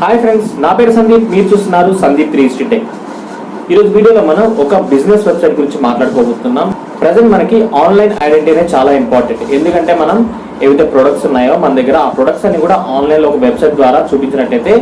Hi friends, నా పేరు సందీప్. మీరు చూస్తున్నారు సందీప్ 360 టెక్. ఈరోజు వీడియోలో మనం ఒక బిజినెస్ వెబ్సైట్ గురించి మాట్లాడుకోబోతున్నాం. ప్రజెంట్ మనకి ఆన్లైన్ ఐడెంటిటీ అనేది చాలా ఇంపార్టెంట్. ఎందుకంటే మనం ఏవైతే ప్రొడక్ట్స్ ఉన్నాయో మన దగ్గర ఆ ప్రొడక్ట్స్ అన్ని కూడా ఆన్లైన్లో ఒక వెబ్సైట్ ద్వారా చూపించినట్టయితే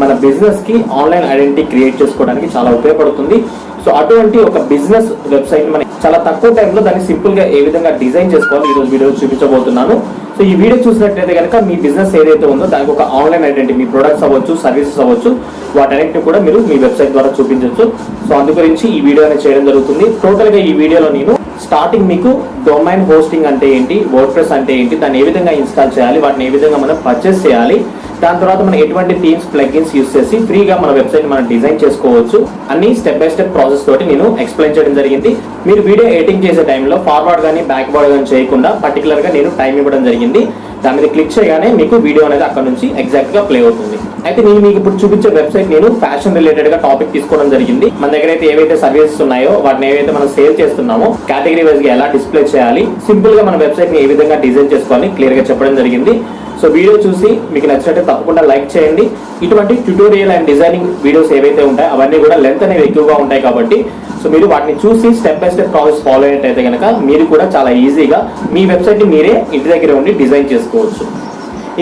మన బిజినెస్కి ఆన్లైన్ ఐడెంటిటీ క్రియేట్ చేసుకోవడానికి చాలా ఉపయోగపడుతుంది. సో అటువంటి ఒక బిజినెస్ వెబ్సైట్ మనం చాలా తక్కువ టైంలో దాన్ని సింపుల్గా ఏ విధంగా డిజైన్ చేసుకోవాలి ఈరోజు వీడియో చూపించబోతున్నాను. సో ఈ వీడియో చూసినట్లయితే కనుక మీ బిజినెస్ ఏదైతే ఉందో దానికి ఒక ఆన్లైన్ ఐడెంటిటీ, మీ ప్రొడక్ట్స్ అవ్వచ్చు, సర్వీసెస్ అవ్వచ్చు, వాటన్నిటిని కూడా మీరు మీ వెబ్సైట్ ద్వారా చూపించవచ్చు. సో అందు గురించి ఈ వీడియో అనేది చేయడం జరుగుతుంది. టోటల్గా ఈ వీడియోలో నేను స్టార్టింగ్ మీకు డొమైన్ హోస్టింగ్ అంటే ఏంటి, వర్డ్ప్రెస్ అంటే ఏంటి, దాన్ని ఏ విధంగా ఇన్స్టాల్ చేయాలి, వాటిని ఏ విధంగా మనం పర్చేస్ చేయాలి, దాని తర్వాత మనం ఎటువంటి థీమ్స్, ప్లగిన్స్ యూస్ చేసి ఫ్రీగా మన వెబ్సైట్ మనం డిజైన్ చేసుకోవచ్చు అన్ని స్టెప్ బై స్టెప్ ప్రాసెస్ తోటి నేను ఎక్స్ప్లెయిన్ చేయడం జరిగింది. మీరు వీడియో ఎడిటింగ్ చేసే టైంలో ఫార్వర్డ్ కానీ బ్యాక్వర్డ్ కానీ చేయకుండా పర్టికులర్ గా నేను టైం ఇవ్వడం జరిగింది. దాని మీద క్లిక్ చేయగానే మీకు వీడియో అనేది అక్కడ నుంచి ఎగ్జాక్ట్ గా ప్లే అవుతుంది. అయితే నేను మీకు ఇప్పుడు చూపించే వెబ్సైట్ నేను ఫ్యాషన్ రిలేటెడ్ గా టాపిక్ తీసుకోవడం జరిగింది. మన దగ్గర అయితే ఏవైతే సర్వీసెస్ ఉన్నాయో వాటిని ఏవైతే మనం సేల్ చేస్తున్నామో కేటగిరీ వైజ్ గా ఎలా డిస్ప్లే చేయాలి, సింపుల్ గా మన వెబ్సైట్ ని ఏ విధంగా డిజైన్ చేసుకోవాలి క్లియర్ గా చెప్పడం జరిగింది. సో వీడియో చూసి మీకు నచ్చినట్టు తప్పకుండా లైక్ చేయండి. ఇటువంటి ట్యూటోరియల్ అండ్ డిజైనింగ్ వీడియోస్ ఏవైతే ఉంటాయో అవన్నీ కూడా లెంత్ అనేవి ఎక్కువగా ఉంటాయి కాబట్టి సో మీరు వాటిని చూసి step by step process follow అయినట్టయితే కనుక మీరు కూడా చాలా ఈజీగా మీ వెబ్సైట్ ని మీరే ఇంటి దగ్గర ఉండి డిజైన్ చేసుకోవచ్చు.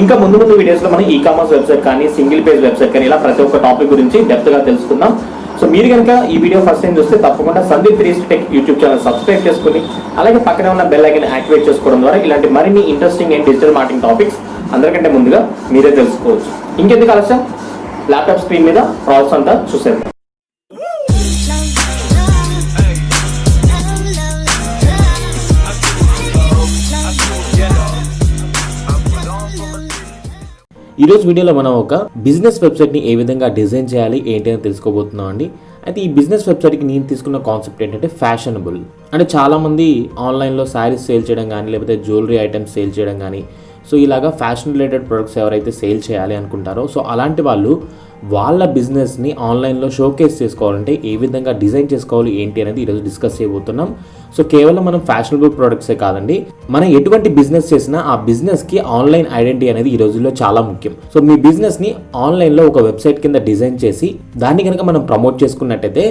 ఇంకా ముందు వీడియోస్లో మనం ఈ కామర్స్ వెబ్సైట్ కానీ సింగిల్ పేజ్ వెబ్సైట్ కానీ ఇలా ప్రతి ఒక్క టాపిక్ గురించి డెప్త్ గా తెలుసుకుందాం. సో మీరు కనుక ఈ వీడియో ఫస్ట్ టైం చూస్తే తప్పకుండా Sandeep 360 tech YouTube channel subscribe చేసుకుని అలాగే పక్కనే ఉన్న బెల్ ఐకాన్ యాక్టివేట్ చేసుకోవడం ద్వారా ఇలాంటి మరిన్ని interesting and digital marketing topics అందరికంటే ముందుగా మీరే తెలుసుకోవచ్చు. ఇంకెందుకు ఆలస్యం, ల్యాప్టాప్ స్క్రీన్ మీద ప్రాసెస్ అంతా చూసేద్దాం. ఈరోజు వీడియోలో మనం ఒక బిజినెస్ వెబ్సైట్ని ఏ విధంగా డిజైన్ చేయాలి ఏంటి అని తెలుసుకోబోతున్నాం అండి. అయితే ఈ బిజినెస్ వెబ్సైట్కి నేను తీసుకున్న కాన్సెప్ట్ ఏంటంటే ఫ్యాషనబుల్. అంటే చాలామంది ఆన్లైన్లో శారీస్ సేల్ చేయడం కానీ లేకపోతే జ్యువెలరీ ఐటమ్స్ సేల్ చేయడం కానీ సో ఇలాగా ఫ్యాషన్ రిలేటెడ్ ప్రొడక్ట్స్ ఎవరైతే సేల్ చేయాలి అనుకుంటారో సో అలాంటి వాళ్ళు వాళ్ళ బిజినెస్ని ఆన్లైన్లో షోకేస్ చేసుకోవాలంటే ఏ విధంగా డిజైన్ చేసుకోవాలి ఏంటి అనేది ఈరోజు డిస్కస్ చేయబోతున్నాం. సో కేవలం మనం ఫ్యాషనబుల్ ప్రొడక్ట్సే కాదండి, మనం ఎటువంటి బిజినెస్ చేసినా ఆ బిజినెస్కి ఆన్లైన్ ఐడెంటిటీ అనేది ఈ రోజుల్లో చాలా ముఖ్యం. సో మీ బిజినెస్ని ఆన్లైన్లో ఒక వెబ్సైట్ కింద డిజైన్ చేసి దాన్ని కనుక మనం ప్రమోట్ చేసుకున్నట్టయితే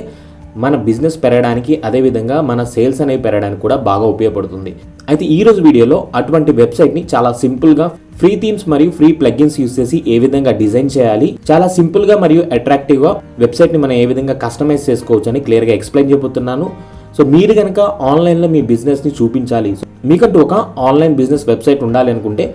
మన బిజినెస్ పెరగడానికి అదేవిధంగా మన సేల్స్ అనేవి పెరగడానికి కూడా బాగా ఉపయోగపడుతుంది. అయితే ఈ రోజు వీడియోలో అటువంటి వెబ్సైట్ని చాలా సింపుల్గా ఫ్రీ థీమ్స్ మరియు ఫ్రీ ప్లగిన్స్ యూస్ చేసి ఏ విధంగా డిజైన్ చేయాలి, చాలా సింపుల్గా మరియు అట్రాక్టివ్గా వెబ్సైట్ని మనం ఏ విధంగా కస్టమైజ్ చేసుకోవచ్చు అని క్లియర్గా ఎక్స్ప్లెయిన్ చేయబోతున్నాను. సో మీరు కనుక ఆన్లైన్లో మీ బిజినెస్ని చూపించాలి, మీకంటూ ఒక ఆన్లైన్ బిజినెస్ వెబ్సైట్ ఉండాలి అనుకుంటే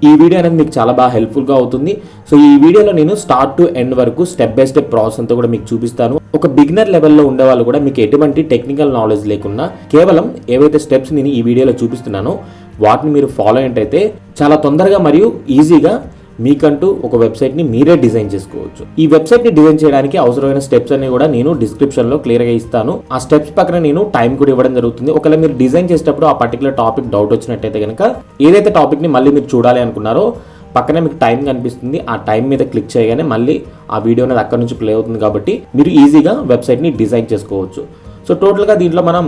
ఈ వీడియో అనేది మీకు చాలా బాగా హెల్ప్ఫుల్గా అవుతుంది. సో ఈ వీడియోలో నేను స్టార్ట్ టు ఎండ్ వరకు స్టెప్ బై స్టెప్ ప్రాసెస్ అంతా కూడా మీకు చూపిస్తాను. ఒక బిగినర్ లెవెల్లో ఉండే వాళ్ళు కూడా మీకు ఎటువంటి టెక్నికల్ నాలెడ్జ్ లేకుండా కేవలం ఏవైతే స్టెప్స్ నేను ఈ వీడియోలో చూపిస్తున్నానో వాటిని మీరు ఫాలో అయినట్టయితే చాలా తొందరగా మరియు ఈజీగా మీకంటూ ఒక వెబ్సైట్ని మీరే డిజైన్ చేసుకోవచ్చు. ఈ వెబ్సైట్ని డిజైన్ చేయడానికి అవసరమైన స్టెప్స్ అన్ని కూడా నేను డిస్క్రిప్షన్లో క్లియర్గా ఇస్తాను. ఆ స్టెప్స్ పక్కన నేను టైం కూడా ఇవ్వడం జరుగుతుంది. ఒకవేళ మీరు డిజైన్ చేసేటప్పుడు ఆ పర్టికులర్ టాపిక్ డౌట్ వచ్చినట్టయితే కనుక ఏదైతే టాపిక్ని మళ్ళీ మీరు చూడాలి అనుకున్నారో పక్కనే మీకు టైం కనిపిస్తుంది. ఆ టైం మీద క్లిక్ చేయగానే మళ్ళీ ఆ వీడియో అనేది అక్కడ నుంచి ప్లే అవుతుంది కాబట్టి మీరు ఈజీగా వెబ్సైట్ని డిజైన్ చేసుకోవచ్చు. సో టోటల్గా దీంట్లో మనం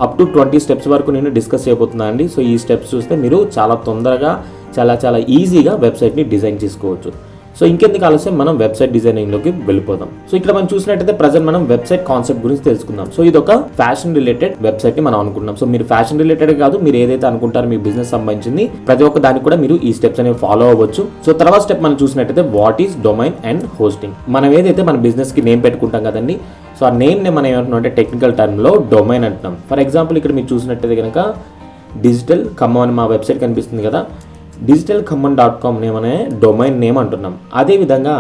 అప్ టు 20 స్టెప్స్ వరకు నేను డిస్కస్ చేయబోతున్నాను అండి. సో ఈ స్టెప్స్ చూస్తే మీరు చాలా తొందరగా చాలా ఈజీగా వెబ్సైట్ని డిజైన్ చేసుకోవచ్చు. సో ఇంకెందుకు ఆలస్యం, మనం వెబ్సైట్ డిజైనింగ్లోకి వెళ్ళిపోదాం. సో ఇక్కడ మనం చూసినట్టయితే ప్రజెంట్ మనం వెబ్సైట్ కాన్సెప్ట్ గురించి తెలుసుకుందాం. సో ఇది ఒక ఫ్యాషన్ రిలేటెడ్ వెబ్సైట్ని మనం అనుకుంటున్నాం. సో మీరు ఫ్యాషన్ రిలేటెడ్ కాదు, మీరు ఏదైతే అనుకుంటారో మీ బిజినెస్ సంబంధించింది ప్రతి ఒక్క దానికి కూడా మీరు ఈ స్టెప్స్ అనేవి ఫాలో అవ్వచ్చు. సో తర్వాత స్టెప్ మనం చూసినట్టయితే what is domain and hosting. మనం ఏదైతే మన బిజినెస్కి నేమ్ పెట్టుకుంటాం కదండి, సో ఆ నేమ్ని మనం ఏమంటున్నాం అంటే టెక్నికల్ టర్మ్లో డొమైన్ అంటున్నాం. ఫర్ ఎగ్జాంపుల్ ఇక్కడ మీరు చూసినట్టయితే కనుక డిజిటల్ ఖమ్మం అని మా వెబ్సైట్ కనిపిస్తుంది కదా, digitalkhamman.com నేమ్ అనే డొమైన్ నేమ్ అంటున్నాం. అదేవిధంగా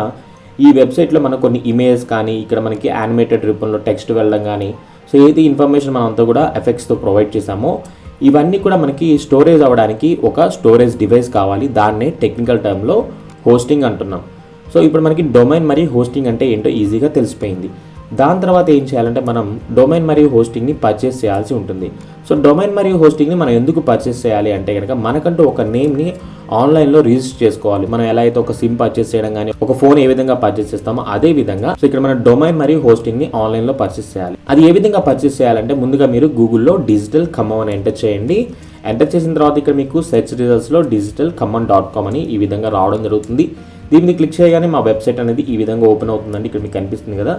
ఈ వెబ్సైట్లో మనకు కొన్ని ఇమేజెస్ కానీ ఇక్కడ మనకి యానిమేటెడ్ రూపంలో టెక్స్ట్ వెళ్ళడం కానీ సో ఏది ఇన్ఫర్మేషన్ మనం అంతా కూడా ఎఫెక్ట్స్తో ప్రొవైడ్ చేసామో ఇవన్నీ కూడా మనకి స్టోరేజ్ అవ్వడానికి ఒక స్టోరేజ్ డివైస్ కావాలి. దాన్నే టెక్నికల్ టర్మ్లో హోస్టింగ్ అంటున్నాం. సో ఇప్పుడు మనకి డొమైన్ మరియు హోస్టింగ్ అంటే ఏంటో ఈజీగా తెలిసిపోయింది. దాని తర్వాత ఏం చేయాలంటే మనం డొమైన్ మరియు హోస్టింగ్ని పర్చేస్ చేయాల్సి ఉంటుంది. సో డొమైన్ మరియు హోస్టింగ్ని మనం ఎందుకు పర్చేస్ చేయాలి అంటే కనుక మనకంటూ ఒక నేమ్ని ఆన్లైన్లో రిజిస్టర్ చేసుకోవాలి. మనం ఎలా అయితే ఒక సిమ్ పర్చేస్ చేయడం కానీ ఒక ఫోన్ ఏ విధంగా పర్చేస్ చేస్తామో అదే విధంగా సో ఇక్కడ మన డొమైన్ మరియు హోస్టింగ్ని ఆన్లైన్లో పర్చేస్ చేయాలి. అది ఏ విధంగా పర్చేస్ చేయాలంటే ముందుగా మీరు గూగుల్లో డిజిటల్ ఖమ్మం అని ఎంటర్ చేయండి. ఎంటర్ చేసిన తర్వాత ఇక్కడ మీకు సెర్చ్ రిజల్ట్స్లో digitalkhamman.com అని ఈ విధంగా రావడం జరుగుతుంది. దీన్ని క్లిక్ చేయగానే మా వెబ్సైట్ అనేది ఈ విధంగా ఓపెన్ అవుతుందండి. ఇక్కడ మీకు కనిపిస్తుంది కదా.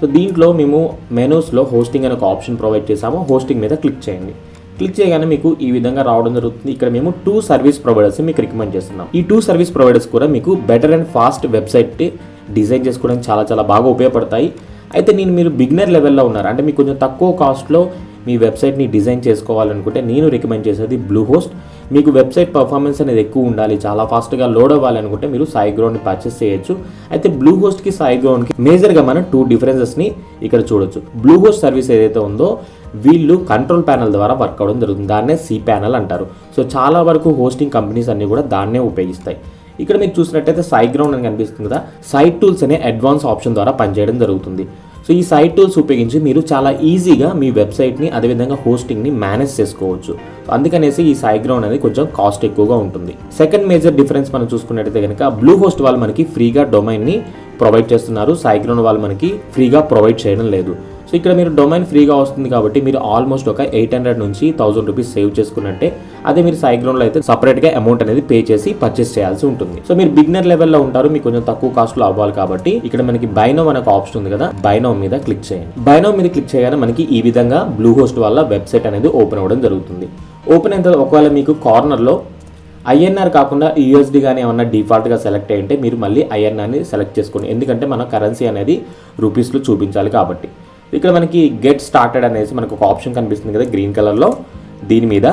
సో దీంట్లో మేము మెనూస్లో హోస్టింగ్ అనే ఒక ఆప్షన్ ప్రొవైడ్ చేసాము. హోస్టింగ్ మీద క్లిక్ చేయండి. క్లిక్ చేయగానే మీకు ఈ విధంగా రావడం జరుగుతుంది. ఇక్కడ మేము 2 సర్వీస్ ప్రొవైడర్స్ మీకు రికమెండ్ చేస్తున్నాం. ఈ 2 సర్వీస్ ప్రొవైడర్స్ కూడా మీకు better and fast website design చేసుకోవడానికి చాలా బాగా ఉపయోగపడతాయి. అయితే మీరు బిగినర్ లెవెల్లో ఉన్నారు, అంటే మీకు కొంచెం తక్కువ కాస్ట్లో మీ వెబ్సైట్ని డిజైన్ చేసుకోవాలనుకుంటే నేను రికమెండ్ చేసేది బ్లూ హోస్ట్. మీకు వెబ్సైట్ పర్ఫార్మెన్స్ అనేది ఎక్కువ ఉండాలి, చాలా ఫాస్ట్గా లోడ్ అవ్వాలి అనుకుంటే మీరు SiteGroundని పర్చేస్ చేయొచ్చు. అయితే బ్లూ హోస్ట్కి SiteGroundకి మేజర్గా మనం 2 డిఫరెన్సెస్ని ఇక్కడ చూడొచ్చు. బ్లూ హోస్ట్ సర్వీస్ ఏదైతే ఉందో వీళ్ళు కంట్రోల్ ప్యానల్ ద్వారా వర్క్ అవ్వడం జరుగుతుంది. దాన్నే cPanel అంటారు. సో చాలా వరకు హోస్టింగ్ కంపెనీస్ అన్నీ కూడా దాన్నే ఉపయోగిస్తాయి. ఇక్కడ మీరు చూసినట్టయితే SiteGround అని కనిపిస్తుంది కదా, సైట్ టూల్స్ అనే అడ్వాన్స్ ఆప్షన్ ద్వారా పనిచేయడం జరుగుతుంది. సో ఈ సైట్ టూల్స్ ఉపయోగించి మీరు చాలా ఈజీగా మీ వెబ్సైట్ని అదేవిధంగా హోస్టింగ్ని మేనేజ్ చేసుకోవచ్చు. అందుకనేసి ఈ SiteGround అనేది కొంచెం కాస్ట్ ఎక్కువగా ఉంటుంది. సెకండ్ మేజర్ డిఫరెన్స్ మనం చూసుకున్నట్టయితే కనుక బ్లూ హోస్ట్ వాళ్ళు మనకి ఫ్రీగా డొమైన్ని ప్రొవైడ్ చేస్తున్నారు, SiteGround వాళ్ళు మనకి ఫ్రీగా ప్రొవైడ్ చేయడం లేదు. సో ఇక్కడ మీరు డొమైన్ ఫ్రీగా వస్తుంది కాబట్టి మీరు ఆల్మోస్ట్ ఒక 800 నుంచి 1000 రూపీస్ సేవ్ చేసుకున్నట్టే. అదే మీరు SiteGroundలో అయితే సపరేట్గా అమౌంట్ అనేది పే చేసి పర్చేస్ చేయాల్సి ఉంటుంది. సో మీరు బిగినర్ లెవెల్లో ఉంటారు, మీకు కొంచెం తక్కువ కాస్ట్లో అవ్వాలి కాబట్టి ఇక్కడ మనకి బైనో అనే ఒక ఆప్షన్ ఉంది కదా, బైనో మీద క్లిక్ చేయండి. బైనో మీద క్లిక్ చేయగానే మనకి ఈ విధంగా బ్లూ హోస్ట్ వల్ల వెబ్సైట్ అనేది ఓపెన్ అవ్వడం జరుగుతుంది. ఓపెన్ అయిన తర్వాత ఒకవేళ మీకు కార్నర్లో INR కాకుండా USD కానీ ఏమన్నా డిఫాల్ట్గా సెలెక్ట్ అయ్యింటే మీరు మళ్ళీ INRని సెలెక్ట్ చేసుకోండి, ఎందుకంటే మన కరెన్సీ అనేది రూపీస్లో చూపించాలి కాబట్టి. ఇక్కడ మనకి గెట్ స్టార్టెడ్ అనేసి మనకు ఒక ఆప్షన్ కనిపిస్తుంది కదా గ్రీన్ కలర్లో, దీని మీద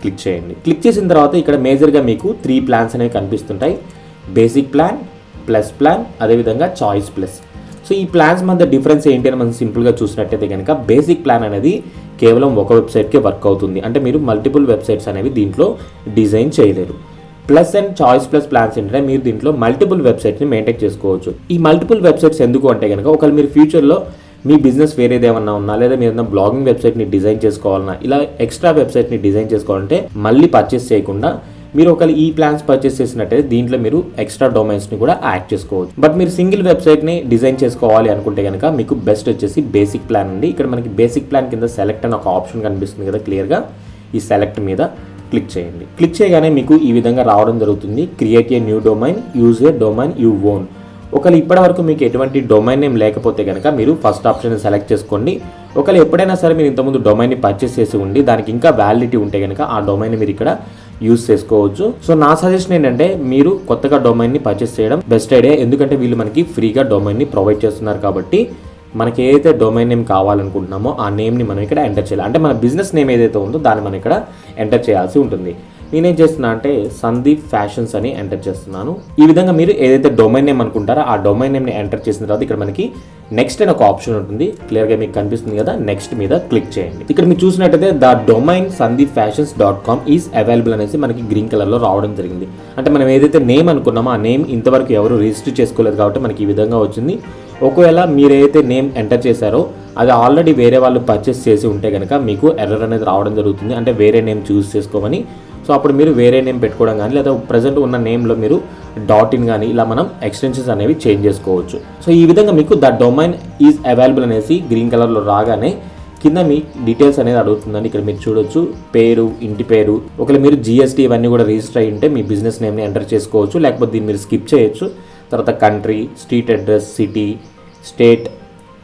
క్లిక్ చేయండి. క్లిక్ చేసిన తర్వాత ఇక్కడ మేజర్గా మీకు 3 ప్లాన్స్ అనేవి కనిపిస్తుంటాయి. బేసిక్ ప్లాన్, ప్లస్ ప్లాన్, అదేవిధంగా చాయిస్ ప్లస్. సో ఈ ప్లాన్స్ మధ్య డిఫరెన్స్ ఏంటి అని మనం సింపుల్గా చూసినట్టయితే కనుక బేసిక్ ప్లాన్ అనేది కేవలం ఒక వెబ్సైట్కే వర్క్ అవుతుంది, అంటే మీరు మల్టిపుల్ వెబ్సైట్స్ అనేవి దీంట్లో డిజైన్ చేయలేరు. Plus and choice plus plans ఏంటంటే మీరు దీంట్లో మల్టిపుల్ వెబ్సైట్ని మెయింటైన్ చేసుకోవచ్చు. ఈ మల్టిపుల్ వెబ్సైట్స్ ఎందుకు అంటే కనుక ఒకవేళ మీరు ఫ్యూచర్లో మీ బిజినెస్ వేరేది ఏమన్నా ఉన్నా, లేదా మీరు ఏదైనా బ్లాగింగ్ వెబ్సైట్ని డిజైన్ చేసుకోవాలన్నా, ఇలా ఎక్స్ట్రా వెబ్సైట్ని డిజైన్ చేసుకోవాలంటే మళ్ళీ పర్చేస్ చేయకుండా మీరు ఒకవేళ ఈ ప్లాన్స్ పర్చేస్ చేసినట్టయితే దీంట్లో మీరు ఎక్స్ట్రా డొమైన్స్ని కూడా యాడ్ చేసుకోవచ్చు. బట్ మీరు సింగిల్ వెబ్సైట్ని డిజైన్ చేసుకోవాలి అనుకుంటే కనుక మీకు బెస్ట్ వచ్చేసి బేసిక్ ప్లాన్ అండి. ఇక్కడ మనకి బేసిక్ ప్లాన్ కింద సెలెక్ట్ అని ఒక ఆప్షన్ కనిపిస్తుంది కదా క్లియర్గా, ఈ సెలెక్ట్ మీద క్లిక్ చేయండి. క్లిక్ చేయగానే మీకు ఈ విధంగా రావడం జరుగుతుంది. Create a new domain, use a domain you own. ఒకవేళ ఇప్పటి వరకు మీకు ఎటువంటి డొమైన్ నేమ్ లేకపోతే కనుక మీరు ఫస్ట్ ఆప్షన్ సెలెక్ట్ చేసుకోండి. ఒకవేళ ఎప్పుడైనా సరే మీరు ఇంతకుముందు డొమైన్ని పర్చేస్ చేసి ఉండి దానికి ఇంకా వ్యాలిడిటీ ఉంటే కనుక ఆ డొమైన్ మీరు ఇక్కడ యూజ్ చేసుకోవచ్చు. సో నా సజెషన్ ఏంటంటే మీరు కొత్తగా డొమైన్ని పర్చేస్ చేయడం బెస్ట్ ఐడియా, ఎందుకంటే వీళ్ళు మనకి ఫ్రీగా డొమైన్ని ప్రొవైడ్ చేస్తున్నారు కాబట్టి మనకి ఏదైతే డొమైన్ నేమ్ కావాలనుకుంటున్నామో ఆ నేమ్ని మనం ఇక్కడ ఎంటర్ చేయాలి. అంటే మన బిజినెస్ నేమ్ ఏదైతే ఉందో దాన్ని మనం ఇక్కడ ఎంటర్ చేయాల్సి ఉంటుంది. నేనేం చేస్తున్నా అంటే సందీప్ ఫ్యాషన్స్ అని ఎంటర్ చేస్తున్నాను. ఈ విధంగా మీరు ఏదైతే డొమైన్ నేమ్ అనుకుంటారో ఆ డొమైన్ నేమ్ని ఎంటర్ చేసిన తర్వాత ఇక్కడ మనకి నెక్స్ట్ అని ఒక ఆప్షన్ ఉంటుంది, క్లియర్గా మీకు కనిపిస్తుంది కదా, నెక్స్ట్ మీద క్లిక్ చేయండి. ఇక్కడ మీరు చూసినట్టయితే the domain sandeepfashions.com is available అనేసి మనకి గ్రీన్ కలర్లో రావడం జరిగింది. అంటే మనం ఏదైతే నేమ్ అనుకున్నామో ఆ నేమ్ ఇంతవరకు ఎవరు రిజిస్టర్ చేసుకోలేదు కాబట్టి మనకి ఈ విధంగా వచ్చింది. ఒకవేళ మీరు ఏదైతే నేమ్ ఎంటర్ చేశారో అది ఆల్రెడీ వేరే వాళ్ళు పర్చేస్ చేసి ఉంటే కనుక మీకు ఎర్రర్ అనేది రావడం జరుగుతుంది, అంటే వేరే నేమ్ చూస్ చేసుకోమని. సో అప్పుడు మీరు వేరే నేమ్ పెట్టుకోవడం కానీ లేదా ప్రజెంట్ ఉన్న నేమ్లో మీరు .in కానీ ఇలా మనం ఎక్స్టెన్షన్స్ అనేవి చేంజ్ చేసుకోవచ్చు. సో ఈ విధంగా మీకు ద డొమైన్ ఈజ్ అవైలబుల్ అనేసి గ్రీన్ కలర్లో రాగానే కింద మీ డీటెయిల్స్ అనేది అడుగుతుందండి. ఇక్కడ మీరు చూడొచ్చు పేరు, ఇంటి పేరు, ఒకవేళ మీరు GST ఇవన్నీ కూడా రిజిస్టర్ అయ్యి ఉంటే మీ బిజినెస్ నేమ్ని ఎంటర్ చేసుకోవచ్చు, లేకపోతే దీన్ని మీరు స్కిప్ చేయొచ్చు. తర్వాత country, street address, city, state,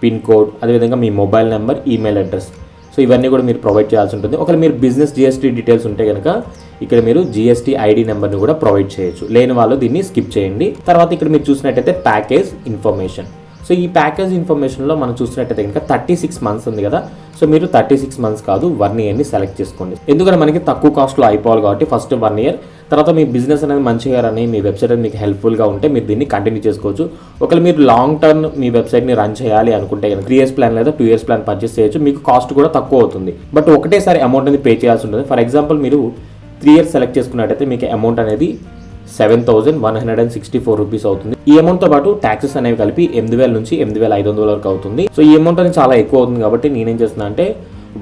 pin code, అదేవిధంగా మీ mobile number, email address. So ఇవన్నీ కూడా మీరు ప్రొవైడ్ చేయాల్సి ఉంటుంది. ఒకవేళ మీరు బిజినెస్ GST డీటెయిల్స్ ఉంటే కనుక ఇక్కడ మీరు GST ID నెంబర్ని కూడా ప్రొవైడ్ చేయొచ్చు, లేని వాళ్ళు దీన్ని స్కిప్ చేయండి. తర్వాత ఇక్కడ మీరు చూసినట్టయితే ప్యాకేజ్ ఇన్ఫర్మేషన్. సో ఈ ప్యాకేజ్ ఇన్ఫర్మేషన్లో మనం చూసినట్టయితే కనుక 36 మంత్స్ ఉంది కదా, సో మీరు 36 మంత్స్ కాదు 1 ఇయర్ని సెలెక్ట్ చేసుకోండి. ఎందుకంటే మనకి తక్కువ కాస్ట్లో అయిపోవాలి కాబట్టి ఫస్ట్ 1 ఇయర్, తర్వాత మీ బిజినెస్ అనేది మంచిగా రన్ అయ్యి మీ వెబ్సైట్ అనేది మీకు హెల్ప్ఫుల్గా ఉంటే మీరు దీన్ని కంటిన్యూ చేసుకోవచ్చు. ఒకవేళ మీరు లాంగ్ టర్మ్ మీ వెబ్సైట్ని రన్ చేయాలి అనుకుంటే కనుక 3 ఇయర్స్ ప్లాన్ లేదా 2 ఇయర్స్ ప్లాన్ పర్చేస్ చేయొచ్చు, మీకు కాస్ట్ కూడా తక్కువ అవుతుంది. బట్ ఒకటేసారి అమౌంట్ అనేది పే చేయాల్సి ఉంటుంది. ఫర్ ఎగ్జాంపుల్ మీరు 3 ఇయర్స్ సెలెక్ట్ చేసుకున్నట్టయితే మీకు అమౌంట్ అనేది 7,164 రూపీస్ అవుతుంది. ఈ అమౌంట్తో పాటు ట్యాక్సెస్ అనేవి కలిపి 8,000 నుంచి 8,500 వరకు అవుతుంది. సో ఈ అమౌంట్ అనేది చాలా ఎక్కువ అవుతుంది కాబట్టి నేనేం చేస్తున్నా అంటే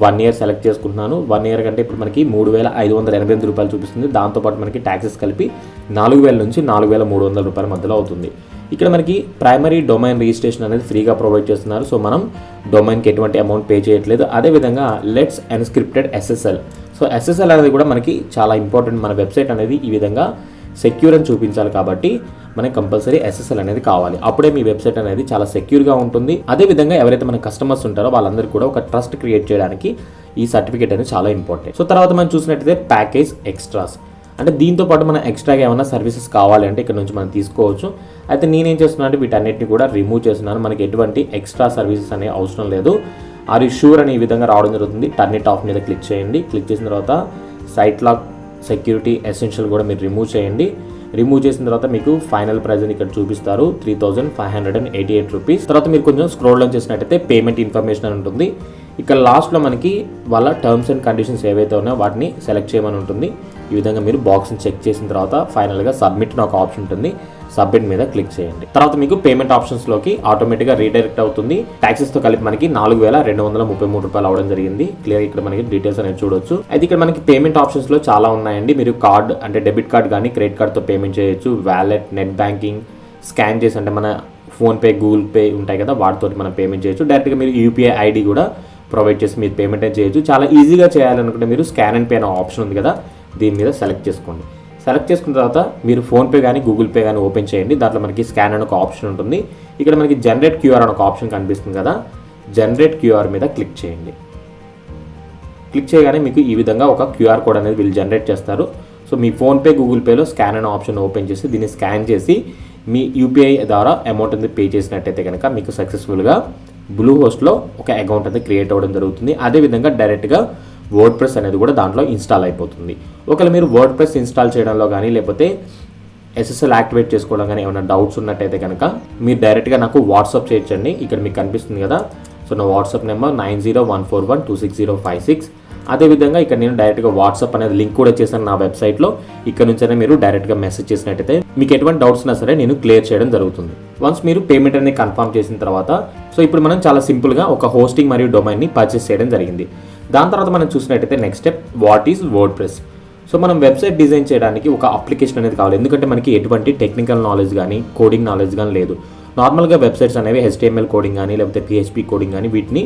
1 ఇయర్ సెలెక్ట్ చేసుకుంటున్నాను. 1 ఇయర్ కంటే ఇప్పుడు మనకి 3,588 రూపాయలు చూపిస్తుంది. దాంతోపాటు మనకి ట్యాక్సెస్ కలిపి 4,000 నుంచి 4,300 రూపాయల మధ్యలో అవుతుంది. ఇక్కడ మనకి ప్రైమరీ డొమైన్ రిజిస్ట్రేషన్ అనేది ఫ్రీగా ప్రొవైడ్ చేస్తున్నారు. సో మనం డొమైన్కి ఎటువంటి అమౌంట్ పే చేయట్లేదు. అదేవిధంగా లెట్స్ ఎన్స్క్రిప్టెడ్ SSL. సో SSL అనేది కూడా మనకి చాలా ఇంపార్టెంట్. మన వెబ్సైట్ అనేది ఈ విధంగా సెక్యూర్ అని చూపించాలి కాబట్టి మనకి కంపల్సరీ SSL అనేది కావాలి. అప్పుడే మీ వెబ్సైట్ అనేది చాలా సెక్యూర్గా ఉంటుంది. అదేవిధంగా ఎవరైతే మన కస్టమర్స్ ఉంటారో వాళ్ళందరికీ కూడా ఒక ట్రస్ట్ క్రియేట్ చేయడానికి ఈ సర్టిఫికేట్ అనేది చాలా ఇంపార్టెంట్. సో తర్వాత మనం చూసినట్టయితే ప్యాకేజ్ ఎక్స్ట్రాస్, అంటే దీంతో పాటు మన ఎక్స్ట్రాగా ఏమైనా సర్వీసెస్ కావాలి అంటే ఇక్కడ నుంచి మనం తీసుకోవచ్చు. అయితే నేనేం చేస్తున్నాను అంటే వీటన్నిటిని కూడా రిమూవ్ చేస్తున్నాను. మనకి ఎటువంటి ఎక్స్ట్రా సర్వీసెస్ అనేవి అవసరం లేదు. ఆర్ యూ షూర్ అని ఈ విధంగా రావడం జరుగుతుంది. టర్న్ ఇట్ ఆఫ్ మీద క్లిక్ చేయండి. క్లిక్ చేసిన తర్వాత సైట్ లాక్, సెక్యూరిటీ, ఎసెన్షియల్ కూడా మీరు రిమూవ్ చేయండి. రిమూవ్ చేసిన తర్వాత మీకు ఫైనల్ ప్రైస్ అని ఇక్కడ చూపిస్తారు 3588 రూపీస్. తర్వాత మీరు కొంచెం స్క్రోల్ డౌన్ చేసినట్టయితే పేమెంట్ ఇన్ఫర్మేషన్ అని ఉంటుంది. ఇక్కడ లాస్ట్లో మనకి వాళ్ళ టర్మ్స్ అండ్ కండిషన్స్ ఏవైతే ఉన్నాయో వాటిని సెలెక్ట్ చేయమని ఉంటుంది. ఈ విధంగా మీరు బాక్స్ని చెక్ చేసిన తర్వాత ఫైనల్గా సబ్మిట్ అని ఒక ఆప్షన్ ఉంటుంది. సబ్మిట్ మీద క్లిక్ చేయండి. తర్వాత మీకు పేమెంట్ ఆప్షన్స్లోకి ఆటోమేటిక్గా రీడైరెక్ట్ అవుతుంది. ట్యాక్సెస్తో కలిపి మనకి 4233 రూపాయలు అవడం జరిగింది. క్లియర్ ఇక్కడ మనకి డీటెయిల్స్ అనేది చూడొచ్చు. అయితే ఇక్కడ మనకి పేమెంట్ ఆప్షన్స్లో చాలా ఉన్నాయండి. మీరు కార్డ్ అంటే డెబిట్ కార్డ్ కానీ క్రెడిట్ కార్డ్తో పేమెంట్ చేయొచ్చు. వ్యాలెట్, నెట్ బ్యాంకింగ్, స్కాన్ చేసి అంటే మన ఫోన్పే, గూగుల్ పే ఉంటాయి కదా వాటితో మనం పేమెంట్ చేయొచ్చు. డైరెక్ట్గా మీరు UPI ID కూడా ప్రొవైడ్ చేసి మీరు పేమెంట్ అనేది చేయొచ్చు. చాలా ఈజీగా చేయాలనుకుంటే మీరు స్కాన్ అండ్ పే అనే ఆప్షన్ ఉంది కదా, దీని మీద సెలెక్ట్ చేసుకోండి. సెలెక్ట్ చేసుకున్న తర్వాత మీరు ఫోన్పే కానీ గూగుల్ పే కానీ ఓపెన్ చేయండి. దాంట్లో మనకి స్కాన్ అని ఒక ఆప్షన్ ఉంటుంది. ఇక్కడ మనకి జనరేట్ QR అని ఒక ఆప్షన్ కనిపిస్తుంది కదా, జనరేట్ QR మీద క్లిక్ చేయండి. క్లిక్ చేయగానే మీకు ఈ విధంగా ఒక QR కోడ్ అనేది వీళ్ళు జనరేట్ చేస్తారు. సో మీ ఫోన్పే, గూగుల్ పేలో స్కాన్ అనే ఆప్షన్ ఓపెన్ చేసి దీన్ని స్కాన్ చేసి మీ UPI ద్వారా అమౌంట్ అనేది పే చేసినట్టయితే కనుక మీకు సక్సెస్ఫుల్గా బ్లూ హోస్ట్లో ఒక అకౌంట్ అనేది క్రియేట్ అవ్వడం జరుగుతుంది. అదేవిధంగా డైరెక్ట్గా వర్డ్ అనేది కూడా దాంట్లో ఇన్స్టాల్ అయిపోతుంది. ఒకవేళ మీరు వర్డ్ ఇన్స్టాల్ చేయడంలో కానీ లేకపోతే SSL యాక్టివేట్ చేసుకోవడం కానీ ఏమైనా డౌట్స్ ఉన్నట్టయితే కనుక మీరు డైరెక్ట్గా నాకు వాట్సాప్ చేయొచ్చండి. ఇక్కడ మీకు కనిపిస్తుంది కదా, సో నా వాట్సాప్ నెంబర్ 9014126056. అదేవిధంగా ఇక్కడ నేను డైరెక్ట్గా వాట్సాప్ అనేది లింక్ కూడా చేశాను నా వెబ్సైట్లో. ఇక్కడ నుంచైనా మీరు డైరెక్ట్గా మెసేజ్ చేసినట్టయితే మీకు ఎటువంటి డౌట్స్ ఉన్నా సరే నేను క్లియర్ చేయడం జరుగుతుంది. వన్స్ మీరు పేమెంట్ అనేది కన్ఫర్మ్ చేసిన తర్వాత సో ఇప్పుడు మనం చాలా సింపుల్గా ఒక హోస్టింగ్ మరియు డొమైన్ని పర్చేస్ చేయడం జరిగింది. దాని తర్వాత మనం చూసినట్టయితే next step what is word. So మనం వెబ్సైట్ డిజైన్ చేయడానికి ఒక అప్లికేషన్ అనేది కావాలి. ఎందుకంటే మనకి ఎటువంటి టెక్నికల్ నాలెడ్జ్ కానీ కోడింగ్ నాలెడ్జ్ కానీ లేదు. నార్మల్గా వెబ్సైట్స్ అనేవి HTML కోడింగ్ కానీ లేకపోతే PHP కోడింగ్ కానీ వీటిని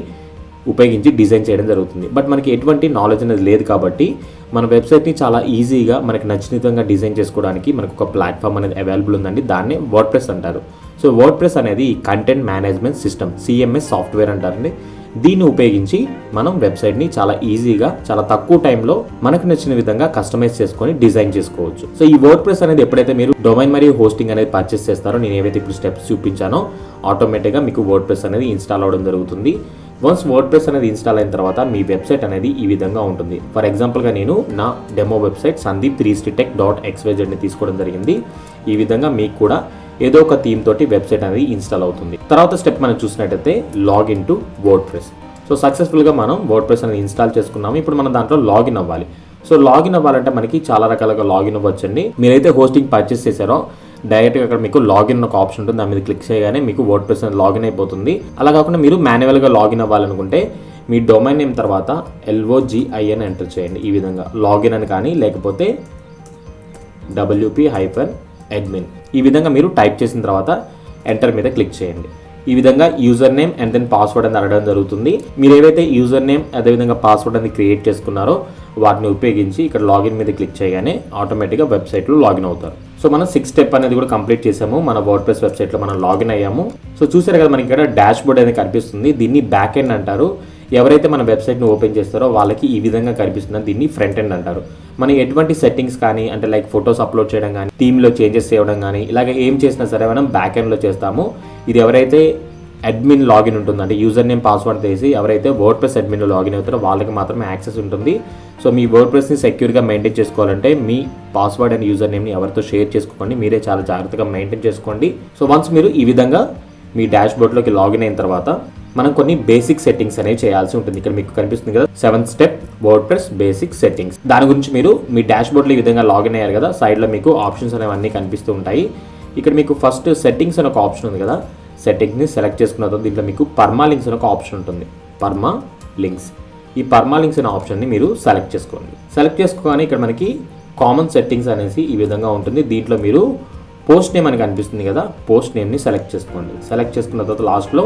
ఉపయోగించి డిజైన్ చేయడం జరుగుతుంది. బట్ మనకి ఎటువంటి నాలెడ్జ్ అనేది లేదు కాబట్టి మన వెబ్సైట్ని చాలా ఈజీగా మనకి నచ్చిన విధంగా డిజైన్ చేసుకోవడానికి మనకు ఒక ప్లాట్ఫామ్ అనేది అవైలబుల్ ఉందండి. దాన్నే వర్డ్ అంటారు. సో వర్డ్ అనేది content management system, CMS software అంటారండి. దీన్ని ఉపయోగించి మనం వెబ్సైట్ని చాలా ఈజీగా చాలా తక్కువ టైంలో మనకు నచ్చిన విధంగా కస్టమైజ్ చేసుకొని డిజైన్ చేసుకోవచ్చు. సో ఈ వర్డ్ అనేది ఎప్పుడైతే మీరు డొమైన్ మరియు హోస్టింగ్ అనేది పర్చేస్ చేస్తారో, నేను ఏవైతే ఇప్పుడు స్టెప్స్ చూపించానో ఆటోమేటిక్గా మీకు వర్డ్ అనేది ఇన్స్టాల్ అవ్వడం జరుగుతుంది. వన్స్ వర్డ్ అనేది ఇన్స్టాల్ అయిన తర్వాత మీ వెబ్సైట్ అనేది ఈ విధంగా ఉంటుంది. ఫర్ ఎగ్జాంపుల్గా నేను నా డెమో వెబ్సైట్ sandeep3stitech.xyz తీసుకోవడం జరిగింది. ఈ విధంగా మీకు కూడా ఏదో ఒక థీమ్ తోటి వెబ్సైట్ అనేది ఇన్స్టాల్ అవుతుంది. తర్వాత స్టెప్ మనం చూసినట్టయితే లాగిన్ టు వర్డ్. సో సక్సెస్ఫుల్గా మనం వర్డ్ అనేది ఇన్స్టాల్ చేసుకున్నాము. ఇప్పుడు మనం దాంట్లో లాగిన్ అవ్వాలి. సో లాగిన్ అవ్వాలంటే మనకి చాలా రకాలుగా లాగిన్ అవ్వచ్చండి. మీరైతే హోస్టింగ్ పర్చేస్ చేశారో డైరెక్ట్గా అక్కడ మీకు లాగిన్ ఒక ఆప్షన్ ఉంటుంది. దాని మీద క్లిక్ చేయగానే మీకు వర్డ్ అనేది లాగిన్ అయిపోతుంది. అలా కాకుండా మీరు మాన్యువల్గా లాగిన్ అవ్వాలనుకుంటే మీ డొమైన్ నేమ్ తర్వాత LOGIN ఎంటర్ చేయండి. ఈ విధంగా లాగిన్ అని కానీ లేకపోతే WP-admin ఈ విధంగా మీరు టైప్ చేసిన తర్వాత ఎంటర్ మీద క్లిక్ చేయండి. ఈ విధంగా user name and then password అని అడగడం జరుగుతుంది. మీరు ఏవైతే యూజర్ నేమ్ అదేవిధంగా పాస్వర్డ్ అనేది క్రియేట్ చేసుకున్నారో వాటిని ఉపయోగించి ఇక్కడ లాగిన్ మీద క్లిక్ చేయగానే ఆటోమేటిక్గా వెబ్సైట్లో లాగిన్ అవుతారు. సో మనం 6 స్టెప్ అనేది కూడా కంప్లీట్ చేసాము. మన వర్డ్ వెబ్సైట్లో మనం లాగిన్ అయ్యాము. సో చూసారు కదా, మనకి ఇక్కడ డాష్ బోర్డ్ అనేది కనిపిస్తుంది. దీన్ని బ్యాక్ ఎండ్ అంటారు. ఎవరైతే మన వెబ్సైట్ని ఓపెన్ చేస్తారో వాళ్ళకి ఈ విధంగా కనిపిస్తుంది. దీన్ని ఫ్రంట్ ఎండ్ అంటారు. మనం ఎటువంటి సెట్టింగ్స్ కానీ అంటే లైక్ ఫొటోస్ అప్లోడ్ చేయడం కానీ థీమ్లో చేంజెస్ చేయడం కానీ ఇలాగ ఏం చేసినా సరే మనం బ్యాక్ ఎండ్లో చేస్తాము. ఇది ఎవరైతే అడ్మిన్ లాగిన్ ఉంటుంది అంటే యూజర్ నేమ్ పాస్వర్డ్ తీసి ఎవరైతే వర్డ్ అడ్మిన్లో లాగిన్ అవుతారో వాళ్ళకి మాత్రమే యాక్సెస్ ఉంటుంది. సో మీ వర్డ్ సెక్యూర్గా మెయింటైన్ చేసుకోవాలంటే మీ పాస్వర్డ్ అండ్ యూజర్ నేమ్ని ఎవరితో షేర్ చేసుకోండి. మీరే చాలా జాగ్రత్తగా మెయింటైన్ చేసుకోండి. సో వన్స్ మీరు ఈ విధంగా మీ డాష్ బోర్డ్లోకి లాగిన్ అయిన తర్వాత మనం కొన్ని బేసిక్ సెట్టింగ్స్ అనేవి చేయాల్సి ఉంటుంది. ఇక్కడ మీకు కనిపిస్తుంది కదా 7th step word basic settings. దాని గురించి మీరు మీ డాష్ బోర్డ్లో ఈ విధంగా లాగిన్ అయ్యారు కదా, సైడ్లో మీకు ఆప్షన్స్ అనేవన్నీ కనిపిస్తూ ఉంటాయి. ఇక్కడ మీకు ఫస్ట్ సెట్టింగ్స్ అని ఒక ఆప్షన్ ఉంది కదా, సెట్టింగ్స్ని సెలెక్ట్ చేసుకున్న తర్వాత దీంట్లో మీకు పర్మాలింక్స్ అని ఒక ఆప్షన్ ఉంటుంది. పర్మాలింక్స్, ఈ పర్మాలింక్స్ అనే ఆప్షన్ని మీరు సెలెక్ట్ చేసుకోండి. సెలెక్ట్ చేసుకోగానే ఇక్కడ మనకి కామన్ సెట్టింగ్స్ అనేసి ఈ విధంగా ఉంటుంది. దీంట్లో మీరు పోస్ట్ నేమ్ అని కనిపిస్తుంది కదా, పోస్ట్ నేమ్ని సెలెక్ట్ చేసుకోండి. సెలెక్ట్ చేసుకున్న తర్వాత లాస్ట్లో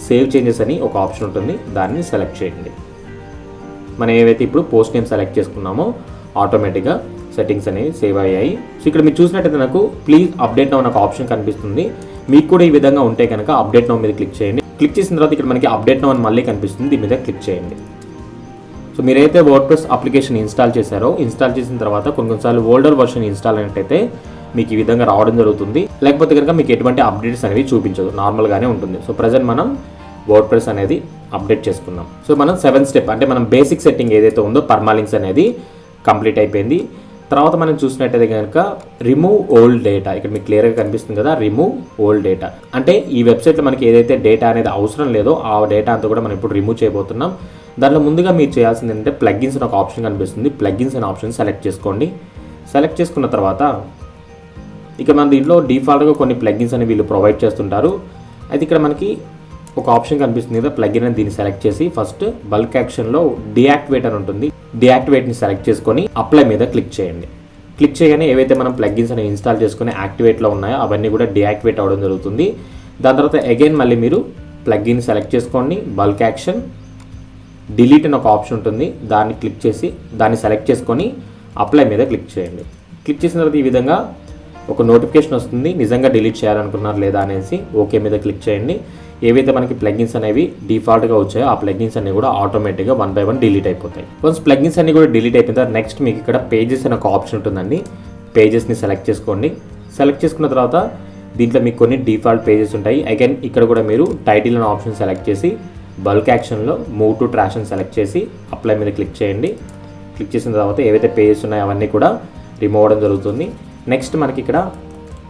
సేవ్ చేంజెస్ అని ఒక ఆప్షన్ ఉంటుంది, దాన్ని సెలెక్ట్ చేయండి. మనం ఏవైతే ఇప్పుడు పోస్ట్ నేమ్ సెలెక్ట్ చేసుకున్నామో ఆటోమేటిక్గా సెట్టింగ్స్ అనేవి సేవ్ అయ్యాయి. సో ఇక్కడ మీరు చూసినట్టయితే నాకు ప్లీజ్ అప్డేట్ నౌ నాకు ఆప్షన్ కనిపిస్తుంది. మీకు కూడా ఈ విధంగా ఉంటే కనుక అప్డేట్ నౌ మీద క్లిక్ చేయండి. క్లిక్ చేసిన తర్వాత ఇక్కడ మనకి అప్డేట్ నౌ అని మళ్ళీ కనిపిస్తుంది, దీని మీద క్లిక్ చేయండి. సో మీరైతే వర్డ్ప్రెస్ అప్లికేషన్ ఇన్స్టాల్ చేశారో, ఇన్స్టాల్ చేసిన తర్వాత కొన్నిసార్లు ఓల్డర్ వర్షన్ ఇన్స్టాల్ అయినట్టయితే మీకు ఈ విధంగా రావడం జరుగుతుంది. లేకపోతే కనుక మీకు ఎటువంటి అప్డేట్స్ అనేవి చూపించదు, నార్మల్గానే ఉంటుంది. సో ప్రజెంట్ మనం వర్డ్ప్రెస్ అనేది అప్డేట్ చేసుకున్నాం. సో మనం 7th స్టెప్ అంటే మనం బేసిక్ సెట్టింగ్ ఏదైతే ఉందో పర్మాలింక్స్ అనేది కంప్లీట్ అయిపోయింది. తర్వాత మనం చూసినట్టయితే కనుక రిమూవ్ ఓల్డ్ డేటా, ఇక్కడ మీకు క్లియర్గా కనిపిస్తుంది కదా, రిమూవ్ ఓల్డ్ డేటా అంటే ఈ వెబ్సైట్లో మనకి ఏదైతే డేటా అనేది అవసరం లేదో ఆ డేటా అంతా కూడా మనం ఇప్పుడు రిమూవ్ చేయబోతున్నాం. దాంట్లో ముందుగా మీరు చేయాల్సింది ఏంటంటే ప్లగ్గిన్స్ అని ఒక ఆప్షన్ కనిపిస్తుంది, ప్లగ్గిన్స్ అనే ఆప్షన్ సెలెక్ట్ చేసుకోండి. సెలెక్ట్ చేసుకున్న తర్వాత ఇక మన దీంట్లో డిఫాల్ట్గా కొన్ని ప్లగ్గిన్స్ అని వీళ్ళు ప్రొవైడ్ చేస్తుంటారు. అయితే ఇక్కడ మనకి ఒక ఆప్షన్ కనిపిస్తుంది కదా, ప్లగ్గిన్ అని దీన్ని సెలెక్ట్ చేసి ఫస్ట్ బల్క్ యాక్షన్లో డియాక్టివేట్ అని ఉంటుంది, డియాక్టివేట్ని సెలెక్ట్ చేసుకొని అప్లై మీద క్లిక్ చేయండి. క్లిక్ చేయగానే ఏవైతే మనం ప్లగ్గిన్స్ అని ఇన్స్టాల్ చేసుకుని యాక్టివేట్లో ఉన్నాయో అవన్నీ కూడా డియాక్టివేట్ అవ్వడం జరుగుతుంది. దాని తర్వాత అగైన్ మళ్ళీ మీరు ప్లగ్గిన్ సెలెక్ట్ చేసుకోండి, బల్క్ యాక్షన్ డిలీట్ అని ఒక ఆప్షన్ ఉంటుంది, దాన్ని క్లిక్ చేసి దాన్ని సెలెక్ట్ చేసుకొని అప్లై మీద క్లిక్ చేయండి. క్లిక్ చేసిన తర్వాత ఈ విధంగా ఒక నోటిఫికేషన్ వస్తుంది, నిజంగా డిలీట్ చేయాలనుకున్నారు లేదా అనేసి ఓకే మీద క్లిక్ చేయండి. ఏవైతే మనకి ప్లగ్గిన్స్ అనేవి డిఫాల్ట్గా వచ్చాయో ఆ ప్లగ్గిన్స్ అన్ని కూడా ఆటోమేటిక్గా 1 by 1 డిలీట్ అయిపోతాయి. వన్స్ ప్లగ్గిన్స్ అన్ని కూడా డిలీట్ అయిపోయిన తర్వాత నెక్స్ట్ మీకు ఇక్కడ పేజెస్ అనే ఒక ఆప్షన్ ఉంటుందండి, పేజెస్ని సెలెక్ట్ చేసుకోండి. సెలెక్ట్ చేసుకున్న తర్వాత దీంట్లో మీకు కొన్ని డిఫాల్ట్ పేజెస్ ఉంటాయి. అగైన్ ఇక్కడ కూడా మీరు టైటిల్ అనే ఆప్షన్ సెలెక్ట్ చేసి బల్క్ యాక్షన్లో మూవ్ టు ట్రాష్ అని సెలెక్ట్ చేసి అప్లై మీద క్లిక్ చేయండి. క్లిక్ చేసిన తర్వాత ఏవైతే పేజెస్ ఉన్నాయో అవన్నీ కూడా రిమూవ్ అవ్వడం జరుగుతుంది. నెక్స్ట్ మనకి ఇక్కడ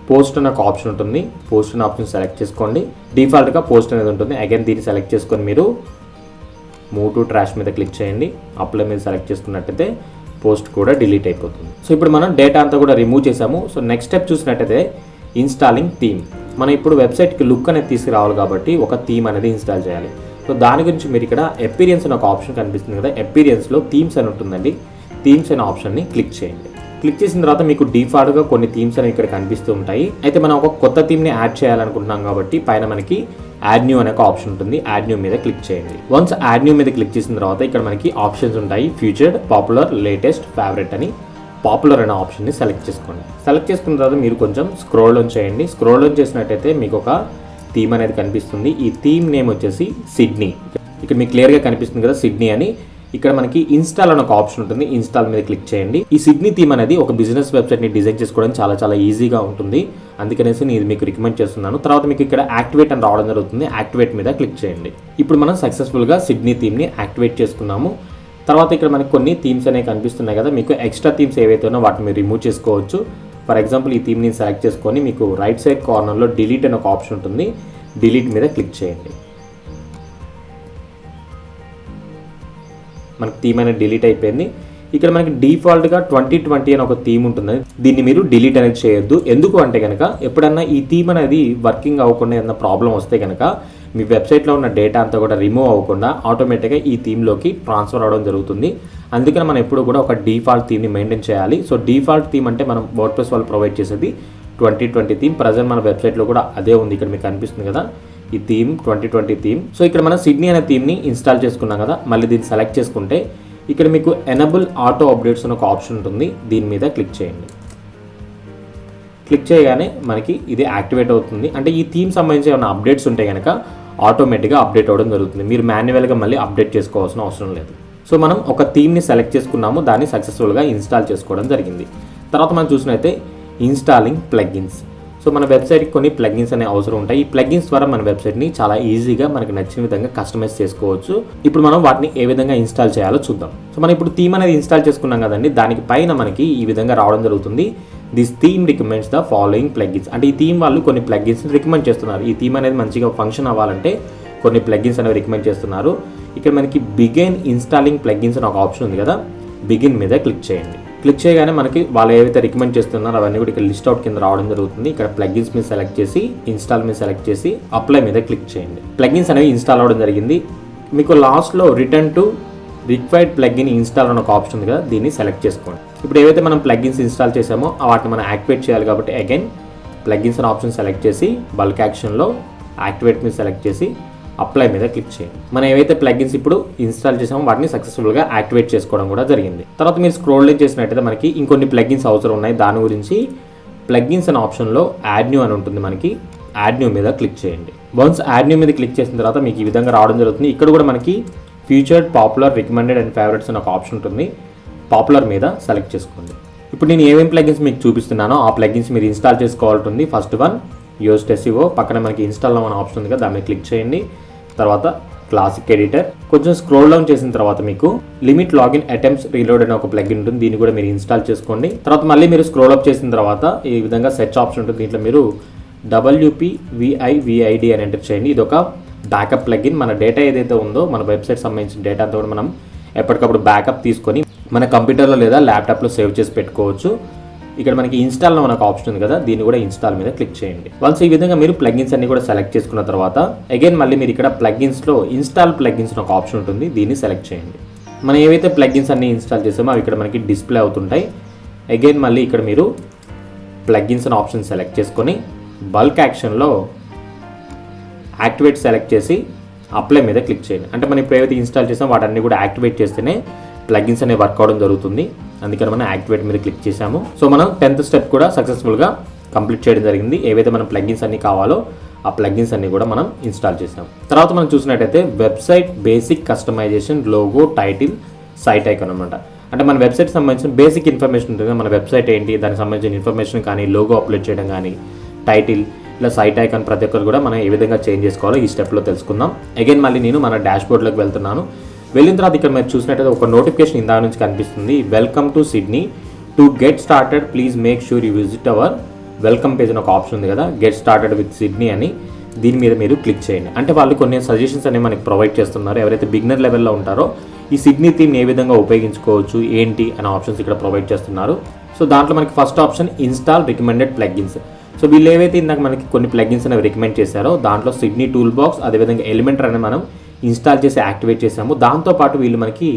పోస్ట్ అనే ఒక ఆప్షన్ ఉంటుంది, పోస్ట్ అనే ఆప్షన్ సెలెక్ట్ చేసుకోండి. డిఫాల్ట్గా పోస్ట్ అనేది ఉంటుంది. అగైన్ దీన్ని సెలెక్ట్ చేసుకొని మీరు మూవ్ టు ట్రాష్ మీద క్లిక్ చేయండి. అప్లై మీద సెలెక్ట్ చేసుకున్నట్టయితే పోస్ట్ కూడా డిలీట్ అయిపోతుంది. సో ఇప్పుడు మనం డేటా అంతా కూడా రిమూవ్ చేసాము. సో నెక్స్ట్ స్టెప్ చూసినట్టయితే ఇన్స్టాలింగ్ థీమ్. మనం ఇప్పుడు వెబ్సైట్కి లుక్ అనేది తీసుకురావాలి కాబట్టి ఒక థీమ్ అనేది ఇన్స్టాల్ చేయాలి. సో దాని గురించి మీరు ఇక్కడ అపీరియన్స్ అనే ఒక ఆప్షన్ కనిపిస్తుంది కదా, అపీరియన్స్లో థీమ్స్ అని ఉంటుందండి, థీమ్స్ అనే ఆప్షన్ని క్లిక్ చేయండి. క్లిక్ చేసిన తర్వాత మీకు డిఫాల్ట్గా కొన్ని థీమ్స్ అనేవి ఇక్కడ కనిపిస్తూ ఉంటాయి. అయితే మనం ఒక కొత్త థీమ్ని యాడ్ చేయాలనుకుంటున్నాం కాబట్టి పైన మనకి యాడ్ న్యూ అనే ఒక ఆప్షన్ ఉంటుంది, యాడ్ న్యూ మీద క్లిక్ చేయండి. వన్స్ యాడ్ న్యూ మీద క్లిక్ చేసిన తర్వాత ఇక్కడ మనకి ఆప్షన్స్ ఉంటాయి, ఫ్యూచర్డ్, పాపులర్, లేటెస్ట్, ఫేవరెట్ అని. పాపులర్ అనే ఆప్షన్ని సెలెక్ట్ చేసుకోండి. సెలెక్ట్ చేసుకున్న తర్వాత మీరు కొంచెం స్క్రోల్ డౌన్ చేయండి. స్క్రోల్ డౌన్ చేసినట్టయితే మీకు ఒక థీమ్ అనేది కనిపిస్తుంది. ఈ థీమ్ నేమ్ వచ్చేసి సిడ్నీ. ఇక్కడ మీకు క్లియర్గా కనిపిస్తుంది కదా సిడ్నీ అని. ఇక్కడ మనకి ఇన్స్టాల్ అని ఒక ఆప్షన్ ఉంటుంది, ఇన్స్టాల్ మీద క్లిక్ చేయండి. ఈ సిడ్నీ థీమ్ అనేది ఒక బిజినెస్ వెబ్సైట్ని డిజైన్ చేసుకోవడం చాలా ఈజీగా ఉంటుంది, అందుకనేసి నేను ఇది మీకు రికమెండ్ చేస్తున్నాను. తర్వాత మీకు ఇక్కడ యాక్టివేట్ అని రావడం జరుగుతుంది, యాక్టివేట్ మీద క్లిక్ చేయండి. ఇప్పుడు మనం సక్సెస్ఫుల్గా సిడ్నీ థీమ్ని యాక్టివేట్ చేసుకున్నాము. తర్వాత ఇక్కడ మనకి కొన్ని థీమ్స్ అనేవి కనిపిస్తున్నాయి కదా, మీకు ఎక్స్ట్రా థీమ్స్ ఏవైతే ఉన్నా వాటిని మీరు రిమూవ్ చేసుకోవచ్చు. ఫర్ ఎగ్జాంపుల్ ఈ థీమ్ని సెలెక్ట్ చేసుకొని మీకు రైట్ సైడ్ కార్నర్లో డిలీట్ అనే ఒక ఆప్షన్ ఉంటుంది, డిలీట్ మీద క్లిక్ చేయండి. మనకి థీమ్ అనేది డిలీట్ అయిపోయింది. ఇక్కడ మనకి డిఫాల్ట్గా 2020 అని ఒక థీమ్ ఉంటుంది, దీన్ని మీరు డిలీట్ అనేది చేయొద్దు. ఎందుకు అంటే కనుక ఎప్పుడన్నా ఈ థీమ్ అనేది వర్కింగ్ అవ్వకుండా ఏదైనా ప్రాబ్లం వస్తే కనుక మీ వెబ్సైట్లో ఉన్న డేటా అంతా కూడా రిమూవ్ అవ్వకుండా ఆటోమేటిక్గా ఈ థీమ్లోకి ట్రాన్స్ఫర్ అవ్వడం జరుగుతుంది. అందుకని మనం ఎప్పుడు కూడా ఒక డిఫాల్ట్ థీమ్ని మెయింటైన్ చేయాలి. సో డిఫాల్ట్ థీమ్ అంటే మనం వర్డ్ప్రెస్ వాళ్ళు ప్రొవైడ్ చేసేది 2020 థీమ్. ప్రజెంట్ మన వెబ్సైట్లో కూడా అదే ఉంది, ఇక్కడ మీకు కనిపిస్తుంది కదా ఈ థీమ్ 2020 థీమ్. సో ఇక్కడ మనం సిడ్నీ అనే థీమ్ని ఇన్స్టాల్ చేసుకున్నాం కదా, మళ్ళీ దీన్ని సెలెక్ట్ చేసుకుంటే ఇక్కడ మీకు ఎనబుల్ ఆటో అప్డేట్స్ అని ఒక ఆప్షన్ ఉంటుంది, దీని మీద క్లిక్ చేయండి. క్లిక్ చేయగానే మనకి ఇది యాక్టివేట్ అవుతుంది. అంటే ఈ థీమ్ సంబంధించి ఏమైనా అప్డేట్స్ ఉంటే కనుక ఆటోమేటిక్గా అప్డేట్ అవ్వడం జరుగుతుంది, మీరు మాన్యువల్గా మళ్ళీ అప్డేట్ చేసుకోవాల్సిన అవసరం లేదు. సో మనం ఒక థీమ్ని సెలెక్ట్ చేసుకున్నాము, దాన్ని సక్సెస్ఫుల్గా ఇన్స్టాల్ చేసుకోవడం జరిగింది. తర్వాత మనం చూసినైతే ఇన్స్టాలింగ్ ప్లగ్గిన్స్. సో మన వెబ్సైట్కి కొన్ని ప్లగ్గిన్స్ అనే అవసరం ఉంటాయి. ఈ ప్లగ్గిన్స్ ద్వారా మన వెబ్సైట్ని చాలా ఈజీగా మనకు నచ్చిన విధంగా కస్టమైజ్ చేసుకోవచ్చు. ఇప్పుడు మనం వాటిని ఏ విధంగా ఇన్స్టాల్ చేయాలో చూద్దాం. సో మనం ఇప్పుడు థీమ్ అనేది ఇన్స్టాల్ చేసుకున్నాం కదండి, దానికి పైన మనకి ఈ విధంగా రావడం జరుగుతుంది, this theme recommends the following plugins. అంటే ఈ థీమ్ వాళ్ళు కొన్ని ప్లగ్గిన్స్ రికమెండ్ చేస్తున్నారు. ఈ థీమ్ అనేది మంచిగా ఫంక్షన్ అవ్వాలంటే కొన్ని ప్లగ్గిన్స్ అనేవి రికమెండ్ చేస్తున్నారు. ఇక్కడ మనకి బిగిన్ ఇన్స్టాలింగ్ ప్లగ్గిన్స్ అని ఒక ఆప్షన్ ఉంది కదా, బిగిన్ మీద క్లిక్ చేయండి. క్లిక్ చేయగానే మనకి వాళ్ళు ఏవైతే రికమెండ్ చేస్తున్నారో అవన్నీ కూడా ఇక్కడ లిస్ట్ అవుట్ కింద రావడం జరుగుతుంది. ఇక్కడ ప్లగ్గిన్స్ మీద సెలెక్ట్ చేసి ఇన్స్టాల్ మీద సెలెక్ట్ చేసి అప్లై మీద క్లిక్ చేయండి. ప్లగ్గిన్స్ అనేవి ఇన్స్టాల్ అవ్వడం జరిగింది. మీకు లాస్ట్లో return to required plugin install అని ఒక ఆప్షన్ ఉంది కదా, దీన్ని సెలెక్ట్ చేసుకోండి. ఇప్పుడు ఏవైతే మనం ప్లగ్గిన్స్ ఇన్స్టాల్ చేసామో వాటిని మనం యాక్టివేట్ చేయాలి కాబట్టి అగైన్ ప్లగ్గిన్స్ అనే ఆప్షన్ సెలెక్ట్ చేసి బల్క్ యాక్షన్లో యాక్టివేట్ మీద సెలెక్ట్ చేసి అప్లై మీద క్లిక్ చేయండి. మనం ఏవైతే ప్లగిన్స్ ఇప్పుడు ఇన్స్టాల్ చేసామో వాటిని సక్సెస్ఫుల్గా యాక్టివేట్ చేసుకోవడం కూడా జరిగింది. తర్వాత మీరు స్క్రోల్ డౌన్ చేసినట్టయితే మనకి ఇంకొన్ని ప్లగిన్స్ అవసరం ఉన్నాయి. దాని గురించి ప్లగిన్స్ అనే ఆప్షన్లో యాడ్ న్యూ అని ఉంటుంది. మనకి యాడ్ న్యూ మీద క్లిక్ చేయండి. వన్స్ యాడ్ న్యూ మీద క్లిక్ చేసిన తర్వాత మీకు ఈ విధంగా రావడం జరుగుతుంది. ఇక్కడ కూడా మనకి featured, popular, recommended and favourites అని ఒక ఆప్షన్ ఉంటుంది. పాపులర్ మీద సెలెక్ట్ చేసుకోండి. ఇప్పుడు నేను ఏమేమి ప్లగిన్స్ మీకు చూపిస్తున్నానో ఆ ప్లగిన్స్ మీరు ఇన్స్టాల్ చేసుకోవాల్సి ఉంటుంది. ఫస్ట్ వన్ యోస్ట్ ఎస్ఈఓ, పక్కన మనకి ఇన్స్టాల్ అనే ఆప్షన్ ఉంది కదా, దాని మీద క్లిక్ చేయండి. తర్వాత క్లాసిక్ ఎడిటర్. కొంచెం స్క్రోల్ డౌన్ చేసిన తర్వాత మీకు లిమిట్ లాగిన్ అటెంప్ట్స్ రీలోడ్ అనే ఒక ప్లగిన్ ఉంటుంది. దీన్ని కూడా మీరు ఇన్స్టాల్ చేసుకోండి. తర్వాత మళ్ళీ మీరు స్క్రోల్ అప్ చేసిన తర్వాత ఈ విధంగా సెర్చ్ ఆప్షన్ ఉంటుంది. దీంట్లో మీరు WPVIVID అని ఎంటర్ చేయండి. ఇది ఒక బ్యాకప్ ప్లగిన్. మన డేటా ఏదైతే ఉందో మన వెబ్సైట్ సంబంధించిన డేటా అంతా కూడా మనం ఎప్పటికప్పుడు బ్యాకప్ తీసుకొని మన కంప్యూటర్లో లేదా ల్యాప్టాప్లో సేవ్ చేసి పెట్టుకోవచ్చు. ఇక్కడ మనకి ఇన్స్టాల్లో మనకు ఆప్షన్ ఉంది కదా, దీన్ని కూడా ఇన్స్టాల్ మీద క్లిక్ చేయండి. వన్స్ ఈ విధంగా మీరు ప్లగిన్స్ అన్ని కూడా సెలెక్ట్ చేసుకున్న తర్వాత అగైన్ మళ్ళీ మీరు ఇక్కడ ప్లగిన్స్లో ఇన్స్టాల్ ప్లగిన్స్ ఒక ఆప్షన్ ఉంటుంది. దీన్ని సెలెక్ట్ చేయండి. మనం ఏవైతే ప్లగిన్స్ అన్ని ఇన్స్టాల్ చేసామో అవి ఇక్కడ మనకి డిస్ప్లే అవుతుంటాయి. అగైన్ మళ్ళీ ఇక్కడ మీరు ప్లగిన్స్ అనే ఆప్షన్ సెలెక్ట్ చేసుకొని బల్క్ యాక్షన్లో యాక్టివేట్ సెలెక్ట్ చేసి అప్లై మీద క్లిక్ చేయండి. అంటే మనం ఇప్పుడు ఏవైతే ఇన్స్టాల్ చేసామో వాటన్ని కూడా యాక్టివేట్ చేస్తేనే ప్లగిన్స్ అనేవి వర్క్ అవడం జరుగుతుంది. అందుకని మనం యాక్టివేట్ మీద క్లిక్ చేసాము. సో మనం 10th స్టెప్ కూడా సక్సెస్ఫుల్గా కంప్లీట్ చేయడం జరిగింది. ఏవైతే మనం ప్లగిన్స్ అన్ని కావాలో ఆ ప్లగిన్స్ అన్ని కూడా మనం ఇన్స్టాల్ చేసాం. తర్వాత మనం చూసినట్టయితే website basic customization, logo, title, site icon అనమాట. అంటే మన వెబ్సైట్ సంబంధించిన బేసిక్ ఇన్ఫర్మేషన్ ఉంటుంది. మన వెబ్సైట్ ఏంటి, దానికి సంబంధించిన ఇన్ఫర్మేషన్ కానీ, లోగో అప్లోడ్ చేయడం కానీ, టైటిల్, ఇలా సైట్ ఐకాన్ ప్రతి ఒక్కరు కూడా మనం ఏ విధంగా చేంజ్ చేసుకోవాలో ఈ స్టెప్లో తెలుసుకుందాం. అగైన్ మళ్ళీ నేను మన డాష్బోర్డ్లోకి వెళ్తున్నాను. వెళ్ళిన తర్వాత ఇక్కడ మీరు చూసినట్టయితే ఒక నోటిఫికేషన్ ఇందా నుంచి కనిపిస్తుంది. Welcome to Sydney. To get started please make sure you visit our welcome page అని ఒక ఆప్షన్ ఉంది కదా, గెట్ స్టార్టెడ్ విత్ సిడ్నీ అని. దీని మీద మీరు క్లిక్ చేయండి. అంటే వాళ్ళు కొన్ని సజెషన్స్ అనేవి మనకి ప్రొవైడ్ చేస్తున్నారు. ఎవరైతే బిగినర్ లెవెల్లో ఉంటారో ఈ సిడ్నీ థీమ్ని ఏ విధంగా ఉపయోగించుకోవచ్చు ఏంటి అనే ఆప్షన్స్ ఇక్కడ ప్రొవైడ్ చేస్తున్నారు. సో దాంట్లో మనకి first option install recommended plugins. So వీళ్ళు ఏవైతే ఇందాక మనకి కొన్ని ప్లగిన్స్ అనేవి రికమెండ్ చేశారో దాంట్లో సిడ్నీ టూల్ బాక్స్, అదేవిధంగా ఎలిమెంటర్ అనేది మనం ఇన్స్టాల్ చేసి యాక్టివేట్ చేసాము. దాంతోపాటు వీళ్ళు మనకి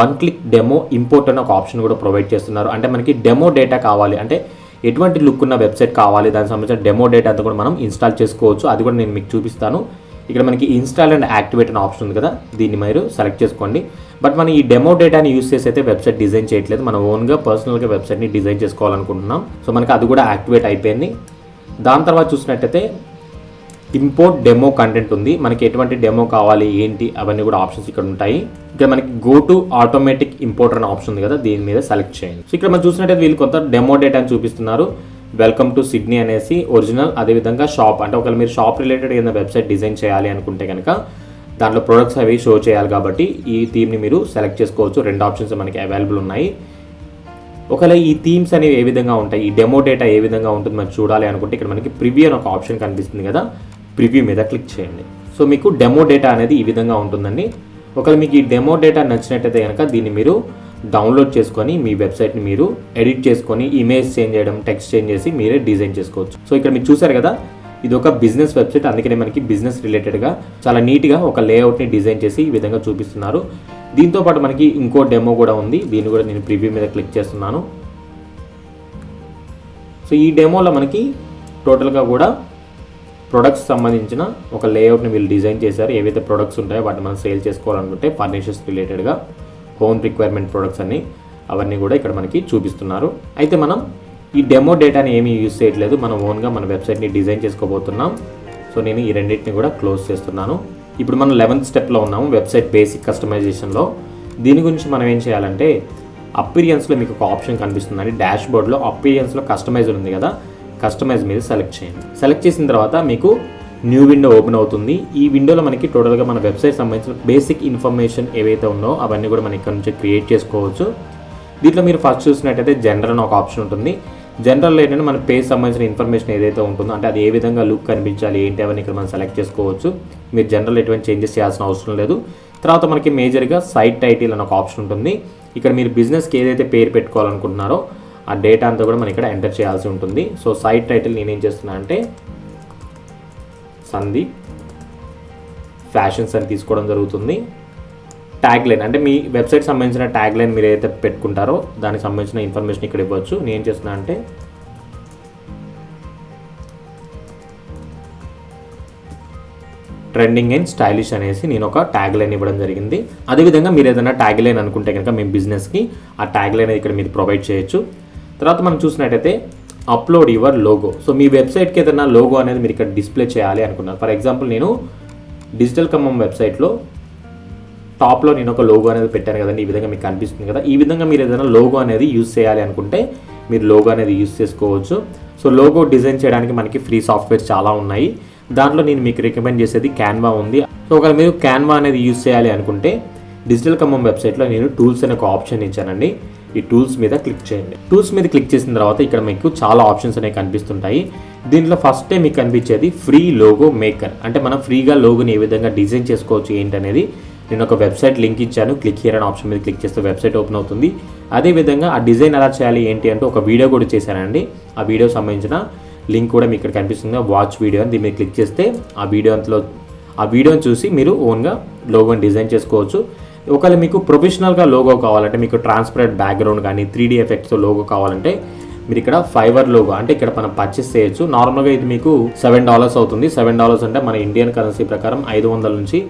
1 క్లిక్ డెమో ఇంపోర్ట్ అనే ఒక ఆప్షన్ కూడా ప్రొవైడ్ చేస్తున్నారు. అంటే మనకి డెమో డేటా కావాలి, అంటే ఎటువంటి లుక్ ఉన్న వెబ్సైట్ కావాలి, దానికి సంబంధించిన డెమో డేటా అంతా కూడా మనం ఇన్స్టాల్ చేసుకోవచ్చు. అది కూడా నేను మీకు చూపిస్తాను. ఇక్కడ మనకి ఇన్స్టాల్ అండ్ యాక్టివేట్ అనే ఆప్షన్ ఉంది కదా, దీన్ని మీరు సెలెక్ట్ చేసుకోండి. బట్ మనం ఈ డెమో డేటాని యూస్ చేసి అయితే వెబ్సైట్ డిజైన్ చేయట్లేదు. మనం ఓన్గా పర్సనల్గా వెబ్సైట్ని డిజైన్ చేసుకోవాలనుకుంటున్నాం. సో మనకి అది కూడా యాక్టివేట్ అయిపోయింది. దాని తర్వాత చూసినట్టయితే ఇంపోర్ట్ డెమో కంటెంట్ ఉంది. మనకి ఎటువంటి డెమో కావాలి ఏంటి అవన్నీ కూడా ఆప్షన్స్ ఇక్కడ ఉంటాయి. ఇక్కడ మనకి గో టు ఆటోమేటిక్ ఇంపోర్టర్ అనే ఆప్షన్ ఉంది కదా, దీని మీద సెలెక్ట్ చేయండి. సో ఇక్కడ మనం చూసినట్టయితే వీళ్ళు కొంత డెమో డేటాని చూపిస్తున్నారు. వెల్కమ్ టు సిడ్నీ అనేసి ఒరిజినల్, అదేవిధంగా షాప్. అంటే ఒకవేళ మీరు షాప్ రిలేటెడ్ ఏదైనా వెబ్సైట్ డిజైన్ చేయాలి అనుకుంటే కనుక దాంట్లో ప్రొడక్ట్స్ అవి షో చేయాలి కాబట్టి ఈ థీమ్ని మీరు సెలెక్ట్ చేసుకోవచ్చు. 2 ఆప్షన్స్ మనకి అవైలబుల్ ఉన్నాయి. ఒకవేళ ఈ థీమ్స్ అనేవి ఏ విధంగా ఉంటాయి, ఈ డెమో డేటా ఏ విధంగా ఉంటుంది మనం చూడాలి అనుకుంటే ఇక్కడ మనకి ప్రివ్యూ అని ఒక ఆప్షన్ కనిపిస్తుంది కదా, ప్రివ్యూ మీద క్లిక్ చేయండి. సో మీకు డెమో డేటా అనేది ఈ విధంగా ఉంటుందండి. ఒకవేళ మీకు ఈ డెమో డేటా నచ్చినట్టయితే కనుక దీన్ని మీరు డౌన్లోడ్ చేసుకొని మీ వెబ్సైట్ని మీరు ఎడిట్ చేసుకొని ఇమేజ్ చేంజ్ చేయడం, టెక్స్ట్ చేంజ్ చేసి మీరే డిజైన్ చేసుకోవచ్చు. సో ఇక్కడ మీరు చూసారు కదా, ఇది ఒక బిజినెస్ వెబ్సైట్. అందుకనే మనకి బిజినెస్ రిలేటెడ్గా చాలా నీట్గా ఒక లేఅవుట్ని డిజైన్ చేసి ఈ విధంగా చూపిస్తున్నారు. దీంతోపాటు మనకి ఇంకో డెమో కూడా ఉంది. దీన్ని కూడా నేను ప్రివ్యూ మీద క్లిక్ చేస్తున్నాను. సో ఈ డెమోలో మనకి టోటల్గా కూడా ప్రొడక్ట్స్ సంబంధించిన ఒక లేఅవుట్ని వీళ్ళు డిజైన్ చేశారు. ఏవైతే ప్రొడక్ట్స్ ఉంటాయో వాటిని మనం సేల్ చేసుకోవాలనుకుంటే ఫర్నిచర్స్ రిలేటెడ్గా హోమ్ రిక్వైర్మెంట్ ప్రొడక్ట్స్ అన్ని అవన్నీ కూడా ఇక్కడ మనకి చూపిస్తున్నారు. అయితే మనం ఈ డెమో డేటాని ఏమీ యూజ్ చేయట్లేదు. మనం ఓన్గా మన వెబ్సైట్ని డిజైన్ చేసుకోబోతున్నాం. సో నేను ఈ రెండింటిని కూడా క్లోజ్ చేస్తున్నాను. ఇప్పుడు మనం 11th స్టెప్లో ఉన్నాము, వెబ్సైట్ బేసిక్ కస్టమైజేషన్లో. దీని గురించి మనం ఏం చేయాలంటే అపీరియన్స్లో మీకు ఒక ఆప్షన్ కనిపిస్తుందండి. డాష్బోర్డ్లో అపీరియన్స్లో కస్టమైజ్ ఉంది కదా, కస్టమైజ్ మీద సెలెక్ట్ చేయండి. సెలెక్ట్ చేసిన తర్వాత మీకు న్యూ విండో ఓపెన్ అవుతుంది. ఈ విండోలో మనకి టోటల్గా మన వెబ్సైట్ సంబంధించిన బేసిక్ ఇన్ఫర్మేషన్ ఏవైతే ఉందో అవన్నీ కూడా మనం ఇక్కడ నుంచి క్రియేట్ చేసుకోవచ్చు. దీంట్లో మీరు ఫస్ట్ చూసినట్టయితే జనరల్ అని ఒక ఆప్షన్ ఉంటుంది. జనరల్ ఏంటంటే మన పేజ్ సంబంధించిన ఇన్ఫర్మేషన్ ఏదైతే ఉంటుందో, అంటే అది ఏ విధంగా లుక్ కనిపించాలి ఏంటి అవన్నీ ఇక్కడ మనం సెలెక్ట్ చేసుకోవచ్చు. మీరు జనరల్ ఎటువంటి చేంజెస్ చేయాల్సిన అవసరం లేదు. తర్వాత మనకి మేజర్గా సైట్ టైటిల్ అని ఒక ఆప్షన్ ఉంటుంది. ఇక్కడ మీరు బిజినెస్కి ఏదైతే పేరు పెట్టుకోవాలనుకుంటున్నారో ఆ డేటా అంతా కూడా మనం ఇక్కడ ఎంటర్ చేయాల్సి ఉంటుంది. సో సైట్ టైటిల్ నేనేం చేస్తున్నా అంటే సందీప్ ఫ్యాషన్స్ అని తీసుకోవడం జరుగుతుంది. ట్యాగ్ లైన్ అంటే మీ వెబ్సైట్ సంబంధించిన ట్యాగ్ లైన్ మీరు ఏదైతే పెట్టుకుంటారో దానికి సంబంధించిన ఇన్ఫర్మేషన్ ఇక్కడ ఇవ్వచ్చు. నేను ఏం చేస్తున్నా అంటే ట్రెండింగ్ అండ్ స్టైలిష్ అనేసి నేను ఒక ట్యాగ్ లైన్ ఇవ్వడం జరిగింది. అదేవిధంగా మీరు ఏదైనా ట్యాగ్ లైన్ అనుకుంటే కనుక మీ బిజినెస్కి ఆ ట్యాగ్ లైన్ ఇక్కడ మీరు ప్రొవైడ్ చేయొచ్చు. తర్వాత మనం చూసినట్టయితే అప్లోడ్ యువర్ లోగో. సో మీ వెబ్సైట్కి ఏదైనా లోగో అనేది మీరు ఇక్కడ డిస్ప్లే చేయాలి అనుకున్నాను. ఫర్ ఎగ్జాంపుల్ నేను డిజిటల్ ఖమ్మం వెబ్సైట్లో టాప్లో నేను ఒక లోగో అనేది పెట్టాను కదండి, ఈ విధంగా మీకు కనిపిస్తుంది కదా. ఈ విధంగా మీరు ఏదైనా లోగో అనేది యూజ్ చేయాలి అనుకుంటే మీరు లోగో అనేది యూజ్ చేసుకోవచ్చు. సో లోగో డిజైన్ చేయడానికి మనకి ఫ్రీ సాఫ్ట్వేర్స్ చాలా ఉన్నాయి. దాంట్లో నేను మీకు రికమెండ్ చేసేది క్యాన్వా ఉంది. సో ఒకవేళ మీరు క్యాన్వా అనేది యూజ్ చేయాలి అనుకుంటే డిజిటల్ ఖమ్మం వెబ్సైట్లో నేను టూల్స్ అనే ఒక ఆప్షన్ ఇచ్చానండి. ఈ టూల్స్ మీద క్లిక్ చేయండి. టూల్స్ మీద క్లిక్ చేసిన తర్వాత ఇక్కడ మీకు చాలా ఆప్షన్స్ అనేవి కనిపిస్తుంటాయి. దీంట్లో ఫస్టే మీకు కనిపించేది ఫ్రీ లోగో మేకర్. అంటే మనం ఫ్రీగా లోగోని ఏ విధంగా డిజైన్ చేసుకోవచ్చు ఏంటనేది నేను ఒక వెబ్సైట్ లింక్ ఇచ్చాను. క్లిక్ హియర్ అనే ఆప్షన్ మీద క్లిక్ చేస్తే వెబ్సైట్ ఓపెన్ అవుతుంది. అదేవిధంగా ఆ డిజైన్ ఎలా చేయాలి ఏంటి అంటే ఒక వీడియో కూడా చేశానండి. ఆ వీడియో సంబంధించిన లింక్ కూడా మీకు ఇక్కడ కనిపిస్తుంది, వాచ్ వీడియో అని. దీని మీద క్లిక్ చేస్తే ఆ వీడియోని చూసి మీరు ఓన్గా లోగోని డిజైన్ చేసుకోవచ్చు. ఒకవేళ మీకు ప్రొఫెషనల్గా లోగో కావాలంటే, మీకు ట్రాన్స్పరెంట్ బ్యాక్గ్రౌండ్ కానీ 3D ఎఫెక్ట్స్తో లోగో కావాలంటే మీరు ఇక్కడ ఫైవర్ లోగో అంటే ఇక్కడ మనం పర్చేస్ చేయొచ్చు. నార్మల్గా ఇది మీకు $7 అవుతుంది. $7 అంటే మన ఇండియన్ కరెన్సీ ప్రకారం 500 నుంచి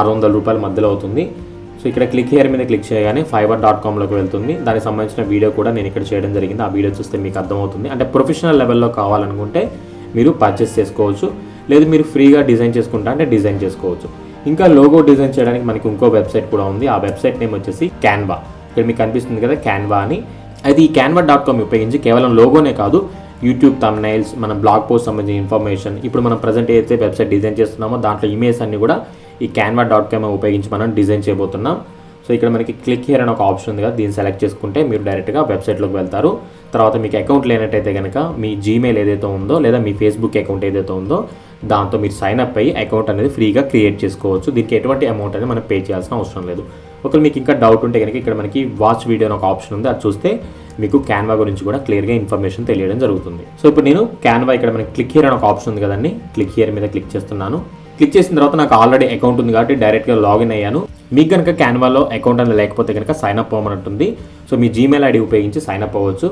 600 రూపాయల మధ్యలో అవుతుంది. సో ఇక్కడ క్లిక్ హియర్ మీద క్లిక్ చేయగానే fiverr.comలోకి వెళ్తుంది. దానికి సంబంధించిన వీడియో కూడా నేను ఇక్కడ చేయడం జరిగింది. ఆ వీడియో చూస్తే మీకు అర్థమవుతుంది. అంటే ప్రొఫెషనల్ లెవెల్లో కావాలనుకుంటే మీరు పర్చేస్ చేసుకోవచ్చు, లేదు మీరు ఫ్రీగా డిజైన్ చేసుకుంటా అంటే డిజైన్ చేసుకోవచ్చు. ఇంకా లోగో డిజైన్ చేయడానికి మనకి ఇంకో వెబ్సైట్ కూడా ఉంది. ఆ వెబ్సైట్ నేమ్ వచ్చేసి క్యాన్వా. ఇక్కడ మీకు కనిపిస్తుంది కదా క్యాన్వా అని. అయితే ఈ canva.com ఉపయోగించి కేవలం లోగోనే కాదు, యూట్యూబ్ థంబ్నైల్స్, మన బ్లాగ్ పోస్ట్ సంబంధించిన ఇన్ఫర్మేషన్, ఇప్పుడు మనం ప్రజెంట్ ఏదైతే వెబ్సైట్ డిజైన్ చేస్తున్నామో దాంట్లో ఇమేజ్ అన్ని కూడా ఈ canva.com ఉపయోగించి మనం డిజైన్ చేయబోతున్నాం. సో ఇక్కడ మనకి క్లిక్ హియర్ అని ఒక ఆప్షన్ ఉంది కదా, దీన్ని సెలెక్ట్ చేసుకుంటే మీరు డైరెక్ట్గా వెబ్సైట్లోకి వెళ్తారు. తర్వాత మీకు అకౌంట్ లేనట్టయితే కనుక మీ జీమెయిల్ ఏదైతే ఉందో లేదా మీ ఫేస్బుక్ అకౌంట్ ఏదైతే ఉందో దాంతో మీరు సైన్ అప్ అయ్యి అకౌంట్ అనేది ఫ్రీగా క్రియేట్ చేసుకోవచ్చు. దీనికి ఎటువంటి అమౌంట్ అనేది మనం పే చేయాల్సిన అవసరం లేదు. ఒకవేళ మీకు ఇంకా డౌట్ ఉంటే కనుక ఇక్కడ మనకి వాచ్ వీడియో అని ఒక ఆప్షన్ ఉంది, అది చూస్తే మీకు క్యాన్వా గురించి కూడా క్లియర్గా ఇన్ఫర్మేషన్ తెలియడం జరుగుతుంది. సో ఇప్పుడు నేను క్యాన్వా ఇక్కడ మనకి క్లిక్ హియర్ అని ఒక ఆప్షన్ ఉంది కదండి, క్లిక్ హియర్ మీద క్లిక్ చేస్తున్నాను. క్లిక్ చేసిన తర్వాత నాకు ఆల్రెడీ అకౌంట్ ఉంది కాబట్టి డైరెక్ట్గా లాగిన్ అయ్యాను. మీకు కనుక క్యాన్వాలో అకౌంట్ అనేది లేకపోతే కనుక సైన్ అప్ అవ్వమని ఉంటుంది. సో మీ జీమెయిల్ ఐడి ఉపయోగించి సైన్ అప్ అవ్వచ్చు.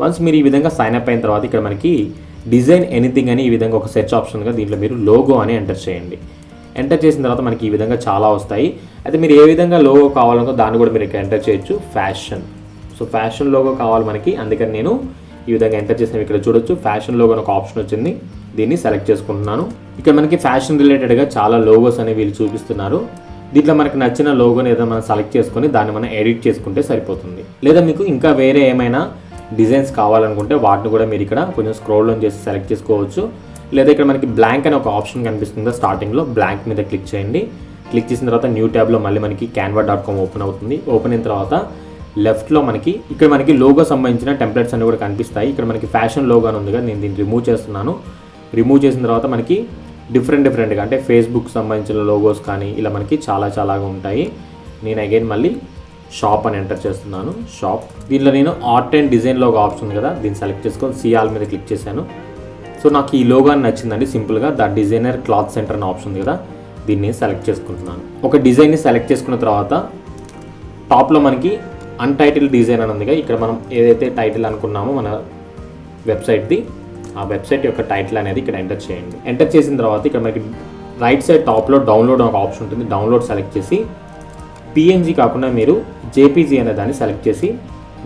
వన్స్ మీరు ఈ విధంగా సైన్ అప్ అయిన తర్వాత ఇక్కడ మనకి డిజైన్ ఎనీథింగ్ అని ఈ విధంగా ఒక సెర్చ్ ఆప్షన్ ఉంది, దీంట్లో మీరు లోగో అని ఎంటర్ చేయండి. ఎంటర్ చేసిన తర్వాత మనకి ఈ విధంగా చాలా వస్తాయి. అయితే మీరు ఏ విధంగా లోగో కావాలనుకో దాన్ని కూడా మీరు ఇక్కడ ఎంటర్ చేయొచ్చు. ఫ్యాషన్, సో ఫ్యాషన్ లోగో కావాలి మనకి, అందుకని నేను ఈ విధంగా ఎంటర్ చేసిన ఇక్కడ చూడొచ్చు ఫ్యాషన్ లోగో అని ఒక ఆప్షన్ వచ్చింది, దీన్ని సెలెక్ట్ చేసుకుంటున్నాను. ఇక్కడ మనకి ఫ్యాషన్ రిలేటెడ్గా చాలా లోగోస్ అనేవి వీళ్ళు చూపిస్తున్నారు. దీంట్లో మనకి నచ్చిన లోగోని ఏదో మనం సెలెక్ట్ చేసుకొని దాన్ని మనం ఎడిట్ చేసుకుంటే సరిపోతుంది. లేదా మీకు ఇంకా వేరే ఏమైనా డిజైన్స్ కావాలనుకుంటే వాటిని కూడా మీరు ఇక్కడ కొంచెం స్క్రోల్ డౌన్ చేసి సెలెక్ట్ చేసుకోవచ్చు. లేదా ఇక్కడ మనకి బ్లాంక్ అనే ఒక ఆప్షన్ కనిపిస్తుంది స్టార్టింగ్లో, బ్లాంక్ మీద క్లిక్ చేయండి. క్లిక్ చేసిన తర్వాత న్యూ ట్యాబ్లో మళ్ళీ మనకి canva.com ఓపెన్ అవుతుంది. ఓపెన్ అయిన తర్వాత లెఫ్ట్లో ఇక్కడ మనకి లోగో సంబంధించిన టెంప్లెట్స్ అన్ని కూడా కనిపిస్తాయి. ఇక్కడ మనకి ఫ్యాషన్ లోగో అని ఉంది కదా, నేను దీన్ని రిమూవ్ చేస్తున్నాను. రిమూవ్ చేసిన తర్వాత మనకి డిఫరెంట్గా అంటే ఫేస్బుక్ సంబంధించిన లోగోస్ కానీ ఇలా మనకి చాలాగా ఉంటాయి. నేను అగైన్ మళ్ళీ షాప్ అని ఎంటర్ చేస్తున్నాను. షాప్, దీనిలో నేను art and design logo option ఉంది కదా, దీన్ని సెలెక్ట్ చేసుకొని సిఆల్ మీద క్లిక్ చేశాను. సో నాకు ఈ లోగో అని నచ్చిందండి. సింపుల్గా ద డిజైనర్ క్లాత్ సెంటర్ అనే ఆప్షన్ ఉంది కదా, దీన్ని సెలెక్ట్ చేసుకుంటున్నాను. ఒక డిజైన్ని సెలెక్ట్ చేసుకున్న తర్వాత టాప్లో మనకి అన్టైటిల్ డిజైన్ అని ఉంది. ఇక్కడ మనం ఏదైతే టైటిల్ అనుకున్నామో మన వెబ్సైట్ది, ఆ వెబ్సైట్ యొక్క టైటిల్ అనేది ఇక్కడ ఎంటర్ చేయండి. ఎంటర్ చేసిన తర్వాత ఇక్కడ మనకి రైట్ సైడ్ టాప్లో డౌన్లోడ్ ఒక ఆప్షన్ ఉంటుంది, డౌన్లోడ్ సెలెక్ట్ చేసి పిఎన్జీ కాకుండా మీరు జేపీజీ అనే దాన్ని సెలెక్ట్ చేసి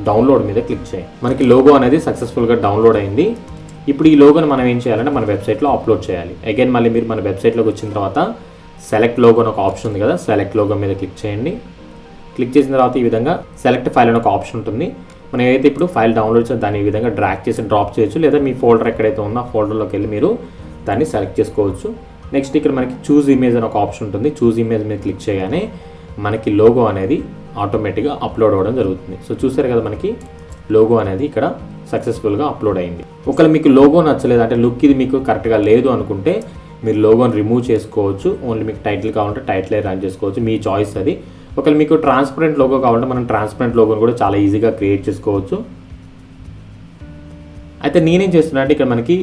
డౌన్లోడ్ మీద క్లిక్ చేయండి. మనకి లోగో అనేది సక్సెస్ఫుల్గా డౌన్లోడ్ అయింది. ఇప్పుడు ఈ లోగోని మనం ఏం చేయాలంటే మన వెబ్సైట్లో అప్లోడ్ చేయాలి. అగైన్ మళ్ళీ మీరు మన వెబ్సైట్లోకి వచ్చిన తర్వాత సెలెక్ట్ లోగో అని ఒక ఆప్షన్ ఉంది కదా, సెలెక్ట్ లోగో మీద క్లిక్ చేయండి. క్లిక్ చేసిన తర్వాత ఈ విధంగా సెలెక్ట్ ఫైల్ అని ఒక ఆప్షన్ ఉంటుంది. మనం ఏదైతే ఇప్పుడు ఫైల్ డౌన్లోడ్ చేసి దాన్ని ఈ విధంగా డ్రాగ్ చేసి డ్రాప్ చేయొచ్చు, లేదా మీ ఫోల్డర్ ఎక్కడైతే ఉందో ఆ ఫోల్డర్లోకి వెళ్ళి మీరు దాన్ని సెలెక్ట్ చేసుకోవచ్చు. నెక్స్ట్ ఇక్కడ మనకి చూజ్ ఇమేజ్ అని ఒక ఆప్షన్ ఉంటుంది. చూజ్ ఇమేజ్ మీద క్లిక్ చేయగానే మనకి లోగో అనేది ఆటోమేటిక్గా అప్లోడ్ అవ్వడం జరుగుతుంది. సో చూసారు కదా, మనకి లోగో అనేది ఇక్కడ సక్సెస్ఫుల్గా అప్లోడ్ అయింది. ఒకవేళ మీకు లోగో నచ్చలేదు అంటే లుక్ ఇది మీకు కరెక్ట్గా లేదు అనుకుంటే మీరు లోగోని రిమూవ్ చేసుకోవచ్చు. ఓన్లీ మీకు టైటిల్ కావాలంటే టైటిల్ రన్ చేసుకోవచ్చు, మీ చాయిస్ అది. ఒకవేళ మీకు ట్రాన్స్పరెంట్ లోగో కావాలంటే మనం ట్రాన్స్పరెంట్ లోగోని కూడా చాలా ఈజీగా క్రియేట్ చేసుకోవచ్చు. అయితే నేనేం చేస్తున్నా అంటే ఇక్కడ మనకి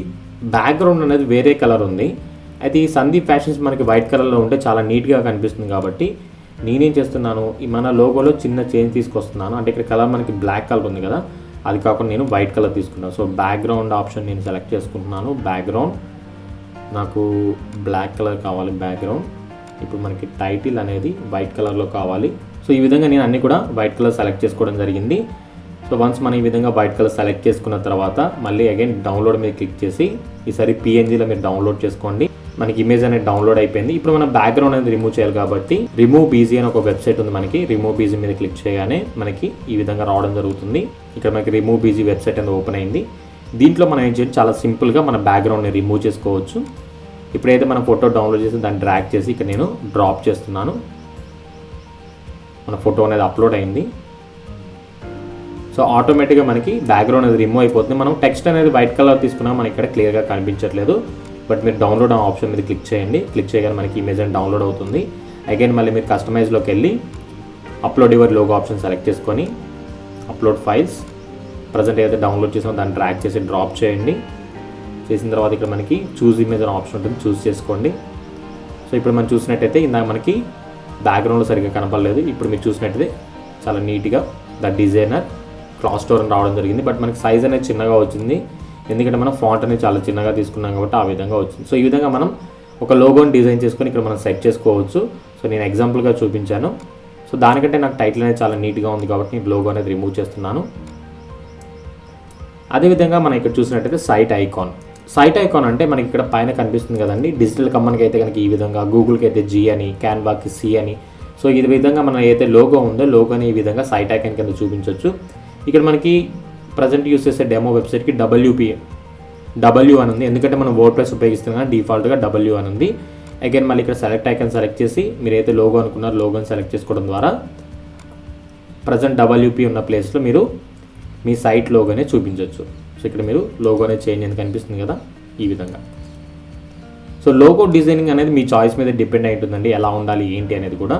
బ్యాక్గ్రౌండ్ అనేది వేరే కలర్ ఉంది. అయితే ఈ సందీప్ ఫ్యాషన్స్ మనకి వైట్ కలర్లో ఉంటే చాలా నీట్గా కనిపిస్తుంది కాబట్టి నేనేం చేస్తున్నాను, ఈ మన లోగోలో చిన్న చేంజ్ తీసుకొస్తున్నాను. అంటే ఇక్కడ కలర్ మనకి బ్లాక్ కలర్ ఉంది కదా, అది కాకుండా నేను వైట్ కలర్ తీసుకున్నాను. సో బ్యాక్గ్రౌండ్ ఆప్షన్ నేను సెలెక్ట్ చేసుకుంటున్నాను. బ్యాక్గ్రౌండ్ నాకు బ్లాక్ కలర్ కావాలి బ్యాక్గ్రౌండ్. ఇప్పుడు మనకి టైటిల్ అనేది వైట్ కలర్లో కావాలి. సో ఈ విధంగా నేను అన్నీ కూడా వైట్ కలర్ సెలెక్ట్ చేసుకోవడం జరిగింది. సో వన్స్ మనం ఈ విధంగా వైట్ కలర్ సెలెక్ట్ చేసుకున్న తర్వాత మళ్ళీ అగైన్ డౌన్లోడ్ మీద క్లిక్ చేసి ఈసారి PNGలో మీరు డౌన్లోడ్ చేసుకోండి. మనకి ఇమేజ్ అనేది డౌన్లోడ్ అయిపోయింది. ఇప్పుడు మనం బ్యాక్గ్రౌండ్ అనేది రిమూవ్ చేయాలి కాబట్టి రిమూవ్ బీజీ అని ఒక వెబ్సైట్ ఉంది మనకి. రిమూవ్ బీజీ మీద క్లిక్ చేయగానే మనకి ఈ విధంగా రావడం జరుగుతుంది. ఇక్కడ మనకి రిమూవ్ బీజీ వెబ్సైట్ అనేది ఓపెన్ అయింది. దీంట్లో మనం ఏం చేయాలి, చాలా సింపుల్గా మన బ్యాక్గ్రౌండ్ని రిమూవ్ చేసుకోవచ్చు. ఇప్పుడైతే మనం ఫోటో డౌన్లోడ్ చేసి దాన్ని డ్రాగ్ చేసి ఇక్కడ నేను డ్రాప్ చేస్తున్నాను. మన ఫోటో అనేది అప్లోడ్ అయింది. సో ఆటోమేటిక్గా మనకి బ్యాక్గ్రౌండ్ అనేది రిమూవ్ అయిపోతుంది. మనం టెక్స్ట్ అనేది వైట్ కలర్ తీసుకున్నాం, మనకి ఇక్కడ క్లియర్గా కనిపించట్లేదు. బట్ మీరు డౌన్లోడ్ ఆప్షన్ మీద క్లిక్ చేయండి. క్లిక్ చేయగానే మనకి ఇమేజ్ అని డౌన్లోడ్ అవుతుంది. అగైన్ మళ్ళీ మీరు కస్టమైజ్లోకి వెళ్ళి upload your logo option select చేసుకొని అప్లోడ్ ఫైల్స్ ప్రజెంట్ ఏదైతే డౌన్లోడ్ చేసామో దాన్ని డ్రాగ్ చేసి డ్రాప్ చేయండి. చేసిన తర్వాత ఇక్కడ మనకి చూస్ ఇమేజ్ అనే ఆప్షన్ ఉంటుంది, చూస్ చేసుకోండి. సో ఇప్పుడు మనం చూసినట్టయితే ఇందాక మనకి బ్యాక్గ్రౌండ్లో సరిగ్గా కనపడలేదు. ఇప్పుడు మీరు చూసినట్టయితే చాలా నీట్గా ద డిజైనర్ క్లాస్ స్టోర్ అని రావడం జరిగింది. బట్ మనకి సైజ్ అనేది చిన్నగా వచ్చింది, ఎందుకంటే మనం ఫాంట్ అనేది చాలా చిన్నగా తీసుకున్నాం కాబట్టి ఆ విధంగా వచ్చింది. సో ఈ విధంగా మనం ఒక లోగోని డిజైన్ చేసుకొని ఇక్కడ మనం సెట్ చేసుకోవచ్చు. సో నేను ఎగ్జాంపుల్గా చూపించాను. సో దానికంటే నాకు టైటిల్ అనేది చాలా నీట్గా ఉంది కాబట్టి నేను లోగో అనేది రిమూవ్ చేస్తున్నాను. అదేవిధంగా మనం ఇక్కడ చూసినట్టయితే సైట్ ఐకాన్ అంటే మనకి ఇక్కడ పైన కనిపిస్తుంది కదండి. డిజిటల్ కమ్మన్కి అయితే కనుక ఈ విధంగా, గూగుల్కి అయితే G అని, క్యాన్వాకి C అని. సో ఈ విధంగా మన ఏదైతే లోగో ఉందో లోగోని ఈ విధంగా సైట్ ఐకాన్ కింద చూపించవచ్చు. ఇక్కడ మనకి ప్రజెంట్ యూస్ చేసే డెమో వెబ్సైట్కి W అని ఉంది, ఎందుకంటే మనం వర్డ్ప్రెస్ ఉపయోగిస్తున్నాం కానీ డిఫాల్ట్గా W అని ఉంది. అగైన్ మళ్ళీ ఇక్కడ సెలెక్ట్ ఐకాన్ సెలెక్ట్ చేసి మీరు అయితే లోగో అనుకున్నారో లోగోని సెలెక్ట్ చేసుకోవడం ద్వారా ప్రజెంట్ WP ఉన్న ప్లేస్లో మీరు మీ సైట్ లోగోనే చూపించవచ్చు. సో ఇక్కడ మీరు లోగోనే చేంజ్ అని కనిపిస్తుంది కదా, ఈ విధంగా. సో లోగో డిజైనింగ్ అనేది మీ చాయిస్ మీద డిపెండ్ అయి ఉంటుందండి, ఎలా ఉండాలి ఏంటి అనేది కూడా.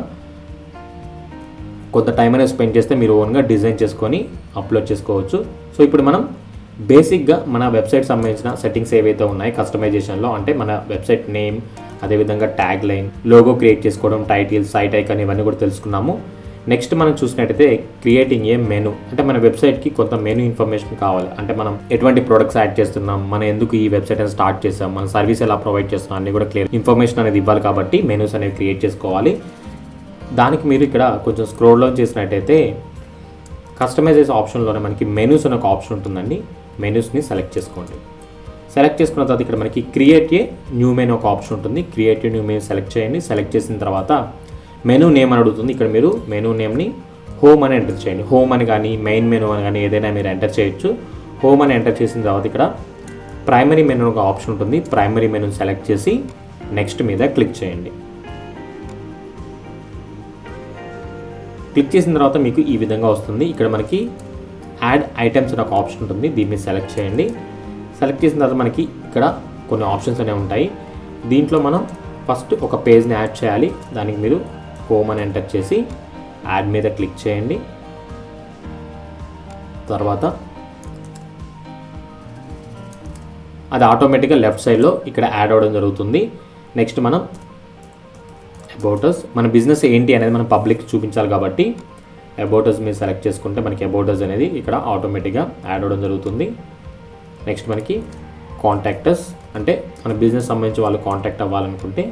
కొంత టైం అనేది స్పెండ్ చేస్తే మీరు ఓన్గా డిజైన్ చేసుకొని అప్లోడ్ చేసుకోవచ్చు. సో ఇప్పుడు మనం బేసిక్గా మన వెబ్సైట్ సంబంధించిన సెట్టింగ్స్ ఏవైతే ఉన్నాయో కస్టమైజేషన్లో, అంటే మన వెబ్సైట్ నేమ్, అదేవిధంగా ట్యాగ్ లైన్, లోగో క్రియేట్ చేసుకోవడం, టైటిల్, సైట్ ఐకాన్ ఇవన్నీ కూడా తెలుసుకున్నాము. నెక్స్ట్ మనం చూసినట్టయితే క్రియేటింగ్ ఏ మెనూ, అంటే మన వెబ్సైట్కి కొంత మెనూ ఇన్ఫర్మేషన్ కావాలి. అంటే మనం ఎటువంటి ప్రొడక్ట్స్ యాడ్ చేస్తున్నాం, మనం ఎందుకు ఈ వెబ్సైట్ అనేది స్టార్ట్ చేస్తాం, మన సర్వీస్ ఎలా ప్రొవైడ్ చేస్తున్నాం అన్నీ కూడా క్లియర్ ఇన్ఫర్మేషన్ అనేది ఇవ్వాలి కాబట్టి మెనూస్ అనేవి క్రియేట్ చేసుకోవాలి. దానికి మీరు ఇక్కడ కొంచెం స్క్రోల్ డౌన్ చేసినట్టయితే కస్టమైజేస్ ఆప్షన్లోనే మనకి మెనూస్ అనే ఒక ఆప్షన్ ఉంటుందండి. మెనూస్ని సెలెక్ట్ చేసుకోండి. సెలెక్ట్ చేసుకున్న తర్వాత ఇక్కడ మనకి క్రియేట్ ఏ న్యూ మెనూ ఒక ఆప్షన్ ఉంటుంది. Create a new menu select చేయండి. సెలెక్ట్ చేసిన తర్వాత మెనూ నేమ్ అని అడుగుతుంది. ఇక్కడ మీరు మెనూ నేమ్ని హోమ్ అని ఎంటర్ చేయండి. హోమ్ అని కానీ మెయిన్ మెనూ అని కానీ ఏదైనా మీరు ఎంటర్ చేయొచ్చు. హోమ్ అని ఎంటర్ చేసిన తర్వాత ఇక్కడ ప్రైమరీ మెనూ ఒక ఆప్షన్ ఉంటుంది. ప్రైమరీ మెనూని సెలెక్ట్ చేసి నెక్స్ట్ మీద క్లిక్ చేయండి. క్లిక్ చేసిన తర్వాత మీకు ఈ విధంగా వస్తుంది. ఇక్కడ మనకి యాడ్ ఐటమ్స్ అనే ఒక ఆప్షన్ ఉంటుంది, దీన్ని సెలెక్ట్ చేయండి. సెలెక్ట్ చేసిన తర్వాత మనకి ఇక్కడ కొన్ని ఆప్షన్స్ అనేవి ఉంటాయి. దీంట్లో మనం ఫస్ట్ ఒక పేజ్ని యాడ్ చేయాలి. దానికి మీరు హోమ్ అని ఎంటర్ చేసి యాడ్ మీద క్లిక్ చేయండి. తర్వాత అది ఆటోమేటిక్గా లెఫ్ట్ సైడ్లో ఇక్కడ యాడ్ అవ్వడం జరుగుతుంది. నెక్స్ట్ మనం అబౌట్ అస్, మన బిజినెస్ ఏంటి అనేది మనం పబ్లిక్ చూపించాలి కాబట్టి అబౌట్ అస్ మీరు సెలెక్ట్ చేసుకుంటే మనకి అబౌట్ అస్ అనేది ఇక్కడ ఆటోమేటిక్గా యాడ్ అవ్వడం జరుగుతుంది. నెక్స్ట్ మనకి కాంటాక్ట్ అస్, అంటే మన బిజినెస్ సంబంధించి వాళ్ళు కాంటాక్ట్ అవ్వాలనుకుంటే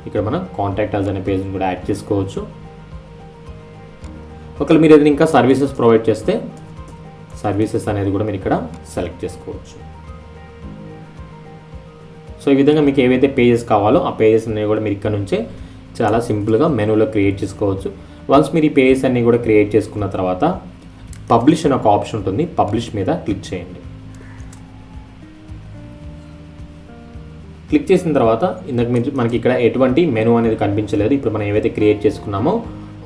ఇక్కడ మనం కాంటాక్ట్ అస్ అనే పేజ్ని కూడా యాడ్ చేసుకోవచ్చు. ఒకవేళ మీరు ఏదైనా ఇంకా సర్వీసెస్ ప్రొవైడ్ చేస్తే సర్వీసెస్ అనేది కూడా మీరు ఇక్కడ సెలెక్ట్ చేసుకోవచ్చు. సో ఈ విధంగా మీకు ఏవైతే పేజెస్ కావాలో ఆ పేజెస్ అనేవి కూడా మీరు ఇక్కడ నుంచే చాలా సింపుల్గా మెనూలో క్రియేట్ చేసుకోవచ్చు. వన్స్ మీరు ఈ పేజెస్ అన్నీ కూడా క్రియేట్ చేసుకున్న తర్వాత పబ్లిష్ అనే ఒక ఆప్షన్ ఉంటుంది. పబ్లిష్ మీద క్లిక్ చేయండి. క్లిక్ చేసిన తర్వాత ఇందాక మనకి ఇక్కడ ఎటువంటి మెనూ అనేది కనిపించలేదు. ఇప్పుడు మనం ఏవైతే క్రియేట్ చేసుకున్నామో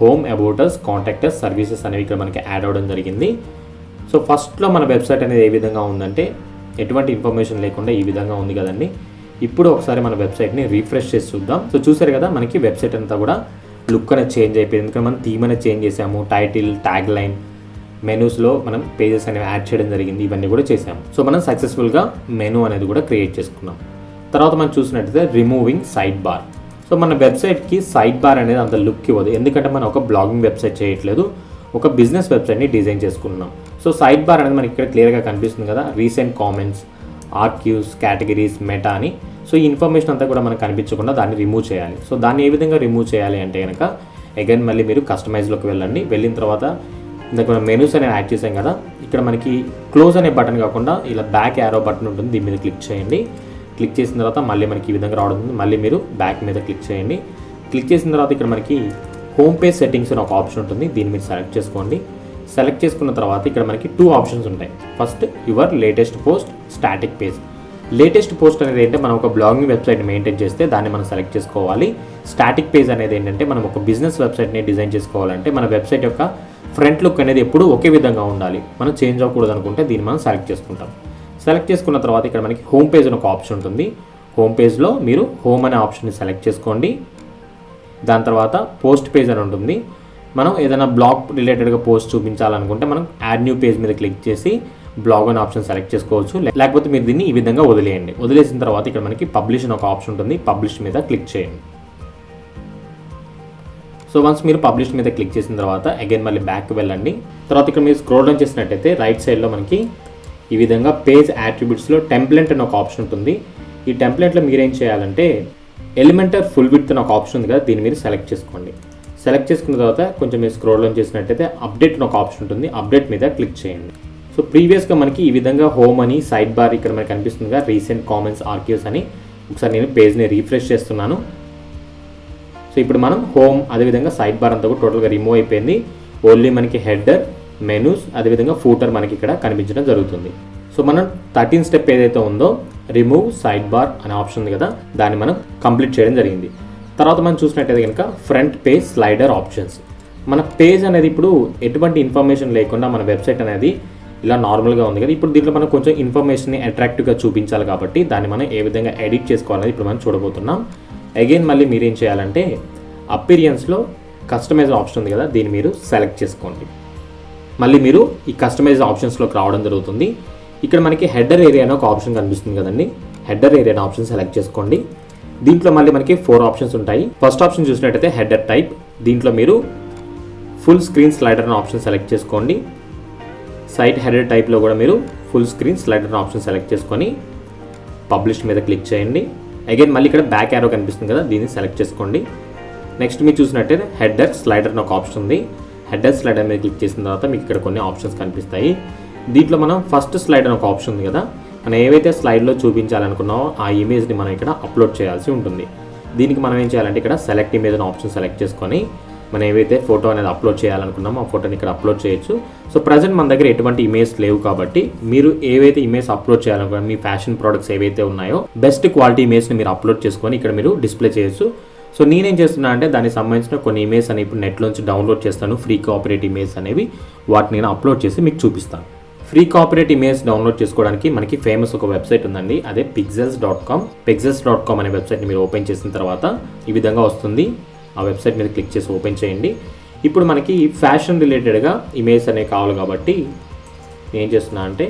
home, about us, contact us, services అనేవి ఇక్కడ మనకి యాడ్ అవ్వడం జరిగింది. సో ఫస్ట్లో మన వెబ్సైట్ అనేది ఏ విధంగా ఉందంటే ఎటువంటి ఇన్ఫర్మేషన్ లేకుండా ఈ విధంగా ఉంది కదండి. ఇప్పుడు ఒకసారి మన వెబ్సైట్ని రీఫ్రెష్ చేసి చూద్దాం. సో చూసారు కదా, మనకి వెబ్సైట్ అంతా కూడా లుక్ అనేది చేంజ్ అయిపోయింది. ఎందుకంటే మనం థీమ్ అనేది చేంజ్ చేసాము, టైటిల్, ట్యాగ్ లైన్, మెనూస్లో మనం పేజెస్ అనేవి యాడ్ చేయడం జరిగింది, ఇవన్నీ కూడా చేసాము. సో మనం సక్సెస్ఫుల్గా మెనూ అనేది కూడా క్రియేట్ చేసుకున్నాం. తర్వాత మనం చూసినట్టయితే రిమూవింగ్ సైడ్ బార్. సో మన వెబ్సైట్కి సైడ్ బార్ అనేది అంత లుక్ ఇవ్వదు, ఎందుకంటే మనం ఒక బ్లాగింగ్ వెబ్సైట్ చేయట్లేదు, ఒక బిజినెస్ వెబ్సైట్ని డిజైన్ చేసుకున్నాం. సో సైడ్ బార్ అనేది మనకి ఇక్కడ క్లియర్గా కనిపిస్తుంది కదా, రీసెంట్ కామెంట్స్, ఆర్క్యూస్, కేటగిరీస్, మెటా అని. సో ఈ ఇన్ఫర్మేషన్ అంతా కూడా మనకు కనిపించకుండా దాన్ని రిమూవ్ చేయాలి. సో దాన్ని ఏ విధంగా రిమూవ్ చేయాలి అంటే కనుక అగైన్ మళ్ళీ మీరు కస్టమైజ్లోకి వెళ్ళండి. వెళ్ళిన తర్వాత ఇందాక మనం మెనూస్ అనేవి యాడ్ చేసాం కదా, ఇక్కడ మనకి క్లోజ్ అనే బటన్ కాకుండా ఇలా బ్యాక్ యారో బటన్ ఉంటుంది, దీని మీద క్లిక్ చేయండి. క్లిక్ చేసిన తర్వాత మళ్ళీ మనకి ఈ విధంగా రావడం, మళ్ళీ మీరు బ్యాక్ మీద క్లిక్ చేయండి. క్లిక్ చేసిన తర్వాత ఇక్కడ మనకి హోమ్ పేజ్ సెట్టింగ్స్ అని ఒక ఆప్షన్ ఉంటుంది, దీన్ని మీరు సెలెక్ట్ చేసుకోండి. సెలెక్ట్ చేసుకున్న తర్వాత ఇక్కడ మనకి 2 ఆప్షన్స్ ఉంటాయి. First your latest post, static page. Latest post అనేది ఏంటంటే మనం ఒక బ్లాగింగ్ వెబ్సైట్ని మెయింటైన్ చేస్తే దాన్ని మనం సెలెక్ట్ చేసుకోవాలి. స్టాటిక్ పేజ్ అనేది ఏంటంటే మనం ఒక బిజినెస్ వెబ్సైట్ని డిజైన్ చేసుకోవాలంటే మన వెబ్సైట్ యొక్క ఫ్రంట్ లుక్ అనేది ఎప్పుడు ఒకే విధంగా ఉండాలి, మనం చేంజ్ అవ్వకూడదు అనుకుంటే దీన్ని మనం సెలెక్ట్ చేసుకుంటాం. సెలెక్ట్ చేసుకున్న తర్వాత ఇక్కడ మనకి హోమ్ పేజ్ అని ఒక ఆప్షన్ ఉంటుంది. హోమ్ పేజ్లో మీరు హోమ్ అనే ఆప్షన్ని సెలెక్ట్ చేసుకోండి. దాని తర్వాత పోస్ట్ పేజ్ అని ఉంటుంది. మనం ఏదైనా బ్లాగ్ రిలేటెడ్గా పోస్ట్ చూపించాలనుకుంటే మనం యాడ్ న్యూ పేజ్ మీద క్లిక్ చేసి బ్లాగ్ అనే ఆప్షన్ సెలెక్ట్ చేసుకోవచ్చు. లేకపోతే మీరు దీన్ని ఈ విధంగా వదిలేయండి. వదిలేసిన తర్వాత ఇక్కడ మనకి పబ్లిష్ అని ఒక ఆప్షన్ ఉంటుంది, పబ్లిష్ మీద క్లిక్ చేయండి. సో వన్స్ మీరు పబ్లిష్ మీద క్లిక్ చేసిన తర్వాత అగైన్ మళ్ళీ బ్యాక్కి వెళ్ళండి. తర్వాత ఇక్కడ మీరు స్క్రోల్ డౌన్ చేసినట్టయితే రైట్ సైడ్లో మనకి ఈ విధంగా పేజ్ యాట్రిబ్యూట్స్లో టెంప్లెట్ అని ఒక ఆప్షన్ ఉంటుంది. ఈ టెంప్లెట్లో మీరేం చేయాలంటే ఎలిమెంటర్ ఫుల్ విడ్త్ అని ఒక ఆప్షన్ ఉంది కదా, దీన్ని మీరు సెలెక్ట్ చేసుకోండి. సెలెక్ట్ చేసుకున్న తర్వాత కొంచెం మీరు స్క్రోల్ డౌన్ చేసినట్టయితే అప్డేట్ అని ఒక ఆప్షన్ ఉంటుంది, అప్డేట్ మీద క్లిక్ చేయండి. సో ప్రీవియస్గా మనకి ఈ విధంగా హోమ్ అని సైడ్ బార్ ఇక్కడ మనకి కనిపిస్తుందిగా రీసెంట్ కామెంట్స్, ఆర్క్యూస్ అని. ఒకసారి నేను పేజ్ని రీఫ్రెష్ చేస్తున్నాను. సో ఇప్పుడు మనం హోమ్ అదేవిధంగా సైడ్ బార్ అంతా కూడా టోటల్గా రిమూవ్ అయిపోయింది. ఓన్లీ మనకి హెడర్, మెనూస్ అదేవిధంగా ఫూటర్ మనకి ఇక్కడ కనిపించడం జరుగుతుంది. సో మనం 13 స్టెప్ ఏదైతే ఉందో రిమూవ్ సైడ్ బార్ అనే ఆప్షన్ ఉంది కదా, దాన్ని మనం కంప్లీట్ చేయడం జరిగింది. తర్వాత మనం చూసినట్టయితే కనుక ఫ్రంట్ పేజ్ స్లైడర్ ఆప్షన్స్. మన పేజ్ అనేది ఇప్పుడు ఎటువంటి ఇన్ఫర్మేషన్ లేకుండా మన వెబ్సైట్ అనేది ఇలా నార్మల్గా ఉంది కదా, ఇప్పుడు దీంట్లో మనం కొంచెం ఇన్ఫర్మేషన్ని అట్రాక్టివ్గా చూపించాలి కాబట్టి దాన్ని మనం ఏ విధంగా ఎడిట్ చేసుకోవాలని ఇప్పుడు మనం చూడబోతున్నాం. అగైన్ మళ్ళీ మీరు ఏం చేయాలంటే అపీరియన్స్లో కస్టమైజ్ ఆప్షన్ ఉంది కదా, దీన్ని మీరు సెలెక్ట్ చేసుకోండి. మళ్ళీ మీరు ఈ కస్టమైజ్ ఆప్షన్స్లోకి రావడం జరుగుతుంది. ఇక్కడ మనకి హెడర్ ఏరియా అనే ఒక ఆప్షన్ కనిపిస్తుంది కదండి, హెడర్ ఏరియా అనే ఆప్షన్ సెలెక్ట్ చేసుకోండి. దీంట్లో మళ్ళీ మనకి 4 ఆప్షన్స్ ఉంటాయి. ఫస్ట్ ఆప్షన్ చూసినట్టయితే హెడర్ టైప్, దీంట్లో మీరు ఫుల్ స్క్రీన్ స్లైడర్ అనే ఆప్షన్ సెలెక్ట్ చేసుకోండి. సైట్ హెడర్ టైప్లో కూడా మీరు ఫుల్ స్క్రీన్ స్లైడర్ అనే ఆప్షన్ సెలెక్ట్ చేసుకొని పబ్లిష్ మీద క్లిక్ చేయండి. అగైన్ మళ్ళీ ఇక్కడ బ్యాక్ యారో కనిపిస్తుంది కదా, దీన్ని సెలెక్ట్ చేసుకోండి. నెక్స్ట్ మీరు చూసినట్టయితే హెడర్ స్లైడర్ అని ఒక ఆప్షన్ ఉంది. హెడర్ స్లైడర్ మీద క్లిక్ చేసిన తర్వాత మీకు ఇక్కడ కొన్ని ఆప్షన్స్ కనిపిస్తాయి. దీంట్లో మనం ఫస్ట్ స్లైడ్ అని ఒక ఆప్షన్ ఉంది కదా, మనం ఏవైతే స్లైడ్లో చూపించాలనుకున్నామో ఆ ఇమేజ్ని మనం ఇక్కడ అప్లోడ్ చేయాల్సి ఉంటుంది. దీనికి మనం ఏం చేయాలంటే ఇక్కడ సెలెక్ట్ ఇమేజ్ అనే ఆప్షన్ సెలెక్ట్ చేసుకొని మనం ఏవైతే ఫోటో అనేది అప్లోడ్ చేయాలనుకున్నామో ఆ ఫోటోని ఇక్కడ అప్లోడ్ చేయొచ్చు. సో ప్రజెంట్ మన దగ్గర ఎటువంటి ఇమేజ్ లేవు కాబట్టి మీరు ఏవైతే ఇమేజ్ అప్లోడ్ చేయాలనుకున్నా మీ ఫ్యాషన్ ప్రోడక్ట్స్ ఏవైతే ఉన్నాయో బెస్ట్ క్వాలిటీ ఇమేజ్ని మీరు అప్లోడ్ చేసుకొని ఇక్కడ మీరు డిస్ప్లే చేయొచ్చు. సో నేనేం చేస్తున్నా అంటే దానికి సంబంధించిన కొన్ని ఇమేజ్ అనేవి ఇప్పుడు నెట్లోంచి డౌన్లోడ్ చేస్తాను, ఫ్రీ కాపీరైట్ ఇమేజ్ అనేవి, వాటిని నేను అప్లోడ్ చేసి మీకు చూపిస్తాను. ఫ్రీ కాపీరైట్ ఇమేజ్ డౌన్లోడ్ చేసుకోవడానికి మనకి ఫేమస్ ఒక వెబ్సైట్ ఉందండి, అదే pixels.com. pixels.com అనే వెబ్సైట్ని మీరు ఓపెన్ చేసిన తర్వాత ఈ విధంగా వస్తుంది. ఆ వెబ్సైట్ మీద క్లిక్ చేసి ఓపెన్ చేయండి. ఇప్పుడు మనకి ఫ్యాషన్ రిలేటెడ్గా ఇమేజ్ అనేవి కావాలి కాబట్టి నేను ఏం చేస్తున్నా అంటే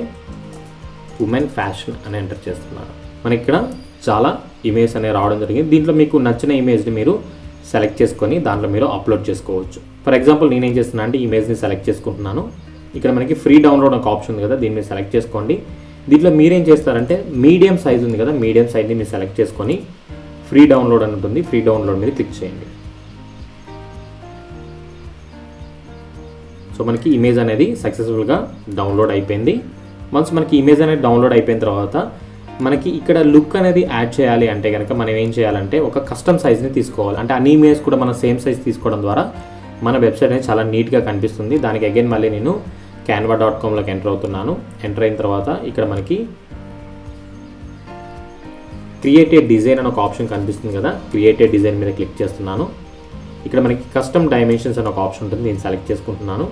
ఉమెన్ ఫ్యాషన్ అని ఎంటర్ చేస్తున్నాను. మనకి ఇక్కడ చాలా ఇమేజ్ అనేవి రావడం జరిగింది. దీంట్లో మీకు నచ్చిన ఇమేజ్ని మీరు సెలెక్ట్ చేసుకొని దాంట్లో మీరు అప్లోడ్ చేసుకోవచ్చు. ఫర్ ఎగ్జాంపుల్ నేనేం చేస్తున్నా అంటే ఇమేజ్ని సెలెక్ట్ చేసుకుంటున్నాను. ఇక్కడ మనకి ఫ్రీ డౌన్లోడ్ ఒక ఆప్షన్ ఉంది కదా, దీన్ని మీరు సెలెక్ట్ చేసుకోండి. దీంట్లో మీరేం చేస్తారంటే మీడియం సైజ్ ఉంది కదా, మీడియం సైజ్ని మీరు సెలెక్ట్ చేసుకొని ఫ్రీ డౌన్లోడ్ అని ఉంటుంది, ఫ్రీ డౌన్లోడ్ మీద క్లిక్ చేయండి. సో మనకి ఇమేజ్ అనేది సక్సెస్ఫుల్గా డౌన్లోడ్ అయిపోయింది. వన్స్ మనకి ఇమేజ్ అనేది డౌన్లోడ్ అయిపోయిన తర్వాత మనకి ఇక్కడ లుక్ అనేది యాడ్ చేయాలి అంటే కనుక మనం ఏం చేయాలంటే ఒక కస్టమ్ సైజ్ని తీసుకోవాలి. అంటే అన్ని ఇమేజ్ కూడా మనం సేమ్ సైజ్ తీసుకోవడం ద్వారా మన వెబ్సైట్ అనేది చాలా నీట్గా కనిపిస్తుంది. దానికి అగైన్ మళ్ళీ నేను canva.comలోకి ఎంటర్ అవుతున్నాను. ఎంటర్ అయిన తర్వాత ఇక్కడ మనకి క్రియేట్ ఏ డిజైన్ అని ఒక ఆప్షన్ కనిపిస్తుంది కదా, క్రియేట్ ఏ డిజైన్ మీద క్లిక్ చేస్తున్నాను. ఇక్కడ మనకి కస్టమ్ డైమెన్షన్స్ అని ఒక ఆప్షన్ ఉంటుంది, నేను సెలెక్ట్ చేసుకుంటున్నాను.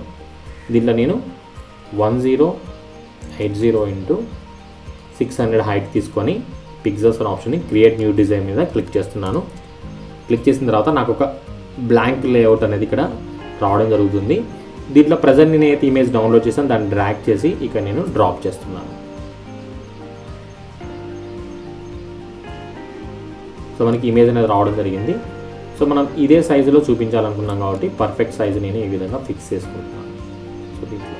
దీంట్లో నేను 1080 x 600 హైట్ తీసుకొని పిక్సెల్స్ అనే ఆప్షన్ని క్రియేట్ న్యూ డిజైన్ మీద క్లిక్ చేస్తున్నాను. క్లిక్ చేసిన తర్వాత నాకు ఒక బ్లాంక్ లేఅవుట్ అనేది ఇక్కడ రావడం జరుగుతుంది. దీంట్లో ప్రజెంట్ నేను ఏదైతే ఇమేజ్ డౌన్లోడ్ చేశాను దాన్ని డ్రాగ్ చేసి ఇక్కడ నేను డ్రాప్ చేస్తున్నాను. సో మనకి ఇమేజ్ అనేది రావడం జరిగింది. సో మనం ఇదే సైజులో చూపించాలనుకున్నాం కాబట్టి పర్ఫెక్ట్ సైజు నేను ఈ విధంగా ఫిక్స్ చేసుకుంటున్నాను. సో దీంట్లో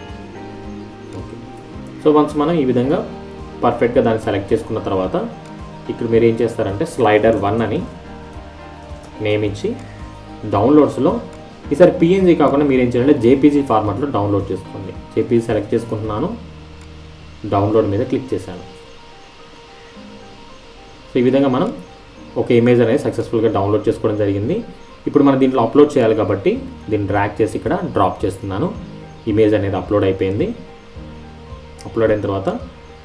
ఓకే. సో వన్స్ మనం ఈ విధంగా పర్ఫెక్ట్గా దాన్ని సెలెక్ట్ చేసుకున్న తర్వాత ఇక్కడ మీరు ఏం చేస్తారంటే స్లైడర్ 1 అని నేమ్ ఇచ్చి డౌన్లోడ్స్లో ఈసారి పిఎన్జీ కాకుండా మీరు ఏం చేయాలంటే జేపీజీ ఫార్మాట్లో డౌన్లోడ్ చేసుకోండి. జేపీజీ సెలెక్ట్ చేసుకుంటున్నాను, డౌన్లోడ్ మీద క్లిక్ చేశాను. సో ఈ విధంగా మనం ఒక ఇమేజ్ అనేది సక్సెస్ఫుల్గా డౌన్లోడ్ చేసుకోవడం జరిగింది. ఇప్పుడు మనం దీంట్లో అప్లోడ్ చేయాలి కాబట్టి దీన్ని డ్రాగ్ చేసి ఇక్కడ డ్రాప్ చేస్తున్నాను. ఇమేజ్ అనేది అప్లోడ్ అయిపోయింది. అప్లోడ్ అయిన తర్వాత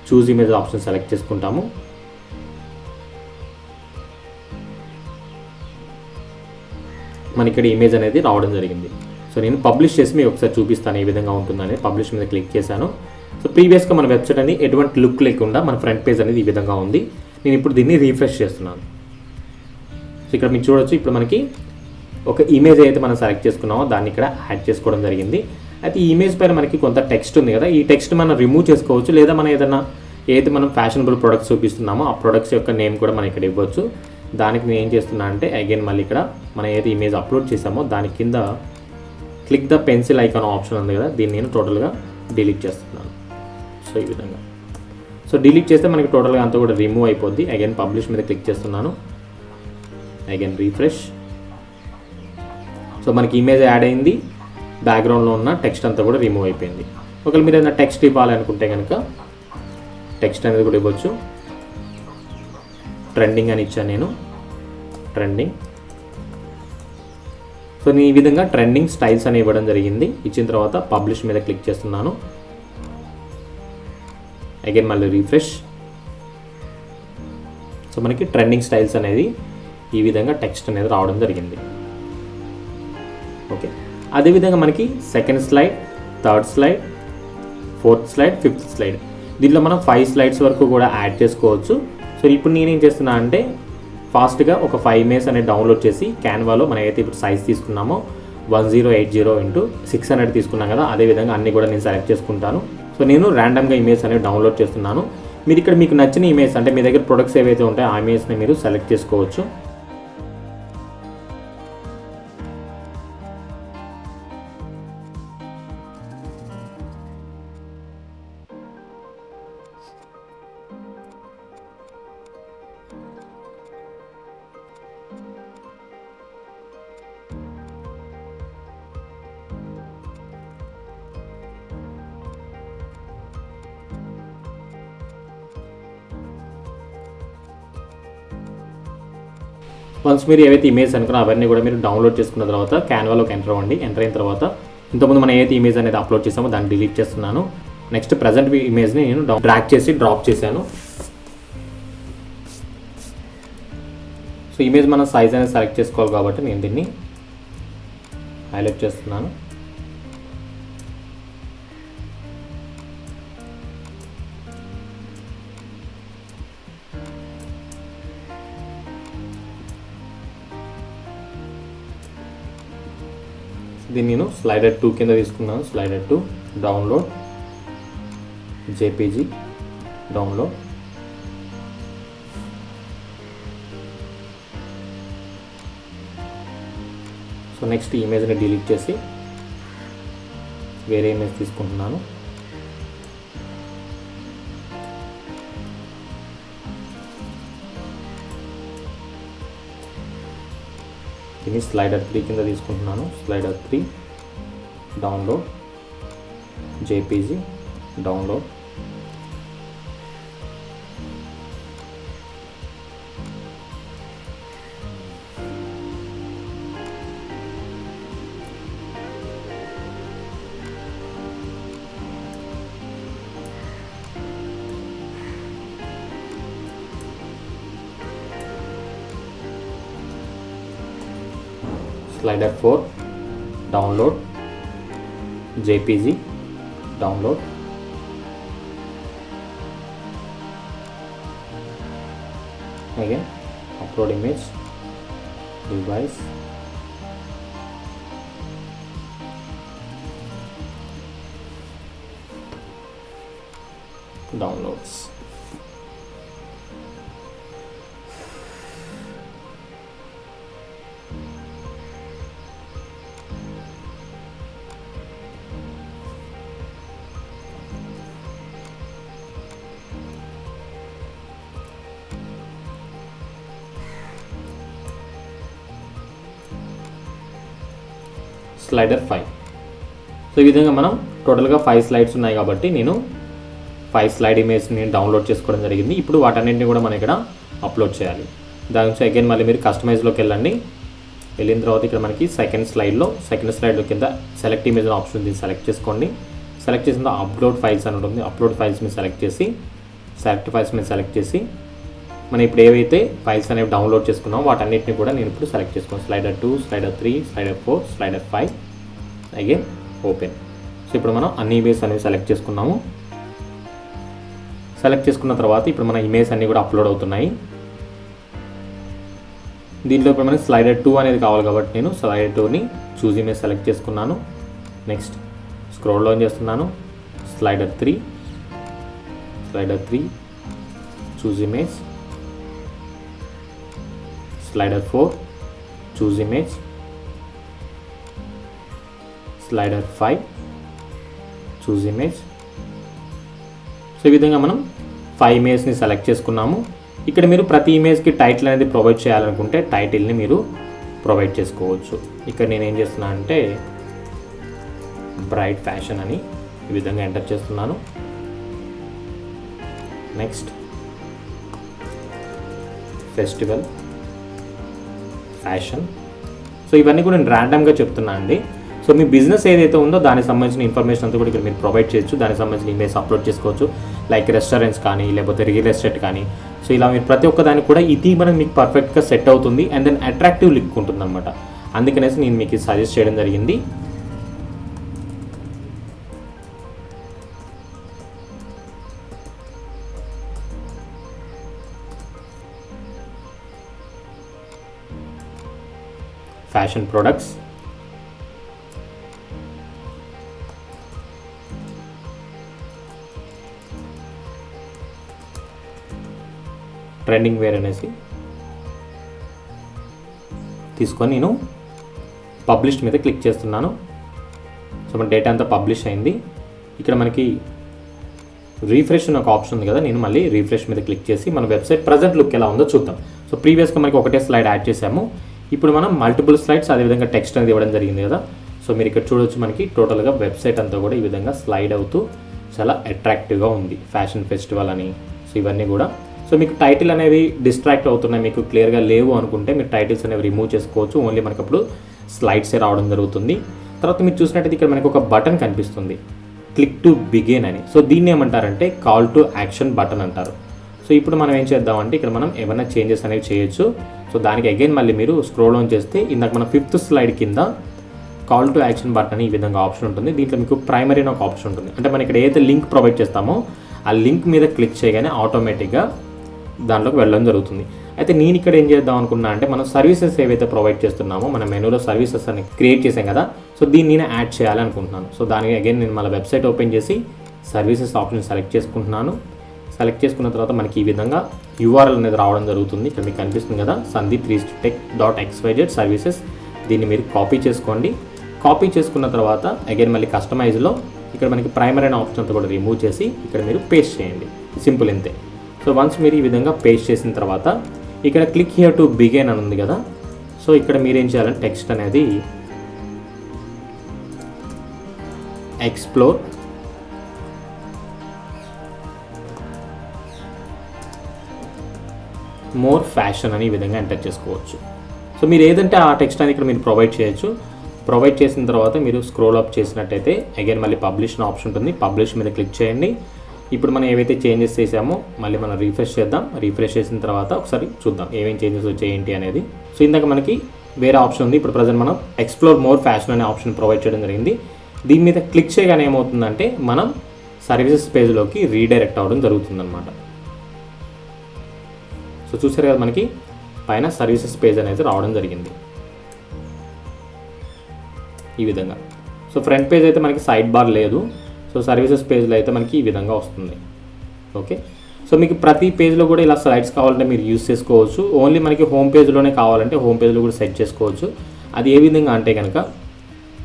చూజ్ ఇమేజ్ ఆప్షన్ సెలెక్ట్ చేసుకుంటాము. మనకి ఇక్కడ ఇమేజ్ అనేది రావడం జరిగింది. సో నేను పబ్లిష్ చేసి మీకు ఒకసారి చూపిస్తాను ఏ విధంగా ఉంటుందని. పబ్లిష్ మీద క్లిక్ చేశాను. సో ప్రీవియస్గా మన వెబ్సైట్ అనేది ఎటువంటి లుక్ లేకుండా మన ఫ్రంట్ పేజ్ అనేది ఈ విధంగా ఉంది. నేను ఇప్పుడు దీన్ని రీఫ్రెష్ చేస్తున్నాను. సో ఇక్కడ మీరు చూడొచ్చు, ఇప్పుడు మనకి ఒక ఇమేజ్ అయితే మనం సెలెక్ట్ చేసుకున్నామో దాన్ని ఇక్కడ యాడ్ చేసుకోవడం జరిగింది. అయితే ఈ ఇమేజ్ పైన మనకి కొంత టెక్స్ట్ ఉంది కదా, ఈ టెక్స్ట్ మనం రిమూవ్ చేసుకోవచ్చు, లేదా మనం ఏదైనా ఏదైతే మనం ఫ్యాషనబుల్ ప్రొడక్ట్స్ చూపిస్తున్నామో ఆ ప్రొడక్ట్స్ యొక్క నేమ్ కూడా మనం ఇక్కడ ఇవ్వచ్చు. దానికి నేను ఏం చేస్తున్నా అంటే అగైన్ మళ్ళీ ఇక్కడ మనం ఏదైతే ఇమేజ్ అప్లోడ్ చేసామో దాని కింద click the pencil icon option ఉంది కదా, దీన్ని నేను టోటల్గా డిలీట్ చేస్తున్నాను. సో ఈ విధంగా సో డిలీట్ చేస్తే మనకి టోటల్గా అంతా కూడా రిమూవ్ అయిపోద్ది. అగైన్ పబ్లిష్ మీద క్లిక్ చేస్తున్నాను, అగైన్ రీఫ్రెష్. సో మనకి ఇమేజ్ యాడ్ అయింది, బ్యాక్గ్రౌండ్లో ఉన్న టెక్స్ట్ అంతా కూడా రిమూవ్ అయిపోయింది. ఒకవేళ మీరు ఏదైనా టెక్స్ట్ ఇవ్వాలి అనుకుంటే కనుక టెక్స్ట్ అనేది కూడా ఇవ్వచ్చు. ట్రెండింగ్ అని ఇచ్చాను నేను, ట్రెండింగ్. సో నేను ఈ విధంగా ట్రెండింగ్ స్టైల్స్ అని ఇవ్వడం జరిగింది. ఇచ్చిన తర్వాత పబ్లిష్ మీద క్లిక్ చేస్తున్నాను, అగైన్ మళ్ళీ రీఫ్రెష్. సో మనకి ట్రెండింగ్ స్టైల్స్ అనేది ఈ విధంగా టెక్స్ట్ అనేది రావడం జరిగింది. ఓకే, అదేవిధంగా మనకి second slide, third slide, fourth slide, fifth slide, దీంట్లో మనం 5 స్లైడ్స్ వరకు కూడా యాడ్ చేసుకోవచ్చు. సో ఇప్పుడు నేనేం చేస్తున్నా అంటే ఫాస్ట్గా ఒక 5 ఇమేజ్ అనేది డౌన్లోడ్ చేసి క్యాన్వాలో మనం అయితే ఇప్పుడు సైజ్ తీసుకున్నామో 1080x600 తీసుకున్నాం కదా, అదేవిధంగా అన్నీ కూడా నేను సెలెక్ట్ చేసుకుంటాను. సో నేను ర్యాండమ్గా ఇమేజ్ అనేది డౌన్లోడ్ చేస్తున్నాను. మీరు ఇక్కడ మీకు నచ్చిన ఇమేజ్ అంటే మీ దగ్గర ప్రొడక్ట్స్ ఏవైతే ఉంటాయో ఆ ఇమేజ్ని మీరు సెలెక్ట్ చేసుకోవచ్చు. వన్స్ మీరు ఏవైతే ఇమేజ్ అనుకున్నా అవన్నీ కూడా మీరు డౌన్లోడ్ చేసుకున్న తర్వాత క్యాన్వాలోకి ఎంటర్ అవ్వండి. ఎంటర్ అయిన తర్వాత ఇంతకుముందు మనం ఏదైతే ఇమేజ్ అనేది అప్లోడ్ చేసామో దాన్ని డిలీట్ చేస్తున్నాను. నెక్స్ట్ ప్రజెంట్ ఇమేజ్ని నేను డ్రాగ్ చేసి డ్రాప్ చేశాను. సో ఇమేజ్ మనం సైజ్ అనేది సెలెక్ట్ చేసుకోవాలి కాబట్టి నేను దీన్ని హైలైట్ చేస్తున్నాను. దీన్ని నేను స్లైడర్ 2 కింద తీసుకున్నాను. Slider 2 download, JPG download. So next ఇమేజ్ని డిలీట్ చేసి వేరే ఇమేజ్ తీసుకుంటున్నాను. దీన్ని స్లైడర్ 3 కింద తీసుకుంటున్నాను. Slider 3 download, JPG download. Slider 4 download, JPG download. Again upload image, device, downloads. Slider 5. So ఈ విధంగా మనం టోటల్గా 5 స్లైడ్స్ ఉన్నాయి కాబట్టి నేను 5 స్లైడ్ ఇమేజ్ని డౌన్లోడ్ చేసుకోవడం జరిగింది. ఇప్పుడు వాటన్నింటినీ కూడా మనం ఇక్కడ అప్లోడ్ చేయాలి. దాని నుంచి అగైన్ మళ్ళీ మీరు కస్టమైజ్లోకి వెళ్ళండి. వెళ్ళిన తర్వాత ఇక్కడ మనకి సెకండ్ స్లైడ్లో కింద సెలెక్ట్ ఇమేజ్ అనే ఆప్షన్ ఉంది, సెలెక్ట్ చేసుకోండి. సెలెక్ట్ చేసిన అప్లోడ్ ఫైల్స్ అని ఉంటుంది, అప్లోడ్ ఫైల్స్ మీద సెలెక్ట్ చేసి సెలెక్ట్ ఫైల్స్ మీద సెలెక్ట్ చేసి మనం ఇప్పుడు ఏవైతే ఫైల్స్ అనేవి డౌన్లోడ్ చేసుకున్నామో వాటన్నిటిని కూడా నేను ఇప్పుడు సెలెక్ట్ చేసుకున్నాను. Slider 2, slider 3, slider 4, slider 5, again open. So ఇప్పుడు మనం అన్ని ఇమేజ్ అనేవి సెలెక్ట్ చేసుకున్నాము. సెలెక్ట్ చేసుకున్న తర్వాత ఇప్పుడు మన ఇమేజ్ అన్నీ కూడా అప్లోడ్ అవుతున్నాయి. దీంట్లో ఇప్పుడు మనకి స్లైడర్ 2 అనేది కావాలి కాబట్టి నేను స్లైడర్ 2ని చూజ్ ఇమేజ్ సెలెక్ట్ చేసుకున్నాను. నెక్స్ట్ స్క్రోల్ డౌన్ చేస్తున్నాను. Slider 3 choose image. Slider 4 choose image. Slider 5 choose image. So ఈ విధంగా మనం 5 ఇమేజ్ని సెలెక్ట్ చేసుకున్నాము. ఇక్కడ మీరు ప్రతి ఇమేజ్కి టైటిల్ అనేది ప్రొవైడ్ చేయాలనుకుంటే టైటిల్ని మీరు ప్రొవైడ్ చేసుకోవచ్చు. ఇక్కడ నేను ఏం చేస్తున్నాను అంటే బ్రైట్ ఫ్యాషన్ అని ఈ విధంగా ఎంటర్ చేస్తున్నాను. Next festival fashion. సో ఇవన్నీ కూడా నేను ర్యాండమ్గా చెప్తున్నాను అండి. సో మీ బిజినెస్ ఏదైతే ఉందో దానికి సంబంధించిన ఇన్ఫర్మేషన్ అంతా కూడా ఇక్కడ మీరు ప్రొవైడ్ చేయొచ్చు. దానికి సంబంధించిన ఇమేజ్ అప్లోడ్ చేసుకోవచ్చు, లైక్ రెస్టారెంట్స్ కానీ లేకపోతే రియల్ ఎస్టేట్ కానీ. సో ఇలా మీరు ప్రతి ఒక్క దానికి కూడా ఇది మనం మీకు పర్ఫెక్ట్గా సెట్ అవుతుంది అండ్ దెన్ అట్రాక్టివ్ లుక్ ఉంటుంది అనమాట. అందుకనేసి నేను మీకు సజెస్ట్ చేయడం జరిగింది. ఫ్యాషన్ ప్రొడక్ట్స్, ట్రెండింగ్ వేర్ అనేసి తీసుకొని నేను పబ్లిష్ మీద క్లిక్ చేస్తున్నాను. సో మన డేటా అంతా పబ్లిష్ అయింది. ఇక్కడ మనకి రీఫ్రెష్ అనే ఒక ఆప్షన్ ఉంది కదా, నేను మళ్ళీ రీఫ్రెష్ మీద క్లిక్ చేసి మన వెబ్సైట్ ప్రజెంట్ లుక్ ఎలా ఉందో చూద్దాం. సో ప్రీవియస్గా మనకి ఒకటే స్లైడ్ యాడ్ చేసాము, ఇప్పుడు మనం మల్టిపుల్ స్లైడ్స్ అదేవిధంగా టెక్స్ట్ అనేది ఇవ్వడం జరిగింది కదా. సో మీరు ఇక్కడ చూడొచ్చు మనకి టోటల్గా వెబ్సైట్ అంతా కూడా ఈ విధంగా స్లైడ్ అవుతూ చాలా అట్రాక్టివ్గా ఉంది, ఫ్యాషన్ ఫెస్టివల్ అని. సో ఇవన్నీ కూడా సో మీకు టైటిల్ అనేవి డిస్ట్రాక్ట్ అవుతున్నాయి, మీకు క్లియర్గా లేవు అనుకుంటే మీరు టైటిల్స్ అనేవి రిమూవ్ చేసుకోవచ్చు. ఓన్లీ మనకు అప్పుడు స్లైడ్సే రావడం జరుగుతుంది. తర్వాత మీరు చూసినట్టయితే ఇక్కడ మనకు ఒక బటన్ కనిపిస్తుంది, క్లిక్ టు బిగిన్ అని. సో దీన్ని ఏమంటారంటే కాల్ టు యాక్షన్ బటన్ అంటారు. సో ఇప్పుడు మనం ఏం చేద్దామంటే ఇక్కడ మనం ఏమైనా చేంజెస్ అనేవి చేయొచ్చు. సో దానికి అగైన్ మళ్ళీ మీరు స్క్రోల్ డౌన్ చేస్తే ఇందాక మన 5th స్లైడ్ కింద కాల్ టు యాక్షన్ బటన్ ఈ విధంగా ఆప్షన్ ఉంటుంది. దీంట్లో మీకు ప్రైమరీ అని ఒక ఆప్షన్ ఉంటుంది, అంటే మనం ఇక్కడ ఏదైతే లింక్ ప్రొవైడ్ చేస్తామో ఆ లింక్ మీద క్లిక్ చేయగానే ఆటోమేటిక్గా దాంట్లోకి వెళ్ళడం జరుగుతుంది. అయితే నేను ఇక్కడ ఏం చేద్దాం అనుకున్నా అంటే మనం సర్వీసెస్ ఏవైతే ప్రొవైడ్ చేస్తున్నామో మన మెనూలో సర్వీసెస్ అని క్రియేట్ చేసాం కదా, సో దీన్ని నేను యాడ్ చేయాలి అనుకుంటున్నాను. సో దానికి అగైన్ నేను మళ్ళీ వెబ్సైట్ ఓపెన్ చేసి సర్వీసెస్ ఆప్షన్ సెలెక్ట్ చేసుకుంటున్నాను. సెలెక్ట్ చేసుకున్న తర్వాత మనకి ఈ విధంగా URL అనేది రావడం జరుగుతుంది. ఇక్కడ మీకు కనిపిస్తుంది కదా, sandeep3tech.xyz సర్వీసెస్. దీన్ని మీరు కాపీ చేసుకోండి. కాపీ చేసుకున్న తర్వాత అగైన్ మళ్ళీ కస్టమైజ్లో ఇక్కడ మనకి ప్రైమరీ అనే ఆప్షన్ అంతా కూడా రిమూవ్ చేసి ఇక్కడ మీరు పేస్ట్ చేయండి. సింపుల్ ఇంతే. సో వన్స్ మీరు ఈ విధంగా పేస్ట్ చేసిన తర్వాత ఇక్కడ క్లిక్ హియర్ టు బిగిన్ అని ఉంది కదా, సో ఇక్కడ మీరు ఏం చేయాలంటే టెక్స్ట్ అనేది ఎక్స్ప్లోర్ మోర్ ఫ్యాషన్ అని ఈ విధంగా ఎంటర్ చేసుకోవచ్చు. సో మీరు ఏదంటే ఆ టెక్స్ట్ అనేది ఇక్కడ మీరు ప్రొవైడ్ చేయొచ్చు. ప్రొవైడ్ చేసిన తర్వాత మీరు స్క్రోల్ అప్ చేసినట్టయితే అగైన్ మళ్ళీ పబ్లిష్ అనే ఆప్షన్ ఉంటుంది, పబ్లిష్ మీద క్లిక్ చేయండి. ఇప్పుడు మనం ఏవైతే చేంజెస్ చేసామో మళ్ళీ మనం రీఫ్రెష్ చేద్దాం. రీఫ్రెష్ చేసిన తర్వాత ఒకసారి చూద్దాం ఏమేమి చేంజెస్ వచ్చాయి ఏంటి అనేది. సో ఇందాక మనకి వేరే ఆప్షన్ ఉంది, ఇప్పుడు ప్రజెంట్ మనం ఎక్స్ప్లోర్ మోర్ ఫ్యాషన్ అనే ఆప్షన్ ప్రొవైడ్ చేయడం జరిగింది. దీని మీద క్లిక్ చేయగానే ఏమవుతుందంటే మనం సర్వీసెస్ పేజ్లోకి రీడైరెక్ట్ అవ్వడం జరుగుతుందన్నమాట. సో చూసారు కదా, మనకి పైన సర్వీసెస్ పేజ్ అనేది రావడం జరిగింది ఈ విధంగా. సో ఫ్రంట్ పేజ్ అయితే మనకి సైడ్ బార్ లేదు, సో సర్వీసెస్ పేజ్లో అయితే మనకి ఈ విధంగా వస్తుంది. ఓకే, సో మీకు ప్రతి పేజ్లో కూడా ఇలా స్లైడ్స్ కావాలంటే మీరు యూస్ చేసుకోవచ్చు. ఓన్లీ మనకి హోమ్ పేజ్లోనే కావాలంటే హోమ్ పేజ్లో కూడా సెట్ చేసుకోవచ్చు. అది ఏ విధంగా అంటే కనుక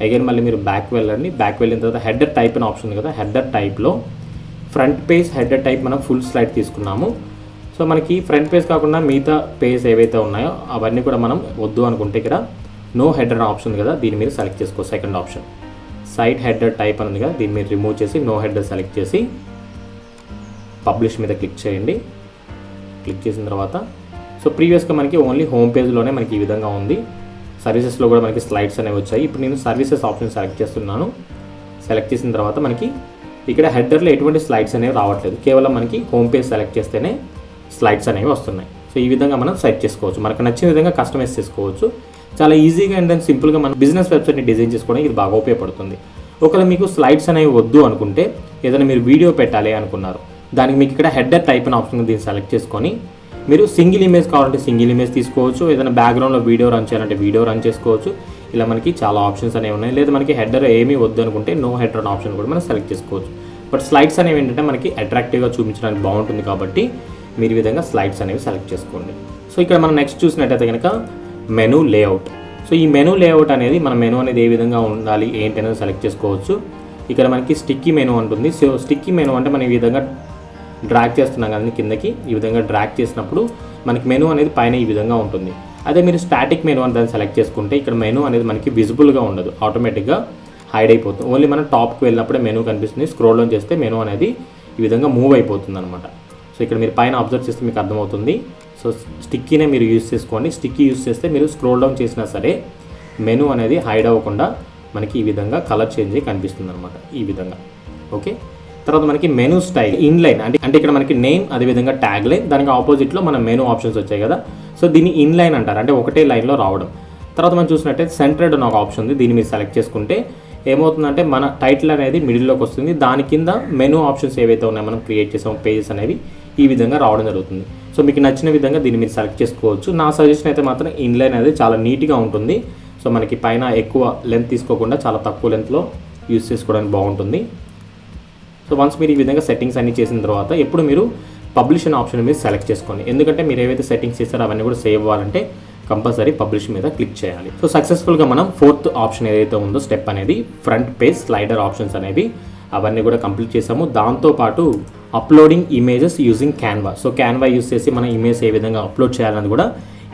అగైన్ మళ్ళీ మీరు బ్యాక్ వెళ్ళండి. బ్యాక్ వెళ్ళిన తర్వాత హెడర్ టైప్ అనే ఆప్షన్ ఉంది కదా, హెడర్ టైప్లో ఫ్రంట్ పేజ్ హెడర్ టైప్ మనం ఫుల్ స్లైడ్ తీసుకున్నాము. సో మనకి ఫ్రంట్ పేజ్ కాకుండా మిగతా పేజ్ ఏవైతే ఉన్నాయో అవన్నీ కూడా మనం వద్దు అనుకుంటే ఇక్కడ నో హెడర్ ఆప్షన్ ఉంది కదా, దీన్ని మీరు సెలెక్ట్ చేసుకోవచ్చు. Second option site header type అని ఉంది కదా, దీన్ని మీరు రిమూవ్ చేసి నో హెడర్ సెలెక్ట్ చేసి పబ్లిష్ మీద క్లిక్ చేయండి. క్లిక్ చేసిన తర్వాత సో ప్రీవియస్గా మనకి ఓన్లీ హోమ్ పేజ్లోనే మనకి ఈ విధంగా ఉంది. సర్వీసెస్లో కూడా మనకి స్లైడ్స్ అనేవి వచ్చాయి. ఇప్పుడు నేను సర్వీసెస్ ఆప్షన్ సెలెక్ట్ చేస్తున్నాను. సెలెక్ట్ చేసిన తర్వాత మనకి ఇక్కడ హెడర్లో ఎటువంటి స్లైడ్స్ అనేవి రావట్లేదు, కేవలం మనకి హోమ్ పేజ్ సెలెక్ట్ చేస్తేనే స్లైడ్స్ అనేవి వస్తున్నాయి. సో ఈ విధంగా మనం సెట్ చేసుకోవచ్చు, మనకు నచ్చిన విధంగా కస్టమైజ్ చేసుకోవచ్చు. చాలా ఈజీగా అండ్ దెన్ సింపుల్గా మనం బిజినెస్ వెబ్సైట్ని డిజైన్ చేసుకోవడానికి ఇది బాగా ఉపయోగపడుతుంది. ఒకవేళ మీకు స్లైడ్స్ అనేవి వద్దు అనుకుంటే, ఏదైనా మీరు వీడియో పెట్టాలి అనుకున్నారు, దానికి మీకు ఇక్కడ హెడర్ టైప్ అనే ఆప్షన్ దీన్ని సెలెక్ట్ చేసుకొని మీరు సింగిల్ ఇమేజ్ కావాలంటే సింగిల్ ఇమేజ్ తీసుకోవచ్చు, ఏదైనా బ్యాక్గ్రౌండ్లో వీడియో రన్ చేయాలంటే వీడియో రన్ చేసుకోవచ్చు. ఇలా మనకి చాలా ఆప్షన్స్ అనేవి ఉన్నాయి. లేదా మనకి హెడర్ ఏమీ వద్దు అనుకుంటే నో హెడర్ అనే ఆప్షన్ కూడా మనం సెలెక్ట్ చేసుకోవచ్చు. బట్ స్లైడ్స్ అనేవి ఏంటంటే మనకి అట్రాక్టివ్గా చూపించడానికి బాగుంటుంది కాబట్టి మీరు ఈ విధంగా స్లైడ్స్ అనేవి సెలెక్ట్ చేసుకోండి. సో ఇక్కడ మనం నెక్స్ట్ చూసినట్టయితే కనుక మెనూ లేఅవుట్. సో ఈ మెనూ లేఅవుట్ అనేది మన మెనూ అనేది ఏ విధంగా ఉండాలి ఏంటి అనేది సెలెక్ట్ చేసుకోవచ్చు. ఇక్కడ మనకి స్టిక్కీ మెనూ ఉంటుంది. సో స్టిక్కీ మెనూ అంటే మనం ఈ విధంగా డ్రాగ్ చేస్తున్నాం కదా కిందకి, ఈ విధంగా డ్రాగ్ చేసినప్పుడు మనకి మెనూ అనేది పైన ఈ విధంగా ఉంటుంది. అదే మీరు స్టాటిక్ మెనూ అని దాన్ని సెలెక్ట్ చేసుకుంటే ఇక్కడ మెనూ అనేది మనకి విజిబుల్గా ఉండదు, ఆటోమేటిక్గా హైడ్ అయిపోతుంది. ఓన్లీ మనం టాప్కి వెళ్ళినప్పుడే మెనూ కనిపిస్తుంది. స్క్రోల్ డౌన్ చేస్తే మెనూ అనేది ఈ విధంగా మూవ్ అయిపోతుంది అనమాట. సో ఇక్కడ మీరు పైన అబ్జర్వ్ చేస్తే మీకు అర్థమవుతుంది. సో స్టిక్కీనే మీరు యూస్ చేసుకోండి. స్టిక్కీ యూస్ చేస్తే మీరు స్క్రోల్ డౌన్ చేసినా సరే మెనూ అనేది హైడ్ అవ్వకుండా మనకి ఈ విధంగా కలర్ చేంజ్ అయ్యి కనిపిస్తుంది అనమాట, ఈ విధంగా. ఓకే, తర్వాత మనకి మెనూ స్టైల్ ఇన్లైన్ అంటే ఇక్కడ మనకి నేమ్, అదేవిధంగా ట్యాగ్ లైన్, దానికి ఆపోజిట్లో మన మెనూ ఆప్షన్స్ వచ్చాయి కదా. సో దీన్ని ఇన్లైన్ అంటారు, అంటే ఒకటే లైన్లో రావడం. తర్వాత మనం చూసినట్టయితే సెంటర్డ్ అని ఒక ఆప్షన్ ఉంది, దీన్ని మీరు సెలెక్ట్ చేసుకుంటే ఏమవుతుందంటే మన టైటిల్ అనేది మిడిల్లోకి వస్తుంది. దాని కింద మెనూ ఆప్షన్స్ ఏవైతే ఉన్నాయో మనం క్రియేట్ చేసాం పేజెస్ అనేవి ఈ విధంగా రావడం జరుగుతుంది. సో మీకు నచ్చిన విధంగా దీన్ని మీరు సెలెక్ట్ చేసుకోవచ్చు. నా సజెషన్ అయితే మాత్రం ఇన్లైన్ అనేది చాలా నీట్గా ఉంటుంది. సో మనకి పైన ఎక్కువ లెంత్ తీసుకోకుండా చాలా తక్కువ లెంత్లో యూస్ చేసుకోవడానికి బాగుంటుంది. సో వన్స్ మీరు ఈ విధంగా సెట్టింగ్స్ అన్ని చేసిన తర్వాత ఎప్పుడు మీరు పబ్లిష్ అనే ఆప్షన్ మీరు సెలెక్ట్ చేసుకోండి. ఎందుకంటే మీరు ఏవైతే సెట్టింగ్స్ చేస్తారో అవన్నీ కూడా సేవ్ అవ్వాలంటే కంపల్సరీ పబ్లిష్ మీద క్లిక్ చేయాలి. సో సక్సెస్ఫుల్గా మనం ఫోర్త్ ఆప్షన్ ఏదైతే ఉందో స్టెప్ అనేది ఫ్రంట్ పేజ్ స్లైడర్ ఆప్షన్స్ అనేవి అవన్నీ కూడా కంప్లీట్ చేసాము. దాంతోపాటు uploading images using Canva. So Canva use చేసి మనం ఇమేజ్ ఏ విధంగా అప్లోడ్ చేయాలని కూడా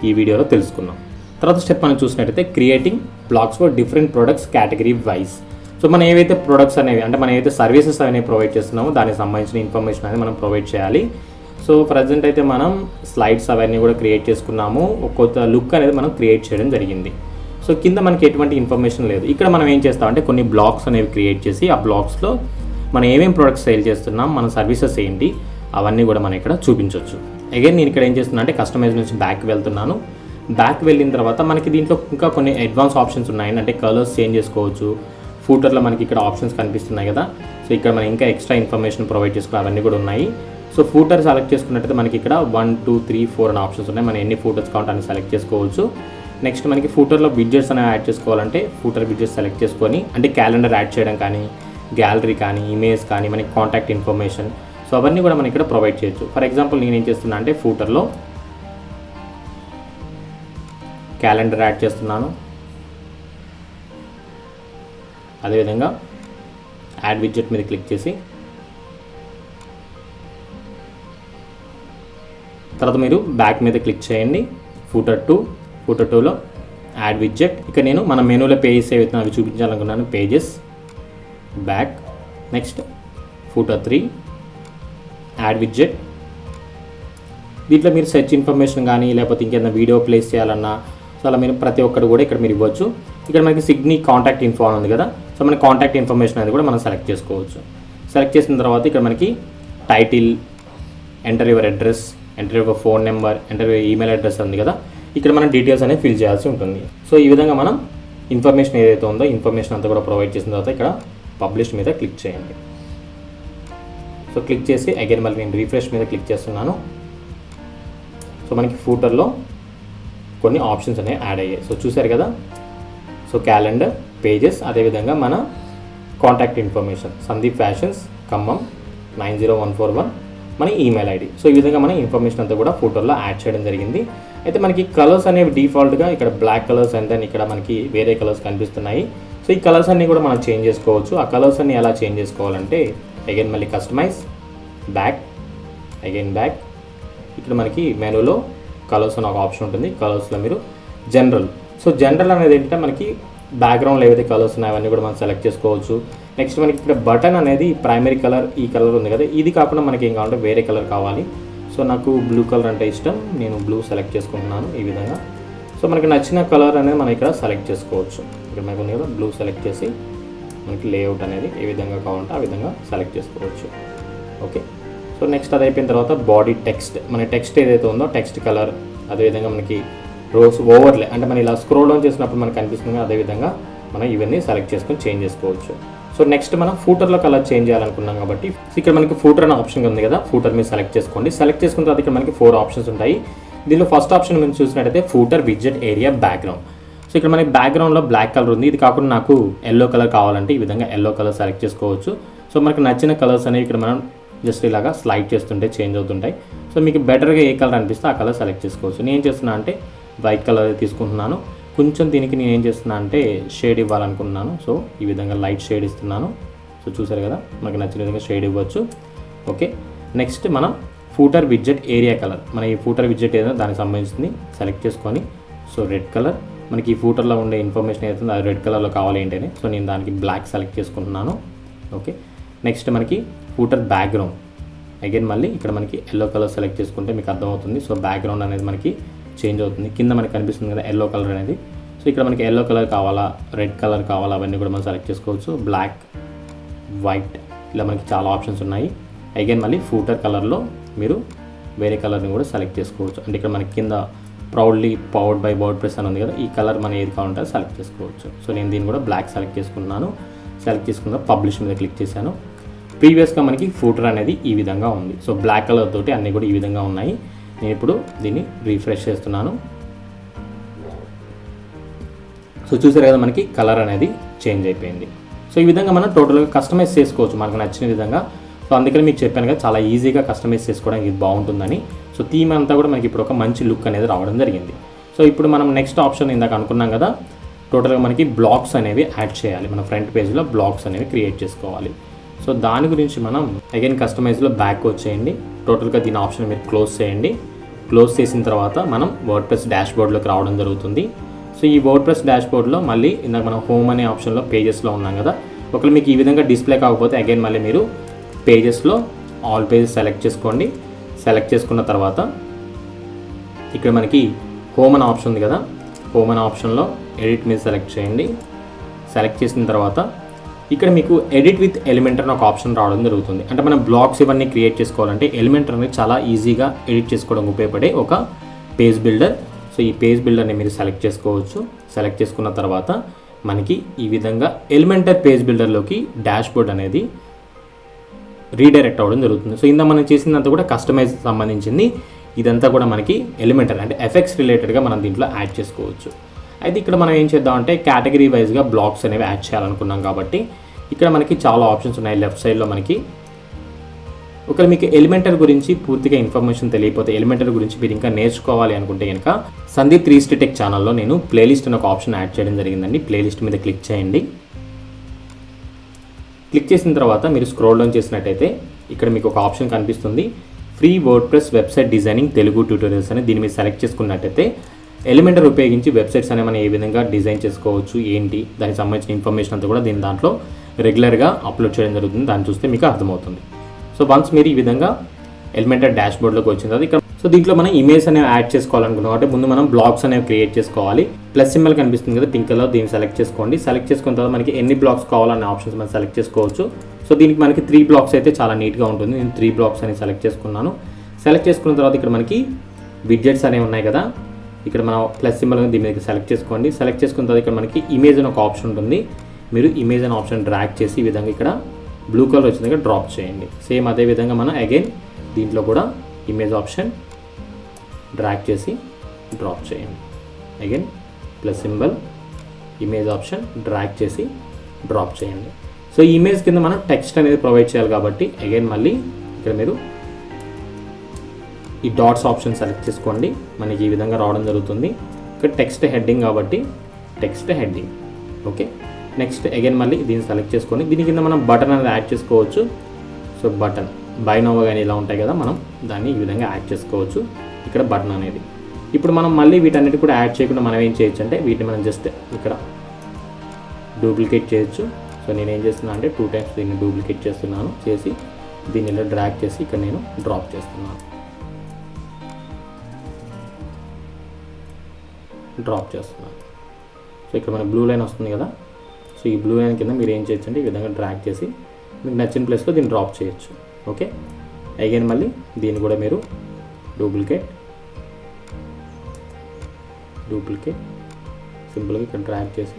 ఈ వీడియోలో తెలుసుకున్నాం. తర్వాత స్టెప్ మనం చూసినట్టయితే creating blogs for different products category wise. So మనం ఏవైతే ప్రొడక్ట్స్ అనేవి అంటే మనం ఏవైతే సర్వీసెస్ అనేవి ప్రొవైడ్ చేస్తున్నామో దానికి సంబంధించిన ఇన్ఫర్మేషన్ అనేది మనం ప్రొవైడ్ చేయాలి. సో ప్రజెంట్ అయితే మనం స్లైడ్స్ అవన్నీ కూడా క్రియేట్ చేసుకున్నాము. ఒక కొత్త లుక్ అనేది మనం క్రియేట్ చేయడం జరిగింది. సో కింద మనకి ఎటువంటి ఇన్ఫర్మేషన్ లేదు. ఇక్కడ మనం ఏం చేస్తామంటే కొన్ని బ్లాగ్స్ అనేవి క్రియేట్ చేసి ఆ బ్లాగ్స్లో మనం ఏమేమి ప్రొడక్ట్స్ సేల్ చేస్తున్నాం, మన సర్వీసెస్ ఏంటి, అవన్నీ కూడా మనం ఇక్కడ చూపించవచ్చు. అగైన్ నేను ఇక్కడ ఏం చేస్తున్నా అంటే కస్టమైజ్ నుంచి బ్యాక్ వెళ్తున్నాను. బ్యాక్ వెళ్ళిన తర్వాత మనకి దీంట్లో ఇంకా కొన్ని అడ్వాన్స్ ఆప్షన్స్ ఉన్నాయి. అంటే కలర్స్ చేంజ్ చేసుకోవచ్చు. ఫూటర్లో మనకి ఇక్కడ ఆప్షన్స్ కనిపిస్తున్నాయి కదా. సో ఇక్కడ మనం ఇంకా ఎక్స్ట్రా ఇన్ఫర్మేషన్ ప్రొవైడ్ చేసుకోవాలి, అవన్నీ కూడా ఉన్నాయి. సో ఫూటర్ సెలెక్ట్ చేసుకున్నట్టయితే మనకి ఇక్కడ 1, 2, 3, 4 అనే ఆప్షన్స్ ఉన్నాయి. మనం ఎన్ని ఫూటర్స్ కావాలంటే అన్ని సెలెక్ట్ చేసుకోవచ్చు. నెక్స్ట్ మనకి ఫూటర్లో విడ్జెట్స్ అనేవి యాడ్ చేసుకోవాలంటే ఫూటర్ విడ్జెట్స్ సెలెక్ట్ చేసుకొని అంటే క్యాలెండర్ యాడ్ చేయడం కానీ, గ్యాలరీ కానీ, ఇమేజ్ కానీ, మనకి కాంటాక్ట్ ఇన్ఫర్మేషన్, సో అవన్నీ కూడా మనం ఇక్కడ ప్రొవైడ్ చేయొచ్చు. ఫర్ ఎగ్జాంపుల్ నేను ఏం చేస్తున్నా అంటే ఫూటర్లో క్యాలెండర్ యాడ్ చేస్తున్నాను. అదేవిధంగా యాడ్ విడ్జెట్ మీద క్లిక్ చేసి తర్వాత మీరు బ్యాక్ మీద క్లిక్ చేయండి. ఫూటర్ 2లో యాడ్ విడ్జెట్. ఇక నేను మన మెనూలో పేజెస్ ఏవైతే అవి చూపించాలనుకున్నాను, pages, back, next footer 3 add widget. దీంట్లో మీరు సెర్చ్ ఇన్ఫర్మేషన్ కానీ లేకపోతే ఇంకేదైనా వీడియో ప్లేస్ చేయాలన్నా సో అలా మీరు ప్రతి ఒక్కటి కూడా ఇక్కడ మీరు ఇవ్వచ్చు. ఇక్కడ మనకి సిగ్నీ కాంటాక్ట్ ఇన్ఫో ఉంది కదా. సో మన కాంటాక్ట్ ఇన్ఫర్మేషన్ అనేది కూడా మనం సెలెక్ట్ చేసుకోవచ్చు. సెలెక్ట్ చేసిన తర్వాత ఇక్కడ మనకి title, enter your address, enter your phone number, enter your email address ఉంది కదా. ఇక్కడ మనం డీటెయిల్స్ అనేది ఫిల్ చేయాల్సి ఉంటుంది. సో ఈ విధంగా మనం ఇన్ఫర్మేషన్ ఏదైతే ఉందో ఇన్ఫర్మేషన్ అంతా కూడా ప్రొవైడ్ చేసిన తర్వాత ఇక్కడ పబ్లిష్ మీద క్లిక్ చేయండి. సో క్లిక్ చేసి అగైన్ మళ్ళీ నేను రీఫ్రెష్ మీద క్లిక్ చేస్తున్నాను. సో మనకి ఫూటర్లో కొన్ని ఆప్షన్స్ అనేవి యాడ్ అయ్యాయి. సో చూసారు కదా. సో క్యాలెండర్, పేజెస్, అదేవిధంగా మన contact information Sandeep fashions Khammam 90141 మన ఈమెయిల్ ఐడి. సో ఈ విధంగా మన ఇన్ఫర్మేషన్ అంతా కూడా ఫోటోలో యాడ్ చేయడం జరిగింది. అయితే మనకి కలర్స్ అనేవి డిఫాల్ట్గా ఇక్కడ బ్లాక్ కలర్స్ అండ్ దెన్ ఇక్కడ మనకి వేరే కలర్స్ కనిపిస్తున్నాయి. సో ఈ కలర్స్ అన్నీ కూడా మనం చేంజ్ చేసుకోవచ్చు. ఆ కలర్స్ అన్ని ఎలా చేంజ్ చేసుకోవాలంటే అగైన్ మళ్ళీ కస్టమైజ్, బ్యాక్, అగైన్ బ్యాక్. ఇక్కడ మనకి మెనూలో కలర్స్ అని ఒక ఆప్షన్ ఉంటుంది. కలర్స్లో మీరు జనరల్ సో జనరల్ అనేది ఏంటంటే మనకి బ్యాక్గ్రౌండ్లో ఏవైతే కలర్స్ ఉన్నాయో అవన్నీ కూడా మనం సెలెక్ట్ చేసుకోవచ్చు. నెక్స్ట్ మనకి ఇక్కడ బటన్ అనేది ప్రైమరీ కలర్ ఈ కలర్ ఉంది కదా, ఇది కాకుండా మనకి ఏం కావాలంటే వేరే కలర్ కావాలి. సో నాకు బ్లూ కలర్ అంటే ఇష్టం, నేను బ్లూ సెలెక్ట్ చేసుకుంటున్నాను ఈ విధంగా. సో మనకి నచ్చిన కలర్ అనేది మనం ఇక్కడ సెలెక్ట్ చేసుకోవచ్చు. ఇక్కడ మనకు ఉంది కదా, బ్లూ సెలెక్ట్ చేసి మనకి లేఅవుట్ అనేది ఏ విధంగా కావాలంటే ఆ విధంగా సెలెక్ట్ చేసుకోవచ్చు. ఓకే, సో నెక్స్ట్ అది అయిపోయిన తర్వాత బాడీ టెక్స్ట్, మన టెక్స్ట్ ఏదైతే ఉందో టెక్స్ట్ కలర్, అదేవిధంగా మనకి రోస్ ఓవర్లే అంటే మనం ఇలా స్క్రోల్ డౌన్ చేసినప్పుడు మనకు కనిపిస్తుంది, అదేవిధంగా మనం ఇవన్నీ సెలెక్ట్ చేసుకొని చేంజ్ చేసుకోవచ్చు. సో నెక్స్ట్ మనం ఫూటర్లో కలర్ చేంజ్ చేయాలనుకున్నాం కాబట్టి ఇక్కడ మనకి ఫూటర్ అనే ఆప్షన్ ఉంది కదా, ఫూటర్ మీద సెలెక్ట్ చేసుకోండి. సెలెక్ట్ చేసుకున్న తర్వాత ఇక్కడ మనకి 4 ఆప్షన్స్ ఉంటాయి. దీనిలో ఫస్ట్ ఆప్షన్ మీరు చూసినట్టయితే footer widget area background. So ఇక్కడ మనకి బ్యాక్గ్రౌండ్లో బ్లాక్ కలర్ ఉంది, ఇది కాకుండా నాకు ఎల్లో కలర్ కావాలంటే ఈ విధంగా ఎల్లో కలర్ సెలెక్ట్ చేసుకోవచ్చు. సో మనకు నచ్చిన కలర్స్ అనేవి ఇక్కడ మనం జస్ట్ ఇలాగా స్లైడ్ చేస్తుంటే చేంజ్ అవుతుంటాయి. సో మీకు బెటర్గా ఏ కలర్ అనిపిస్తే ఆ కలర్ సెలెక్ట్ చేసుకోవచ్చు. నేను ఏం చేస్తున్నా అంటే వైట్ కలర్ తీసుకుంటున్నాను. కొంచెం దీనికి నేను ఏం చేస్తున్నా అంటే షేడ్ ఇవ్వాలనుకున్నాను. సో ఈ విధంగా లైట్ షేడ్ ఇస్తున్నాను. సో చూసారు కదా, మనకి నచ్చిన విధంగా షేడ్ ఇవ్వచ్చు. ఓకే, నెక్స్ట్ మనం ఫూటర్ విడ్జెట్ ఏరియా కలర్, మన ఈ ఫూటర్ విడ్జెట్ ఏదైనా దానికి సంబంధించింది సెలెక్ట్ చేసుకొని, సో రెడ్ కలర్ మనకి ఈ ఫూటర్లో ఉండే ఇన్ఫర్మేషన్ ఏదైతుందో అది రెడ్ కలర్లో కావాలి ఏంటని, సో నేను దానికి బ్లాక్ సెలెక్ట్ చేసుకుంటున్నాను. ఓకే, నెక్స్ట్ మనకి ఫూటర్ బ్యాక్గ్రౌండ్, అగైన్ మళ్ళీ ఇక్కడ మనకి ఎల్లో కలర్ సెలెక్ట్ చేసుకుంటే మీకు అర్థమవుతుంది. సో బ్యాక్గ్రౌండ్ అనేది మనకి చేంజ్ అవుతుంది, కింద మనకి కనిపిస్తుంది కదా ఎల్లో కలర్ అనేది. సో ఇక్కడ మనకి ఎల్లో కలర్ కావాలా, రెడ్ కలర్ కావాలా, అవన్నీ కూడా మనం సెలెక్ట్ చేసుకోవచ్చు. బ్లాక్, వైట్, ఇలా మనకి చాలా ఆప్షన్స్ ఉన్నాయి. అగైన్ మళ్ళీ ఫూటర్ కలర్లో మీరు వేరే కలర్ని కూడా సెలెక్ట్ చేసుకోవచ్చు. అంటే ఇక్కడ మనకి కింద proudly powered by word press అని ఉంది కదా, ఈ కలర్ మనం ఏది కావాలంటే సెలెక్ట్ చేసుకోవచ్చు. సో నేను దీన్ని కూడా బ్లాక్ సెలెక్ట్ చేసుకున్నాను. సెలెక్ట్ చేసుకున్న పబ్లిష్ మీద క్లిక్ చేశాను. ప్రీవియస్గా మనకి ఫూటర్ అనేది ఈ విధంగా ఉంది. సో బ్లాక్ కలర్ తోటి అన్నీ కూడా ఈ విధంగా ఉన్నాయి. నేను ఇప్పుడు దీన్ని రీఫ్రెష్ చేస్తున్నాను. సో చూసారు కదా, మనకి కలర్ అనేది చేంజ్ అయిపోయింది. సో ఈ విధంగా మనం టోటల్గా కస్టమైజ్ చేసుకోవచ్చు మనకు నచ్చిన విధంగా. సో అందుకని మీకు చెప్పాను కదా, చాలా ఈజీగా కస్టమైజ్ చేసుకోవడానికి ఇది బాగుంటుందని. సో థీమ్ అంతా కూడా మనకి ఇప్పుడు ఒక మంచి లుక్ అనేది రావడం జరిగింది. సో ఇప్పుడు మనం నెక్స్ట్ ఆప్షన్ ఇందాక అనుకున్నాం కదా, టోటల్గా మనకి బ్లాగ్స్ అనేవి యాడ్ చేయాలి. మన ఫ్రంట్ పేజ్లో బ్లాగ్స్ అనేవి క్రియేట్ చేసుకోవాలి. సో దాని గురించి మనం అగైన్ కస్టమైజ్లో బ్యాక్ వచ్చేయండి. టోటల్గా దీని ఆప్షన్ మీరు క్లోజ్ చేయండి. క్లోజ్ చేసిన తర్వాత మనం వర్డ్ ప్రెస్ డాష్ బోర్డ్లోకి రావడం జరుగుతుంది. సో ఈ వర్డ్ ప్రెస్ డాష్ బోర్డ్లో మళ్ళీ ఇందాక మనం హోమ్ అనే ఆప్షన్లో పేజెస్లో ఉన్నాం కదా, ఒకవేళ మీకు ఈ విధంగా డిస్ప్లే కాకపోతే అగైన్ మళ్ళీ మీరు పేజెస్లో ఆల్ పేజెస్ సెలెక్ట్ చేసుకోండి. సెలెక్ట్ చేసుకున్న తర్వాత ఇక్కడ మనకి హోమ్ అనే ఆప్షన్ ఉంది కదా, హోమ్ అనే ఆప్షన్లో ఎడిట్ మీద సెలెక్ట్ చేయండి. సెలెక్ట్ చేసిన తర్వాత ఇక్కడ మీకు ఎడిట్ విత్ ఎలిమెంటర్ అని ఒక ఆప్షన్ రావడం జరుగుతుంది. అంటే మనం బ్లాగ్స్ ఇవన్నీ క్రియేట్ చేసుకోవాలంటే ఎలిమెంటర్ అనేది చాలా ఈజీగా ఎడిట్ చేసుకోవడానికి ఉపయోగపడే ఒక పేజ్ బిల్డర్. సో ఈ పేజ్ బిల్డర్ని మీరు సెలెక్ట్ చేసుకోవచ్చు. సెలెక్ట్ చేసుకున్న తర్వాత మనకి ఈ విధంగా ఎలిమెంటర్ పేజ్ బిల్డర్లోకి డాష్ బోర్డ్ అనేది రీడైరెక్ట్ అవ్వడం జరుగుతుంది. సో ఇందా మనం చేసిందంతా కూడా కస్టమైజ్ సంబంధించింది. ఇదంతా కూడా మనకి ఎలిమెంటర్ అంటే ఎఫెక్ట్స్ రిలేటెడ్గా మనం దీంట్లో యాడ్ చేసుకోవచ్చు. అయితే ఇక్కడ మనం ఏం చేద్దామంటే కేటగిరీ వైజ్గా బ్లాగ్స్ అనేవి యాడ్ చేయాలనుకున్నాం కాబట్టి ఇక్కడ మనకి చాలా ఆప్షన్స్ ఉన్నాయి. లెఫ్ట్ సైడ్లో మనకి ఒకవేళ మీకు ఎలిమెంటర్ గురించి పూర్తిగా ఇన్ఫర్మేషన్ తెలియకపోతే, ఎలిమెంటర్ గురించి మీరు ఇంకా నేర్చుకోవాలి అనుకుంటే కనుక సందీప్ 360 టెక్ ఛానల్లో నేను ప్లేలిస్ట్ అనే ఒక ఆప్షన్ యాడ్ చేయడం జరిగిందండి. ప్లేలిస్ట్ మీద క్లిక్ చేయండి. క్లిక్ చేసిన తర్వాత మీరు స్క్రోల్ డౌన్ చేసినట్టయితే ఇక్కడ మీకు ఒక ఆప్షన్ కనిపిస్తుంది, free word press website designing Telugu tutorials అని. దీన్ని మీరు సెలెక్ట్ చేసుకున్నట్టయితే ఎలిమెంటర్ ఉపయోగించి వెబ్సైట్స్ అనేవి మనం ఏ విధంగా డిజైన్ చేసుకోవచ్చు, ఏంటి దానికి సంబంధించిన ఇన్ఫర్మేషన్ అంతా కూడా దీని దాంట్లో రెగ్యులర్గా అప్లోడ్ చేయడం జరుగుతుంది. దాన్ని చూస్తే మీకు అర్థమవుతుంది. సో వన్స్ మీరు ఈ విధంగా ఎలిమెంటర్ డాష్ బోర్డ్లోకి వచ్చిన తర్వాత ఇక్కడ సో దీంట్లో మనం ఇమేజ్ అనేవి యాడ్ చేసుకోవాలనుకున్నాం అంటే ముందు మనం బ్లాగ్స్ అనేవి క్రియేట్ చేసుకోవాలి. ప్లస్ సింబల్ కనిపిస్తుంది కదా పింక్ కలర్, దీన్ని సెలెక్ట్ చేసుకోండి. సెలెక్ట్ చేసుకున్న తర్వాత మనకి ఎన్ని బ్లాగ్స్ కావాలనే ఆప్షన్స్ మనం సెలెక్ట్ చేసుకోవచ్చు. సో దీనికి మనకి 3 బ్లాగ్స్ అయితే చాలా నీట్గా ఉంటుంది. నేను 3 బ్లాగ్స్ అని సెలెక్ట్ చేసుకున్నాను. సెలెక్ట్ చేసుకున్న తర్వాత ఇక్కడ మనకి విడ్జెట్స్ అనేవి ఉన్నాయి కదా, ఇక్కడ మనం ప్లస్ సింబల్ దీని మీద సెలెక్ట్ చేసుకోండి. సెలెక్ట్ చేసుకున్న తర్వాత ఇక్కడ మనకి ఇమేజ్ అని ఒక ఆప్షన్ ఉంటుంది. మీరు ఇమేజ్ అనే ఆప్షన్ డ్రాగ్ చేసి ఈ విధంగా ఇక్కడ బ్లూ కలర్ వచ్చిన దగ్గర డ్రాప్ చేయండి. సేమ్ అదే విధంగా మనం అగైన్ దీంట్లో కూడా ఇమేజ్ ఆప్షన్ డ్రాగ్ చేసి డ్రాప్ చేయండి. Again plus symbol image option drag చేసి డ్రాప్ చేయండి. సో ఈ ఇమేజ్ కింద మనం టెక్స్ట్ అనేది ప్రొవైడ్ చేయాలి కాబట్టి అగైన్ మళ్ళీ ఇక్కడ మీరు ఈ డాట్స్ ఆప్షన్ సెలెక్ట్ చేసుకోండి. మనకి ఈ విధంగా రావడం జరుగుతుంది. ఇక్కడ టెక్స్ట్ హెడ్డింగ్ కాబట్టి text heading. Okay, next again మళ్ళీ దీన్ని సెలెక్ట్ చేసుకొని దీని కింద మనం బటన్ అనేది యాడ్ చేసుకోవచ్చు. సో బటన్ బై నోవా కానీ ఇలా ఉంటాయి కదా, మనం దాన్ని ఈ విధంగా యాడ్ చేసుకోవచ్చు. ఇక్కడ బటన్ అనేది ఇప్పుడు మనం మళ్ళీ వీటన్నిటి కూడా యాడ్ చేయకుండా మనం ఏం చేయొచ్చు అంటే వీటిని మనం జస్ట్ ఇక్కడ డూప్లికేట్ చేయొచ్చు. సో నేను ఏం చేస్తున్నా అంటే 2 times దీన్ని డూప్లికేట్ చేస్తున్నాను, చేసి దీన్ని ఇలా డ్రాగ్ చేసి ఇక్కడ నేను డ్రాప్ చేస్తున్నాను, సో ఇక్కడ మన బ్లూ లైన్ వస్తుంది కదా. సో ఈ బ్లూ లైన్ కింద మీరు ఏం చేయొచ్చు అంటే ఈ విధంగా డ్రాగ్ చేసి మీకు నచ్చిన ప్లేస్లో దీన్ని డ్రాప్ చేయొచ్చు. ఓకే, అగైన్ మళ్ళీ దీన్ని కూడా మీరు డూప్లికేట్ సింపుల్గా ఇక్కడ డ్రాగ్ చేసి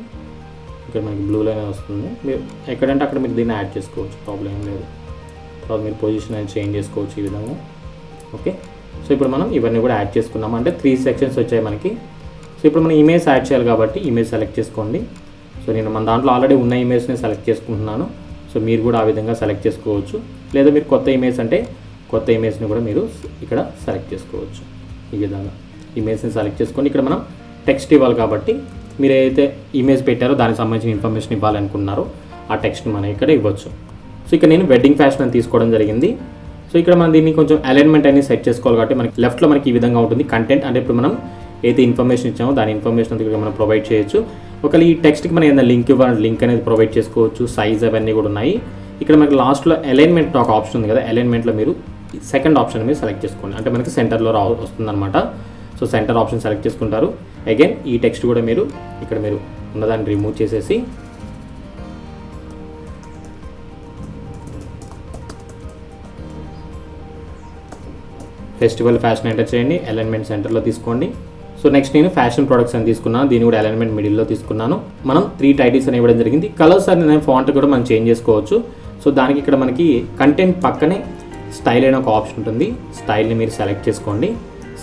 ఇక్కడ మనకి బ్లూ లైన్ వస్తుంది. మీరు ఎక్కడంటే అక్కడ మీరు దీన్ని యాడ్ చేసుకోవచ్చు, ప్రాబ్లం ఏం లేదు. తర్వాత మీరు పొజిషన్ అనేది చేంజ్ చేసుకోవచ్చు ఈ విధంగా. ఓకే, సో ఇప్పుడు మనం ఇవన్నీ కూడా యాడ్ చేసుకున్నాము, అంటే 3 sections వచ్చాయి మనకి. సో ఇప్పుడు మనం ఇమేజ్ యాడ్ చేయాలి కాబట్టి ఇమేజ్ సెలెక్ట్ చేసుకోండి. సో నేను మన దాంట్లో ఆల్రెడీ ఉన్న ఇమేజ్ని సెలెక్ట్ చేసుకుంటున్నాను. సో మీరు కూడా ఆ విధంగా సెలెక్ట్ చేసుకోవచ్చు, లేదా మీరు కొత్త ఇమేజ్ అంటే కొత్త ఇమేజ్ని కూడా మీరు ఇక్కడ సెలెక్ట్ చేసుకోవచ్చు. ఈ విధంగా ఇమేజ్ని సెలెక్ట్ చేసుకొని ఇక్కడ మనం టెక్స్ట్ ఇవ్వాలి కాబట్టి మీరు ఏదైతే ఇమేజ్ పెట్టారో దానికి సంబంధించిన ఇన్ఫర్మేషన్ ఇవ్వాలనుకున్నారో ఆ టెక్స్ట్ని మనం ఇక్కడ ఇవ్వచ్చు. సో ఇక్కడ నేను వెడ్డింగ్ ఫ్యాషన్ అని తీసుకోవడం జరిగింది. సో ఇక్కడ మనం దీన్ని కొంచెం అలైన్మెంట్ అనేది సెట్ చేసుకోవాలి కాబట్టి మనకి లెఫ్ట్లో మనకి ఈ విధంగా ఉంటుంది కంటెంట్. అంటే ఇప్పుడు మనం ఏదైతే ఇన్ఫర్మేషన్ ఇచ్చామో దాని ఇన్ఫర్మేషన్ అంతా ఇక్కడ మనం ప్రొవైడ్ చేయొచ్చు. ఒకవేళ ఈ టెక్స్ట్కి మనం ఏదైనా లింక్ ఇవ్వాలి, లింక్ అనేది ప్రొవైడ్ చేసుకోవచ్చు. సైజ్ అవన్నీ కూడా ఉన్నాయి. ఇక్కడ మనకి లాస్ట్లో అలైన్మెంట్ ఒక ఆప్షన్ ఉంది కదా, అలైన్మెంట్లో మీరు సెకండ్ ఆప్షన్ మీరు సెలెక్ట్ చేసుకోండి, అంటే మనకి సెంటర్లో వస్తుందన్నమాట. సో సెంటర్ ఆప్షన్ సెలెక్ట్ చేసుకుంటారు. అగైన్ ఈ టెక్స్ట్ కూడా మీరు ఇక్కడ మీరు ఉన్నదాన్ని రిమూవ్ చేసేసి ఫెస్టివల్ ఫ్యాషన్ ఎంటర్ చేయండి, అలైన్మెంట్ సెంటర్లో తీసుకోండి. సో నెక్స్ట్ నేను ఫ్యాషన్ ప్రొడక్ట్స్ అని తీసుకున్నాను, దీన్ని కూడా అలైన్మెంట్ మిడిల్లో తీసుకున్నాను. మనం 3 titles అని ఇవ్వడం జరిగింది. కలర్స్ అనే ఫాంట్ కూడా మనం చేంజ్ చేసుకోవచ్చు. సో దానికి ఇక్కడ మనకి కంటెంట్ పక్కనే స్టైల్ అనే ఒక ఆప్షన్ ఉంటుంది. స్టైల్ని మీరు సెలెక్ట్ చేసుకోండి.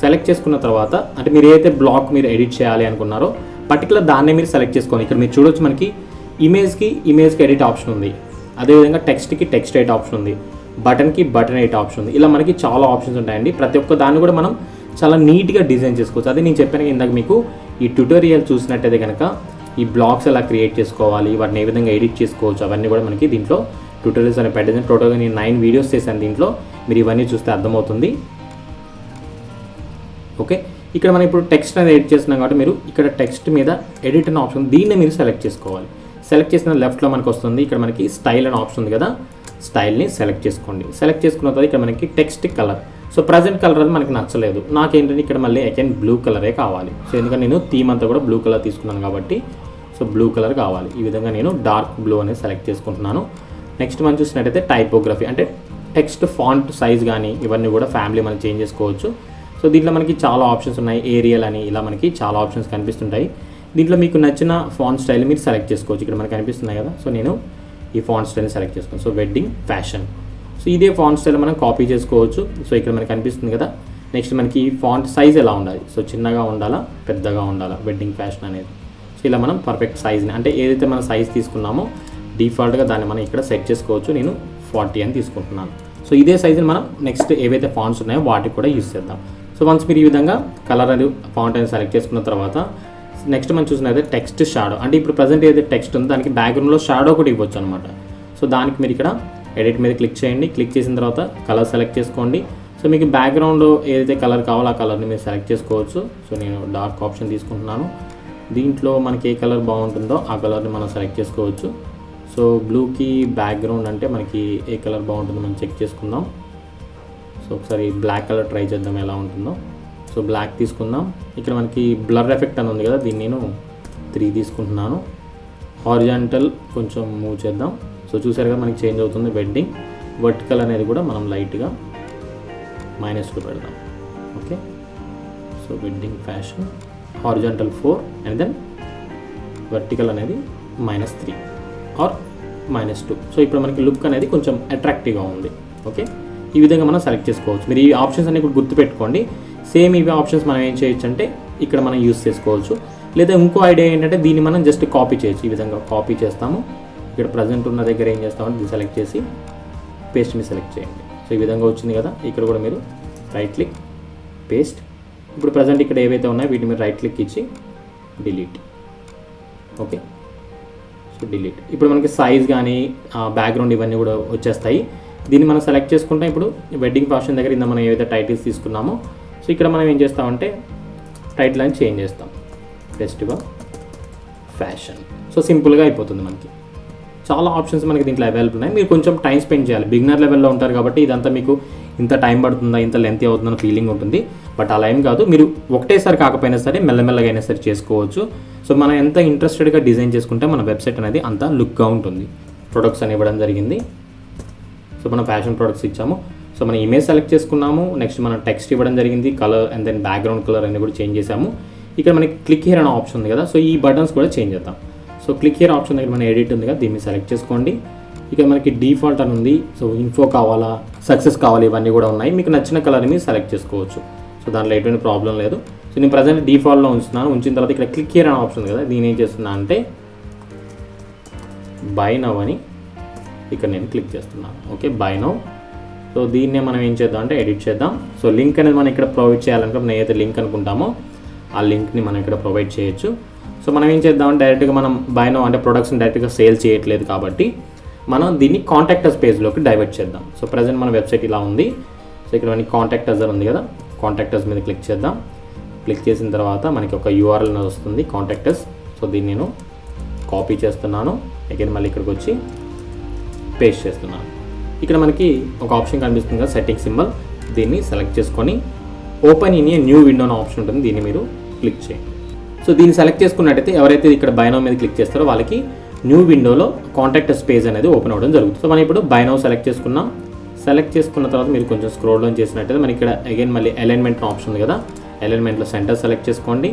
సెలెక్ట్ చేసుకున్న తర్వాత అంటే మీరు ఏదైతే బ్లాక్ మీరు ఎడిట్ చేయాలి అనుకున్నారో పర్టికులర్ దాన్నే మీరు సెలెక్ట్ చేసుకోండి. ఇక్కడ మీరు చూడొచ్చు మనకి ఇమేజ్కి ఎడిట్ ఆప్షన్ ఉంది, అదేవిధంగా టెక్స్ట్కి టెక్స్ట్ ఎడిట్ ఆప్షన్ ఉంది, బటన్కి బటన్ ఎడిట్ ఆప్షన్ ఉంది. ఇలా మనకి చాలా ఆప్షన్స్ ఉంటాయండి. ప్రతి ఒక్క దాన్ని కూడా మనం చాలా నీట్గా డిజైన్ చేసుకోవచ్చు. అదే నేను చెప్పాను ఇందాక మీకు ఈ ట్యుటోరియల్ చూసినట్టయితే కనుక ఈ బ్లాగ్స్ ఎలా క్రియేట్ చేసుకోవాలి, వాటిని ఏ విధంగా ఎడిట్ చేసుకోవచ్చు అవన్నీ కూడా మనకి దీంట్లో ట్యుటోరియల్స్ అని పెట్టేది. టోటల్గా నేను 9 videos చేశాను దీంట్లో, మీరు ఇవన్నీ చూస్తే అర్థమవుతుంది. ఓకే, ఇక్కడ మనం ఇప్పుడు టెక్స్ట్ అనేది ఎడిట్ చేస్తున్నాం కాబట్టి మీరు ఇక్కడ టెక్స్ట్ మీద ఎడిట్ అనే ఆప్షన్ దీన్ని మీరు సెలెక్ట్ చేసుకోవాలి. సెలెక్ట్ చేసిన లెఫ్ట్లో మనకు వస్తుంది, ఇక్కడ మనకి స్టైల్ అనే ఆప్షన్ ఉంది కదా, స్టైల్ని సెలెక్ట్ చేసుకోండి. సెలెక్ట్ చేసుకున్న తర్వాత ఇక్కడ మనకి text colour, so present colour అది మనకి నచ్చలేదు, నాకేంటంటే ఇక్కడ మళ్ళీ అగైన్ బ్లూ కలరే కావాలి. సో ఎందుకంటే నేను థీమ్ అంతా కూడా బ్లూ కలర్ తీసుకున్నాను కాబట్టి సో బ్లూ కలర్ కావాలి. ఈ విధంగా నేను డార్క్ బ్లూ అనేది సెలెక్ట్ చేసుకుంటున్నాను. నెక్స్ట్ మనం చూసినట్టయితే టైపోగ్రఫీ, అంటే టెక్స్ట్ ఫాంట్ సైజ్ కానీ ఇవన్నీ కూడా ఫ్యామిలీ మనం చేంజ్ చేసుకోవచ్చు. సో దీంట్లో మనకి చాలా ఆప్షన్స్ ఉన్నాయి, ఏరియల్ అని ఇలా మనకి చాలా ఆప్షన్స్ కనిపిస్తుంటాయి. దీంట్లో మీకు నచ్చిన ఫాంట్ స్టైల్ మీరు సెలెక్ట్ చేసుకోవచ్చు. ఇక్కడ మనకి కనిపిస్తున్నాయి కదా, సో నేను ఈ ఫాంట్ స్టైల్ని సెలెక్ట్ చేసుకోను. సో వెడ్డింగ్ ఫ్యాషన్, సో ఇదే ఫాంట్ స్టైల్ మనం కాపీ చేసుకోవచ్చు. సో ఇక్కడ మనకి కనిపిస్తుంది కదా. నెక్స్ట్ మనకి ఫాంట్ సైజ్ ఎలా ఉండాలి, సో చిన్నగా ఉండాలా పెద్దగా ఉండాలా వెడ్డింగ్ ఫ్యాషన్ అనేది. సో ఇలా మనం పర్ఫెక్ట్ సైజ్ని అంటే ఏదైతే మనం సైజ్ తీసుకున్నామో డిఫాల్ట్గా దాన్ని మనం ఇక్కడ సెట్ చేసుకోవచ్చు. నేను 40 అని తీసుకుంటున్నాను. సో ఇదే సైజుని మనం నెక్స్ట్ ఏవైతే ఫాంట్స్ ఉన్నాయో వాటికి కూడా యూస్ చేద్దాం. సో వన్స్ మీరు ఈ విధంగా కలర్ అనేది ఫాంట్ అనేది సెలెక్ట్ చేసుకున్న తర్వాత నెక్స్ట్ మనం చూసినట్లయితే టెక్స్ట్ షాడో, అంటే ఇప్పుడు ప్రజెంట్ ఏదైతే టెక్స్ట్ ఉందో దానికి బ్యాక్గ్రౌండ్లో షాడో కూడా ఇవ్వచ్చు అనమాట. సో దానికి మీరు ఇక్కడ ఎడిట్ మీద క్లిక్ చేయండి. క్లిక్ చేసిన తర్వాత కలర్ సెలెక్ట్ చేసుకోండి. సో మీకు బ్యాక్గ్రౌండ్ ఏదైతే కలర్ కావాలో ఆ కలర్ని మీరు సెలెక్ట్ చేసుకోవచ్చు. సో నేను డార్క్ ఆప్షన్ తీసుకుంటున్నాను. దీంట్లో మనకి ఏ కలర్ బాగుంటుందో ఆ కలర్ని మనం సెలెక్ట్ చేసుకోవచ్చు. సో బ్లూకి బ్యాక్గ్రౌండ్ అంటే మనకి ఏ కలర్ బాగుంటుందో మనం చెక్ చేసుకుందాం. సో ఒకసారి బ్లాక్ కలర్ ట్రై చేద్దాం ఎలా ఉంటుందో. సో బ్లాక్ తీసుకుందాం. ఇక్కడ మనకి బ్లర్ ఎఫెక్ట్ అని ఉంది కదా, దీన్ని నేను 3 తీసుకుంటున్నాను. హారిజాంటల్ కొంచెం మూవ్ చేద్దాం. సో చూసారు కదా మనకి చేంజ్ అవుతుంది వెడ్డింగ్. వర్టికల్ అనేది కూడా మనం లైట్గా -2 పెడదాం. Okay, so wedding fashion horizontal 4 and then vertical అనేది -3 ఆర్ -2. సో ఇప్పుడు మనకి లుక్ అనేది కొంచెం అట్రాక్టివ్గా ఉంది. ఓకే, ఈ విధంగా మనం సెలెక్ట్ చేసుకోవచ్చు. మీరు ఈ ఆప్షన్స్ అన్ని కూడా గుర్తుపెట్టుకోండి. సేమ్ ఇవి ఆప్షన్స్ మనం ఏం చేయొచ్చు అంటే ఇక్కడ మనం యూస్ చేసుకోవచ్చు. లేదా ఇంకో ఐడియా ఏంటంటే దీన్ని మనం జస్ట్ కాపీ చేయొచ్చు. ఈ విధంగా కాపీ చేస్తాము. ఇక్కడ ప్రజెంట్ ఉన్న దగ్గర ఏం చేస్తామంటే ఇది సెలెక్ట్ చేసి పేస్ట్ని సెలెక్ట్ చేయండి. సో ఈ విధంగా వచ్చింది కదా. ఇక్కడ కూడా మీరు రైట్ క్లిక్ పేస్ట్. ఇప్పుడు ప్రజెంట్ ఇక్కడ ఏవైతే ఉన్నాయో వీటిని మీరు రైట్ క్లిక్ ఇచ్చి డిలీట్. Okay, so delete. ఇప్పుడు మనకి సైజ్ కానీ బ్యాక్గ్రౌండ్ ఇవన్నీ కూడా వచ్చేస్తాయి. దీన్ని మనం సెలెక్ట్ చేసుకుంటాం. ఇప్పుడు వెడ్డింగ్ ఫ్యాషన్ దగ్గర ఇంత మనం ఏవైతే టైటిల్స్ తీసుకున్నామో సో ఇక్కడ మనం ఏం చేస్తామంటే టైటిల్ అని చేంజ్ చేస్తాం, ఫెస్టివల్ ఫ్యాషన్. సో సింపుల్గా అయిపోతుంది. మనకి చాలా ఆప్షన్స్ మనకి దీంట్లో అవైలబుల్ ఉన్నాయి. మీరు కొంచెం టైం స్పెండ్ చేయాలి. బిగినర్ లెవెల్లో ఉంటారు కాబట్టి ఇదంతా మీకు ఇంత టైం పడుతుందా, ఇంత లెంత్ అవుతుందన్న ఫీలింగ్ ఉంటుంది. బట్ అలా ఏం కాదు, మీరు ఒకటేసారి కాకపోయినా సరే మెల్లమెల్లగా అయినా సరే చేసుకోవచ్చు. సో మనం ఎంత ఇంట్రెస్టెడ్గా డిజైన్ చేసుకుంటే మన వెబ్సైట్ అనేది అంత లుక్గా ఉంటుంది. ప్రొడక్ట్స్ అని ఇవ్వడం జరిగింది. సో మనం ఫ్యాషన్ ప్రొడక్ట్స్ ఇచ్చాము. సో మనం ఇమేజ్ సెలెక్ట్ చేసుకున్నాము. నెక్స్ట్ మనం టెక్స్ట్ ఇవ్వడం జరిగింది, colour and then background colour అన్ని కూడా చేంజ్ చేసాము. ఇక్కడ మనకి క్లిక్ హియర్ అనే ఆప్షన్ ఉంది కదా, సో ఈ బటన్స్ కూడా చేంజ్ చేద్దాం. సో క్లిక్ హియర్ ఆప్షన్ దగ్గర మన ఎడిట్ ఉంది కదా, దీన్ని సెలెక్ట్ చేసుకోండి. ఇక్కడ మనకి డిఫాల్ట్ అని ఉంది. సో ఇన్ఫో కావాలా, సక్సెస్ కావాలి, ఇవన్నీ కూడా ఉన్నాయి. మీకు నచ్చిన కలర్ని మీరు సెలెక్ట్ చేసుకోవచ్చు. సో దాంట్లో ఎటువంటి ప్రాబ్లం లేదు. సో నేను ప్రజెంట్ డిఫాల్ట్లో ఉంచుతున్నాను. ఉంచిన తర్వాత ఇక్కడ క్లిక్ హియర్ అనే ఆప్షన్ ఉంది కదా, దీని ఏం చేస్తున్నా అంటే బై నౌ అని ఇక్కడ నేను క్లిక్ చేస్తున్నాను. Okay, by now. సో దీన్నే మనం ఏం చేద్దాం అంటే ఎడిట్ చేద్దాం. సో లింక్ అనేది మనం ఇక్కడ ప్రొవైడ్ చేయాలనుకుంటే మనం ఏదైతే లింక్ అనుకుంటామో ఆ లింక్ని మనం ఇక్కడ ప్రొవైడ్ చేయొచ్చు. సో మనం ఏం చేద్దాం, డైరెక్ట్గా మనం బై నౌ అంటే ప్రొడక్ట్స్ని డైరెక్ట్గా సేల్ చేయట్లేదు కాబట్టి మనం దీన్ని కాంటాక్ట్ అస్ పేజ్లోకి డైవర్ట్ చేద్దాం. సో ప్రజెంట్ మన వెబ్సైట్ ఇలా ఉంది. సో ఇక్కడ మనకి కాంటాక్ట్ అస్ ఉంది కదా, కాంటాక్ట్ అస్ మీద క్లిక్ చేద్దాం. క్లిక్ చేసిన తర్వాత మనకి ఒక యూఆర్ఎల్ అనేది వస్తుంది, కాంటాక్ట్ అస్. సో దీన్ని నేను కాపీ చేస్తున్నాను. అగైన్ మళ్ళీ ఇక్కడికి వచ్చి పేస్ట్ చేస్తున్నాను. ఇక్కడ మనకి ఒక ఆప్షన్ కనిపిస్తుంది కదా, సెట్టింగ్ సింబల్, దీన్ని సెలెక్ట్ చేసుకొని open in a new window అనే ఆప్షన్ ఉంటుంది, దీన్ని మీరు క్లిక్ చేయండి. సో దీన్ని సెలెక్ట్ చేసుకున్నట్టయితే ఎవరైతే ఇక్కడ బై నౌ మీద క్లిక్ చేస్తారో వాళ్ళకి న్యూ విండోలో కాంటాక్ట్ అస్ పేజ్ అనేది ఓపెన్ అవ్వడం జరుగుతుంది. సో మనం ఇప్పుడు బై నౌ సెలెక్ట్ చేసుకున్నాం. సెలెక్ట్ చేసుకున్న తర్వాత మీరు కొంచెం స్క్రోల్ డౌన్ చేసినట్టయితే మనకి ఇక్కడ అగైన్ మళ్ళీ అలైన్మెంట్ ఆప్షన్ ఉంది కదా, అలైన్మెంట్లో సెంటర్ సెలెక్ట్ చేసుకోండి.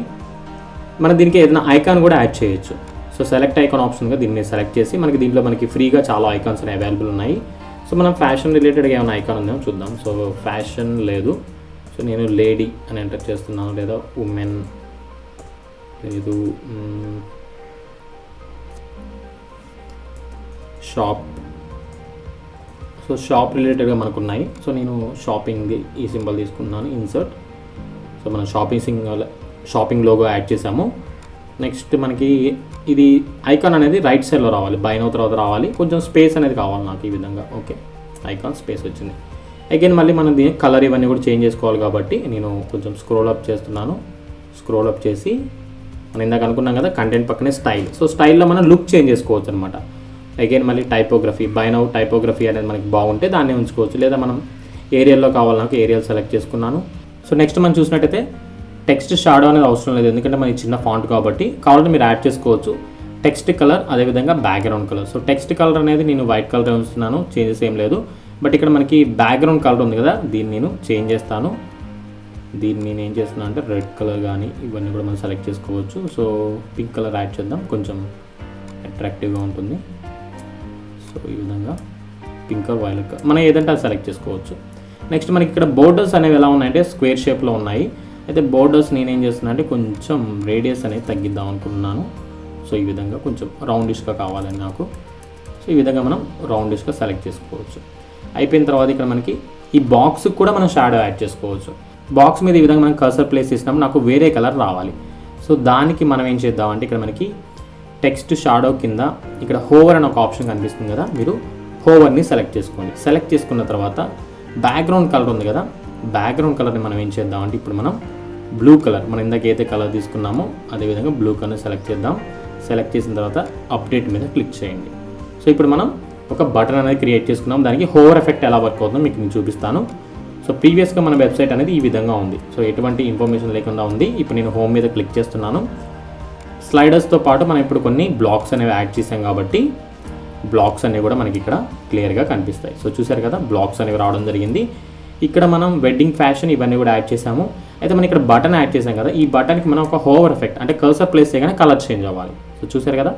మనం దీనికి ఏదైనా ఐకాన్ కూడా యాడ్ చేయొచ్చు. సో సెలెక్ట్ ఐకాన్ ఆప్షన్గా దీన్ని సెలెక్ట్ చేసి మనకి దీంట్లో మనకి ఫ్రీగా చాలా ఐకాన్స్ అనేవి అవైలబుల్ ఉన్నాయి. సో మనం ఫ్యాషన్ రిలేటెడ్గా ఏమైనా ఐకాన్ ఉందేమో చూద్దాం. సో ఫ్యాషన్ లేదు. సో నేను లేడీ అని ఎంటర్ చేస్తున్నాను, లేదా ఉమెన్ లేదు, షాప్. సో షాప్ రిలేటెడ్గా మనకు ఉన్నాయి. సో నేను షాపింగ్ ఈ సింబల్ తీసుకున్నాను, ఇన్సర్ట్. సో మనం షాపింగ్ లోగో యాడ్ చేసాము. నెక్స్ట్ మనకి ఇది ఐకాన్ అనేది రైట్ సైడ్లో రావాలి, బై నౌ తర్వాత రావాలి. కొంచెం స్పేస్ అనేది కావాలి నాకు ఈ విధంగా. ఓకే, ఐకాన్ స్పేస్ వచ్చింది. అగైన్ మళ్ళీ మనం దీని కలర్ ఇవన్నీ కూడా చేంజ్ చేసుకోవాలి కాబట్టి నేను కొంచెం స్క్రోల్ అప్ చేస్తున్నాను. స్క్రోల్ అప్ చేసి మనం ఇందాక అనుకున్నాం కదా కంటెంట్ పక్కనే స్టైల్. సో స్టైల్లో మనం లుక్ చేంజ్ చేసుకోవచ్చు అనమాట. అగైన్ మళ్ళీ టైపోగ్రఫీ, బై నౌ టైపోగ్రఫీ అనేది మనకి బాగుంటే దాన్ని ఉంచుకోవచ్చు, లేదా మనం ఏరియాలో కావాలి నాకు ఏరియల్ సెలెక్ట్ చేసుకున్నాను. సో నెక్స్ట్ మనం చూసినట్టయితే టెక్స్ట్ షాడో అనేది అవసరం లేదు, ఎందుకంటే మనకి చిన్న ఫాంట్ కాబట్టి. కావాలంటే మీరు యాడ్ చేసుకోవచ్చు టెక్స్ట్ కలర్, అదేవిధంగా background colour. So text colour అనేది నేను వైట్ కలర్ ఉంచుతున్నాను, చేంజెస్ ఏం లేదు. బట్ ఇక్కడ మనకి బ్యాక్గ్రౌండ్ కలర్ ఉంది కదా, దీన్ని నేను చేంజ్ చేస్తాను. దీన్ని నేను ఏం చేస్తున్నాను అంటే రెడ్ కలర్ కానీ ఇవన్నీ కూడా మనం సెలెక్ట్ చేసుకోవచ్చు. సో పింక్ కలర్ యాడ్ చేద్దాం, కొంచెం అట్రాక్టివ్గా ఉంటుంది. సో ఈ విధంగా పింక్ ఆర్ వైలెట్ మనం ఏదంటే అది సెలెక్ట్ చేసుకోవచ్చు. నెక్స్ట్ మనకి ఇక్కడ బోర్డర్స్ అనేవి ఎలా ఉన్నాయంటే స్క్వేర్ షేప్లో ఉన్నాయి. అయితే బోర్డర్స్ నేనేం చేస్తున్నా అంటే కొంచెం రేడియస్ అనేది తగ్గిద్దాం అనుకున్నాను. సో ఈ విధంగా కొంచెం రౌండిష్గా కావాలని నాకు. సో ఈ విధంగా మనం రౌండిష్గా సెలెక్ట్ చేసుకోవచ్చు. అయిపోయిన తర్వాత ఇక్కడ మనకి ఈ బాక్స్కి కూడా మనం షాడో యాడ్ చేసుకోవచ్చు. బాక్స్ మీద ఈ విధంగా మనం కర్సర్ ప్లేస్ చేసినప్పుడు నాకు వేరే కలర్ రావాలి. సో దానికి మనం ఏం చేద్దామంటే ఇక్కడ మనకి టెక్స్ట్ షాడో కింద ఇక్కడ హోవర్ అని ఒక ఆప్షన్ కనిపిస్తుంది కదా, మీరు హోవర్ని సెలెక్ట్ చేసుకోండి. సెలెక్ట్ చేసుకున్న తర్వాత బ్యాక్గ్రౌండ్ కలర్ ఉంది కదా, బ్యాక్గ్రౌండ్ కలర్ని మనం ఏం చేద్దామంటే ఇప్పుడు మనం బ్లూ కలర్, మనం ఇందాక అయితే కలర్ తీసుకున్నామో అదేవిధంగా బ్లూ కలర్ సెలెక్ట్ చేద్దాం. సెలెక్ట్ చేసిన తర్వాత అప్డేట్ మీద క్లిక్ చేయండి. సో ఇప్పుడు మనం ఒక బటన్ అనేది క్రియేట్ చేసుకున్నాం. దానికి హోవర్ ఎఫెక్ట్ ఎలా వర్క్ అవుతుందో మీకు నేను చూపిస్తాను. సో ప్రీవియస్గా మన వెబ్సైట్ అనేది ఈ విధంగా ఉంది. సో ఎటువంటి ఇన్ఫర్మేషన్ లేకుండా ఉంది. ఇప్పుడు నేను హోమ్ మీద క్లిక్ చేస్తున్నాను. స్లైడర్స్తో పాటు మనం ఇప్పుడు కొన్ని బ్లాక్స్ అనేవి యాడ్ చేసాం కాబట్టి బ్లాక్స్ అనేవి కూడా మనకి ఇక్కడ క్లియర్గా కనిపిస్తాయి. సో చూసారు కదా, బ్లాక్స్ అనేవి రావడం జరిగింది. ఇక్కడ మనం వెడ్డింగ్ ఫ్యాషన్ ఇవన్నీ కూడా యాడ్ చేసాము. అయితే మనం ఇక్కడ బటన్ యాడ్ చేసాం కదా, ఈ బటన్కి మనం ఒక హోవర్ ఎఫెక్ట్ అంటే కర్సర్ ప్లేస్ చేయగానే కలర్ చేంజ్ అవ్వాలి. సో చూసారు కదా,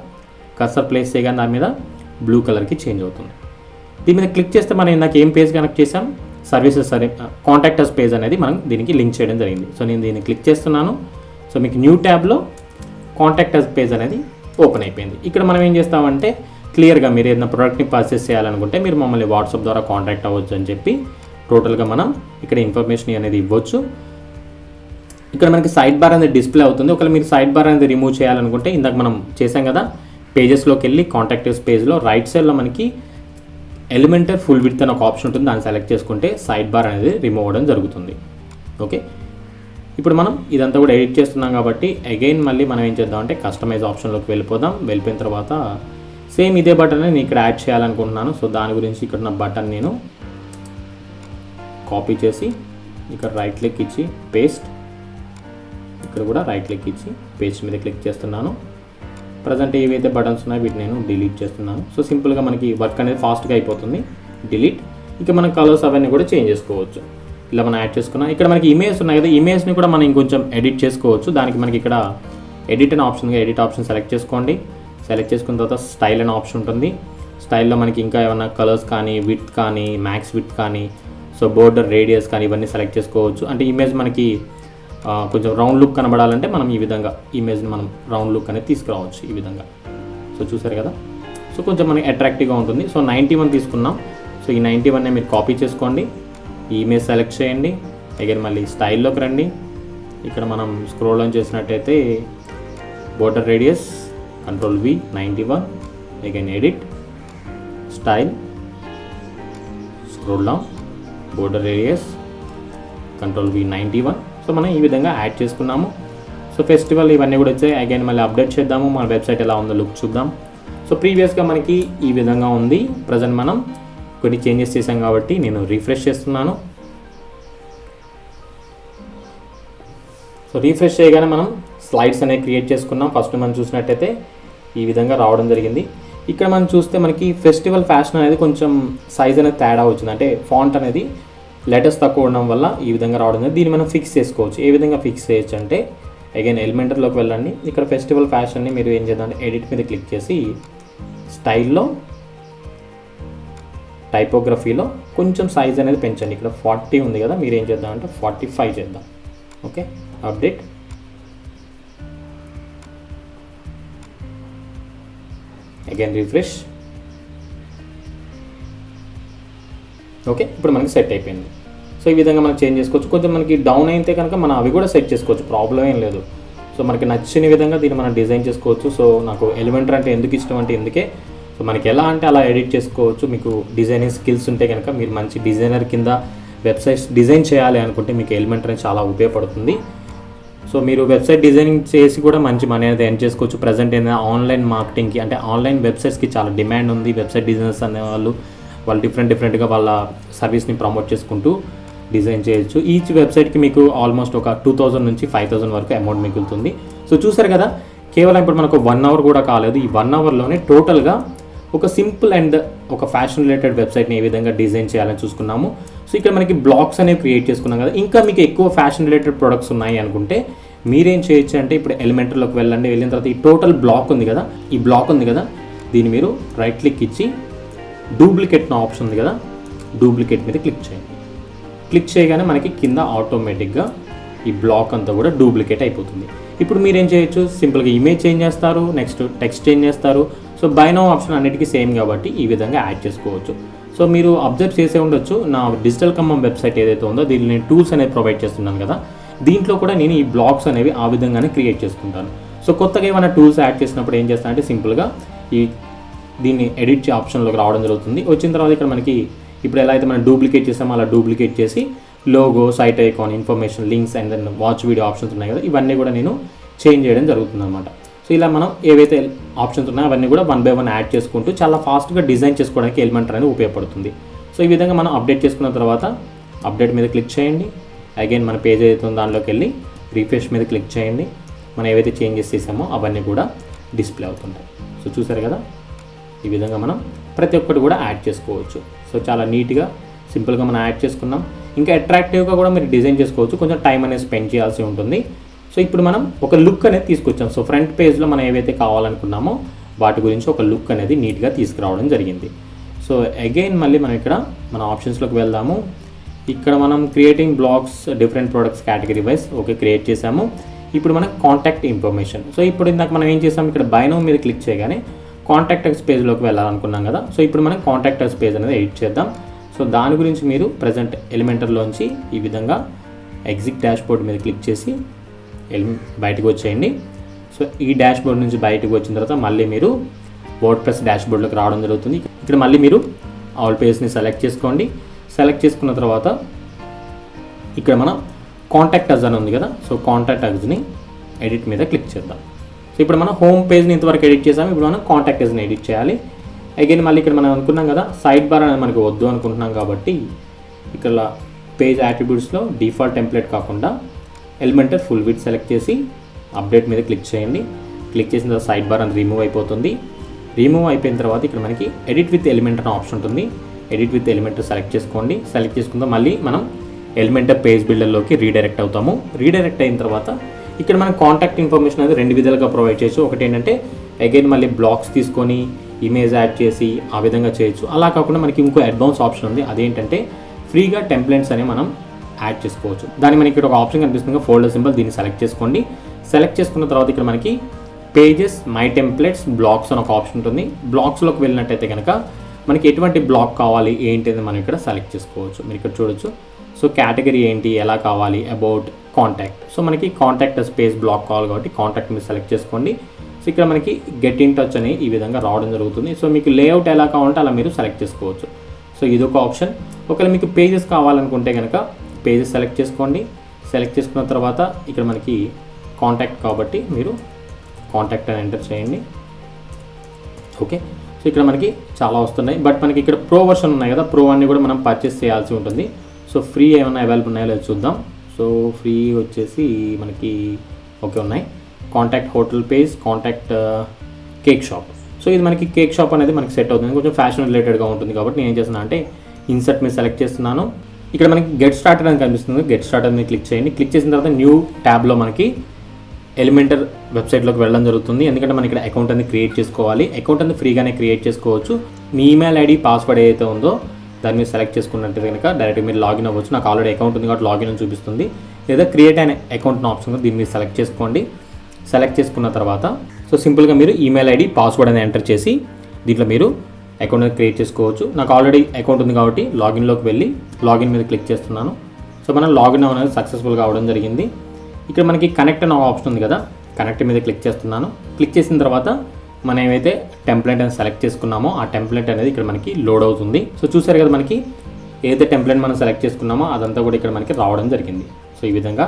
కర్సర్ ప్లేస్ చేయగానే దాని మీద బ్లూ కలర్కి చేంజ్ అవుతుంది. దీని మీద క్లిక్ చేస్తే మనం ఇందాక ఏం పేజ్ కనెక్ట్ చేసాం, సర్వీసెస్ కాంటాక్ట్ అస్ పేజ్ అనేది మనం దీనికి లింక్ చేయడం జరిగింది. సో నేను దీన్ని క్లిక్ చేస్తున్నాను. సో మీకు న్యూ ట్యాబ్లో కాంటాక్ట్ అస్ పేజ్ అనేది ఓపెన్ అయిపోయింది. ఇక్కడ మనం ఏం చేస్తామంటే క్లియర్గా మీరు ఏదైనా ప్రోడక్ట్ని పర్చేస్ చేయాలనుకుంటే మీరు మమ్మల్ని వాట్సాప్ ద్వారా కాంటాక్ట్ అవ్వచ్చు అని చెప్పి టోటల్గా మనం ఇక్కడ ఇన్ఫర్మేషన్ అనేది ఇవ్వచ్చు. ఇక్కడ మనకి సైడ్ బార్ అనేది డిస్ప్లే అవుతుంది. ఒకవేళ మీరు సైడ్ బార్ అనేది రిమూవ్ చేయాలనుకుంటే ఇందాక మనం చేసాం కదా, పేజెస్లోకి వెళ్ళి కాంటాక్ట్ పేజ్లో రైట్ సైడ్లో మనకి ఎలిమెంటర్ ఫుల్ విడ్త్ అని ఒక ఆప్షన్ ఉంటుంది. దాన్ని సెలెక్ట్ చేసుకుంటే సైడ్ బార్ అనేది రిమూవ్ అవ్వడం జరుగుతుంది. ఓకే, ఇప్పుడు మనం ఇదంతా కూడా ఎడిట్ చేస్తున్నాం కాబట్టి అగైన్ మళ్ళీ మనం ఏం చేద్దాం అంటే కస్టమైజ్ ఆప్షన్లోకి వెళ్ళిపోదాం. వెళ్ళిపోయిన తర్వాత సేమ్ ఇదే బటన్ నేను ఇక్కడ యాడ్ చేయాలనుకుంటున్నాను. సో దాని గురించి ఇక్కడ ఉన్న బటన్ నేను కాపీ చేసి ఇక్కడ రైట్ క్లిక్ ఇచ్చి పేస్ట్, ఇక్కడ కూడా రైట్ క్లిక్ ఇచ్చి పేస్ట్ మీద క్లిక్ చేస్తున్నాను. ప్రజెంట్ ఏవైతే బటన్స్ ఉన్నాయో వీటిని నేను డిలీట్ చేస్తున్నాను. సో సింపుల్గా మనకి వర్క్ అనేది ఫాస్ట్గా అయిపోతుంది. డిలీట్. ఇక మనం కలర్స్ అవన్నీ కూడా చేంజ్ చేసుకోవచ్చు. ఇలా మనం యాడ్ చేసుకున్నాం. ఇక్కడ మనకి ఇమేజ్ ఉన్నాయి కదా, ఇమేజ్ని కూడా మనం ఇంకొంచెం ఎడిట్ చేసుకోవచ్చు. దానికి మనకి ఇక్కడ ఎడిట్ అనే ఆప్షన్గా ఎడిట్ ఆప్షన్ సెలెక్ట్ చేసుకోండి. సెలెక్ట్ చేసుకున్న తర్వాత స్టైల్ అనే ఆప్షన్ ఉంటుంది. స్టైల్లో మనకి ఇంకా ఏమైనా కలర్స్ కానీ, విడ్త్ కానీ, మ్యాక్స్ విడ్త్ కానీ, సో బోర్డర్ రేడియస్ కానీ ఇవన్నీ సెలెక్ట్ చేసుకోవచ్చు. అంటే ఇమేజ్ మనకి కొంచెం రౌండ్ లుక్ కనబడాలంటే మనం ఈ విధంగా ఇమేజ్ని మనం రౌండ్ లుక్ అనేది తీసుకురావచ్చు ఈ విధంగా. సో చూసారు కదా, సో కొంచెం మనకి అట్రాక్టివ్గా ఉంటుంది. సో 91 తీసుకున్నాం. సో ఈ 91నే మీరు కాపీ చేసుకోండి. ఈ ఇమేజ్ సెలెక్ట్ చేయండి. అగైన్ మళ్ళీ స్టైల్లోకి రండి. ఇక్కడ మనం స్క్రోల్ ఆన్ చేసినట్టయితే border radius Ctrl V 91, again edit, style, scroll down, border radius Ctrl V 91. So మనం ఈ విధంగా యాడ్ చేసుకున్నాము. సో ఫెస్టివల్ ఇవన్నీ కూడా వచ్చాయి. అగైన్ మళ్ళీ అప్డేట్ చేద్దాము. మన వెబ్సైట్ ఎలా ఉందో లుక్ చూద్దాం. సో ప్రీవియస్గా మనకి ఈ విధంగా ఉంది. ప్రజెంట్ మనం కొన్ని చేంజెస్ చేసాం కాబట్టి నేను రిఫ్రెష్ చేస్తున్నాను. సో రిఫ్రెష్ చేయగానే మనం స్లైడ్స్ అనేవి క్రియేట్ చేసుకున్నాం. ఫస్ట్ మనం చూసినట్టయితే ఈ విధంగా రావడం జరిగింది. ఇక్కడ మనం చూస్తే మనకి ఫెస్టివల్ ఫ్యాషన్ అనేది కొంచెం సైజ్ అనేది తేడా వచ్చింది. అంటే ఫాంట్ అనేది లెటర్స్ తక్కువ ఉండడం వల్ల ఈ విధంగా రావడం జరిగింది. దీన్ని మనం ఫిక్స్ చేసుకోవచ్చు. ఏ విధంగా ఫిక్స్ చేయొచ్చు అంటే అగైన్ ఎలిమెంటర్లోకి వెళ్ళండి. ఇక్కడ ఫెస్టివల్ ఫ్యాషన్ని మీరు ఏం చేద్దాం అంటే ఎడిట్ మీద క్లిక్ చేసి స్టైల్లో టైపోగ్రఫీలో కొంచెం సైజ్ అనేది పెంచండి. ఇక్కడ 40 ఉంది కదా, మీరు ఏం చేద్దాం అంటే 45 చేద్దాం. Okay, update. Again refresh. Okay, ఇప్పుడు మనకి సెట్ అయిపోయింది. సో ఈ విధంగా మనం చేంజ్ చేసుకోవచ్చు. కొంచెం మనకి డౌన్ అయితే కనుక మనం అవి కూడా సెట్ చేసుకోవచ్చు, ప్రాబ్లం ఏం లేదు. సో మనకి నచ్చిన విధంగా దీన్ని మనం డిజైన్ చేసుకోవచ్చు. సో నాకు ఎలిమెంటర్ అంటే ఎందుకు ఇష్టం అంటే ఎందుకే, సో మనకి ఎలా అంటే అలా ఎడిట్ చేసుకోవచ్చు. మీకు డిజైనింగ్ స్కిల్స్ ఉంటే కనుక మీరు మంచి డిజైనర్ కింద వెబ్సైట్స్ డిజైన్ చేయాలి అనుకుంటే మీకు ఎలిమెంటర్ అనేది చాలా ఉపయోగపడుతుంది. సో మీరు వెబ్సైట్ డిజైనింగ్ చేసి కూడా మంచి మనీ అనేది ఎర్న్ చేసుకోవచ్చు. ప్రజెంట్ ఏదైనా ఆన్లైన్ మార్కెటింగ్కి అంటే ఆన్లైన్ వెబ్సైట్స్కి చాలా డిమాండ్ ఉంది. వెబ్సైట్ డిజైనర్స్ అనే వాళ్ళు డిఫరెంట్గా వాళ్ళ సర్వీస్ని ప్రమోట్ చేసుకుంటూ డిజైన్ చేయొచ్చు. ఈచ్ వెబ్సైట్కి మీకు ఆల్మోస్ట్ ఒక 2000 నుంచి 5000 వరకు అమౌంట్ మిగులుతుంది. సో చూసారు కదా, కేవలం ఇప్పుడు మనకు 1 అవర్ కూడా కాలేదు. ఈ 1 అవర్లోనే టోటల్గా ఒక సింపుల్ అండ్ ఒక ఫ్యాషన్ రిలేటెడ్ వెబ్సైట్ని ఏ విధంగా డిజైన్ చేయాలని చూసుకున్నాము. సో ఇక్కడ మనకి బ్లాగ్స్ అనేవి క్రియేట్ చేసుకున్నాం కదా. ఇంకా మీకు ఎక్కువ ఫ్యాషన్ రిలేటెడ్ ప్రొడక్ట్స్ ఉన్నాయి అనుకుంటే మీరేం చేయొచ్చు అంటే ఇప్పుడు ఎలిమెంటర్లోకి వెళ్ళండి. వెళ్ళిన తర్వాత ఈ టోటల్ బ్లాక్ ఉంది కదా, ఈ బ్లాక్ ఉంది కదా, దీన్ని మీరు రైట్ క్లిక్ ఇచ్చి డూప్లికేట్ ఆప్షన్ ఉంది కదా, డూప్లికేట్ మీద క్లిక్ చేయండి. క్లిక్ చేయగానే మనకి కింద ఆటోమేటిక్గా ఈ బ్లాక్ అంతా కూడా డూప్లికేట్ అయిపోతుంది. ఇప్పుడు మీరు ఏం చేయొచ్చు, సింపుల్గా ఇమేజ్ చేంజ్ చేస్తారు, నెక్స్ట్ టెక్స్ట్ చేంజ్ చేస్తారు. సో బై నౌ ఆప్షన్ అన్నిటికీ సేమ్ కాబట్టి ఈ విధంగా యాడ్ చేసుకోవచ్చు. సో మీరు అబ్జర్వ్ చేసే ఉండొచ్చు, నా డిజిటల్ ఖమ్మం వెబ్సైట్ ఏదైతే ఉందో దీన్ని నేను టూల్స్ అనేది ప్రొవైడ్ చేస్తున్నాను కదా, దీంట్లో కూడా నేను ఈ బ్లాగ్స్ అనేవి ఆ విధంగానే క్రియేట్ చేసుకుంటాను. సో కొత్తగా ఏమైనా టూల్స్ యాడ్ చేసినప్పుడు ఏం చేస్తాను అంటే సింపుల్గా దీన్ని ఎడిట్ ఆప్షన్లోకి రావడం జరుగుతుంది. వచ్చిన తర్వాత ఇక్కడ మనకి ఇప్పుడు ఎలా అయితే మనం డూప్లికేట్ చేసామో అలా డూప్లికేట్ చేసి logo, site icon, information, links and then watch video options ఉన్నాయి కదా, ఇవన్నీ కూడా నేను చేంజ్ చేయడం జరుగుతుంది అనమాట. సో ఇలా మనం ఏవైతే ఆప్షన్స్ ఉన్నాయో అవన్నీ కూడా 1 by 1 యాడ్ చేసుకుంటూ చాలా ఫాస్ట్గా డిజైన్ చేసుకోవడానికి ఎలిమెంటర్ అనేది ఉపయోగపడుతుంది. సో ఈ విధంగా మనం అప్డేట్ చేసుకున్న తర్వాత అప్డేట్ మీద క్లిక్ చేయండి. అగైన్ మన పేజ్ ఏదైతే ఉందో దానిలోకి వెళ్ళి రిఫ్రెష్ మీద క్లిక్ చేయండి. మనం ఏవైతే చేంజెస్ చేసామో అవన్నీ కూడా డిస్ప్లే అవుతుంటాయి. సో చూసారు కదా, ఈ విధంగా మనం ప్రతి ఒక్కటి కూడా యాడ్ చేసుకోవచ్చు. సో చాలా నీట్గా సింపుల్గా మనం యాడ్ చేసుకున్నాం. ఇంకా అట్రాక్టివ్గా కూడా మీరు డిజైన్ చేసుకోవచ్చు. కొంచెం టైం అనేది స్పెండ్ చేయాల్సి ఉంటుంది. సో ఇప్పుడు మనం ఒక లుక్ అనేది తీసుకొచ్చాం. సో ఫ్రంట్ పేజ్లో మనం ఏవైతే కావాలనుకున్నామో వాటి గురించి ఒక లుక్ అనేది నీట్గా తీసుకురావడం జరిగింది. సో అగైన్ మళ్ళీ మనం ఇక్కడ మన ఆప్షన్స్లోకి వెళ్దాము. ఇక్కడ మనం creating blogs different products category wise okay create చేసాము. ఇప్పుడు మనం కాంటాక్ట్ ఇన్ఫర్మేషన్. సో ఇప్పుడు ఇందాక మనం ఏం చేసాము, ఇక్కడ బై నౌ మీద క్లిక్ చేయగానే కాంటాక్టర్స్ పేజ్లోకి వెళ్ళాలనుకున్నాం కదా. సో ఇప్పుడు మనం కాంటాక్టర్స్ పేజ్ అనేది ఎడిట్ చేద్దాం. సో దాని గురించి మీరు ప్రజెంట్ ఎలిమెంటర్లోంచి ఈ విధంగా ఎగ్జిట్ డాష్బోర్డ్ మీద క్లిక్ చేసి బయటకు వచ్చేయండి. సో ఈ డాష్బోర్డ్ నుంచి బయటకు వచ్చిన తర్వాత మళ్ళీ మీరు వర్డ్ప్రెస్ డాష్బోర్డ్లోకి రావడం జరుగుతుంది. ఇక్కడ మళ్ళీ మీరు ఆల్ పేజ్ని సెలెక్ట్ చేసుకోండి. సెలెక్ట్ చేసుకున్న తర్వాత ఇక్కడ మనం కాంటాక్ట్ అజ్ అని ఉంది కదా, సో కాంటాక్ట్ అజ్ని ఎడిట్ మీద క్లిక్ చేద్దాం. సో ఇప్పుడు మనం హోమ్ పేజ్ని ఇంతవరకు ఎడిట్ చేసాము, ఇప్పుడు మనం కాంటాక్ట్ అజ్ని ఎడిట్ చేయాలి. అగైన్ మళ్ళీ ఇక్కడ మనం అనుకున్నాం కదా సైడ్ బార్ అనేది మనకు వద్దు అనుకుంటున్నాం కాబట్టి ఇక్కడ పేజ్ యాట్రిబ్యూట్స్లో డిఫాల్ట్ టెంప్లెట్ కాకుండా ఎలిమెంటర్ ఫుల్ విడ్త్ సెలెక్ట్ చేసి అప్డేట్ మీద క్లిక్ చేయండి. క్లిక్ చేసిన తర్వాత సైడ్ బార్ అని రిమూవ్ అయిపోతుంది. రిమూవ్ అయిపోయిన తర్వాత ఇక్కడ మనకి ఎడిట్ విత్ ఎలిమెంటర్ అనే ఆప్షన్ ఉంటుంది. ఎడిట్ విత్ ఎలిమెంటర్ సెలెక్ట్ చేసుకోండి. సెలెక్ట్ చేసుకుందాం మళ్ళీ మనం ఎలిమెంటర్ పేజ్ బిల్డర్లోకి రీడైరెక్ట్ అవుతాము. రీడైరెక్ట్ అయిన తర్వాత ఇక్కడ మనం కాంటాక్ట్ ఇన్ఫర్మేషన్ అనేది రెండు విధాలుగా ప్రొవైడ్ చేయొచ్చు. ఒకటి ఏంటంటే అగైన్ మళ్ళీ బ్లాక్స్ తీసుకొని ఇమేజ్ యాడ్ చేసి ఆ విధంగా చేయొచ్చు. అలా కాకుండా మనకి ఇంకో అడ్వాన్స్ ఆప్షన్ ఉంది, అదేంటంటే ఫ్రీగా టెంప్లెట్స్ అని మనం యాడ్ చేసుకోవచ్చు. దాన్ని మనకి ఇక్కడ ఒక ఆప్షన్ కనిపిస్తుంది ఫోల్డర్ సింబల్, దీన్ని సెలెక్ట్ చేసుకోండి. సెలెక్ట్ చేసుకున్న తర్వాత ఇక్కడ మనకి పేజెస్ మై టెంప్లెట్స్ బ్లాక్స్ అని ఒక ఆప్షన్ ఉంటుంది. బ్లాక్స్లోకి వెళ్ళినట్టయితే కనుక మనకి ఎటువంటి బ్లాక్ కావాలి ఏంటి అని మనం ఇక్కడ సెలెక్ట్ చేసుకోవచ్చు. మీరు ఇక్కడ చూడొచ్చు. సో కేటగిరీ ఏంటి, ఎలా కావాలి, అబౌట్, కాంటాక్ట్. సో మనకి కాంటాక్ట్ స్పేస్ బ్లాక్ కావాలి కాబట్టి కాంటాక్ట్ మీరు సెలెక్ట్ చేసుకోండి. సో ఇక్కడ మనకి గెట్ ఇన్ టచ్ అని ఈ విధంగా రావడం జరుగుతుంది. సో మీకు లేఅవుట్ ఎలా కావాలంటే అలా మీరు సెలెక్ట్ చేసుకోవచ్చు. సో ఇదొక ఆప్షన్. ఒకవేళ మీకు పేజెస్ కావాలనుకుంటే కనుక పేజెస్ సెలెక్ట్ చేసుకోండి. సెలెక్ట్ చేసుకున్న తర్వాత ఇక్కడ మనకి కాంటాక్ట్ కాబట్టి మీరు కాంటాక్ట్ అని ఎంటర్ చేయండి. ఓకే, సో ఇక్కడ మనకి చాలా వస్తున్నాయి, బట్ మనకి ఇక్కడ ప్రో వర్షన్ ఉన్నాయి కదా, ప్రో అన్ని కూడా మనం పర్చేస్ చేయాల్సి ఉంటుంది. సో ఫ్రీ ఏమైనా అవైలబుల్ ఉన్నాయో లేదు చూద్దాం. సో ఫ్రీ వచ్చేసి మనకి ఓకే ఉన్నాయి. Contact hotel page, contact cake shop. So ఇది మనకి కేక్ షాప్ అనేది మనకి సెట్ అవుతుంది, కొంచెం ఫ్యాషన్ రిలేటెడ్గా ఉంటుంది కాబట్టి నేను ఏం చేస్తున్నా అంటే ఇన్సర్ట్ మీద సెలెక్ట్ చేస్తున్నాను. ఇక్కడ మనకి గెట్ స్టార్టెడ్ అని కనిపిస్తుంది. గెట్ స్టార్టెడ్ మీద క్లిక్ చేయండి. క్లిక్ చేసిన తర్వాత న్యూ ట్యాబ్లో మనకి ఎలిమెంటర్ వెబ్సైట్లోకి వెళ్ళడం జరుగుతుంది. ఎందుకంటే మనం ఇక్కడ అకౌంట్ అనేది క్రియేట్ చేసుకోవాలి. అకౌంట్ అనేది ఫ్రీగానే క్రియేట్ చేసుకోవచ్చు. మీ ఈమెయిల్ ఐడి పాస్వర్డ్ ఏదైతే ఉందో దాన్ని మీరు సెలెక్ట్ చేసుకున్నట్టు కనుక డైరెక్ట్ మీరు లాగిన్ అవ్వచ్చు. నాకు ఆల్రెడీ అకౌంట్ ఉంది కాబట్టి లాగిన్ అని చూపిస్తుంది. లేదా క్రియేట్ అయిన అకౌంట్ ఆప్షన్ దీన్ని మీరు సెలెక్ట్ చేసుకోండి. సెలెక్ట్ చేసుకున్న తర్వాత సో సింపుల్గా మీరు ఈమెయిల్ ఐడి పాస్వర్డ్ అనేది ఎంటర్ చేసి దీంట్లో మీరు అకౌంట్ అనేది క్రియేట్ చేసుకోవచ్చు. నాకు ఆల్రెడీ అకౌంట్ ఉంది కాబట్టి లాగిన్లోకి వెళ్ళి లాగిన్ మీద క్లిక్ చేస్తున్నాను. సో మనం లాగిన్ అనేది సక్సెస్ఫుల్గా అవడం జరిగింది. ఇక్కడ మనకి కనెక్ట్ అనే ఆప్షన్ ఉంది కదా, కనెక్ట్ మీద క్లిక్ చేస్తున్నాను. క్లిక్ చేసిన తర్వాత మనం ఏమైతే టెంప్లెట్ అని సెలెక్ట్ చేసుకున్నామో ఆ టెంప్లెట్ అనేది ఇక్కడ మనకి లోడ్ అవుతుంది. సో చూసారు కదా మనకి ఏదైతే టెంప్లెట్ మనం సెలెక్ట్ చేసుకున్నామో అదంతా కూడా ఇక్కడ మనకి రావడం జరిగింది. సో ఈ విధంగా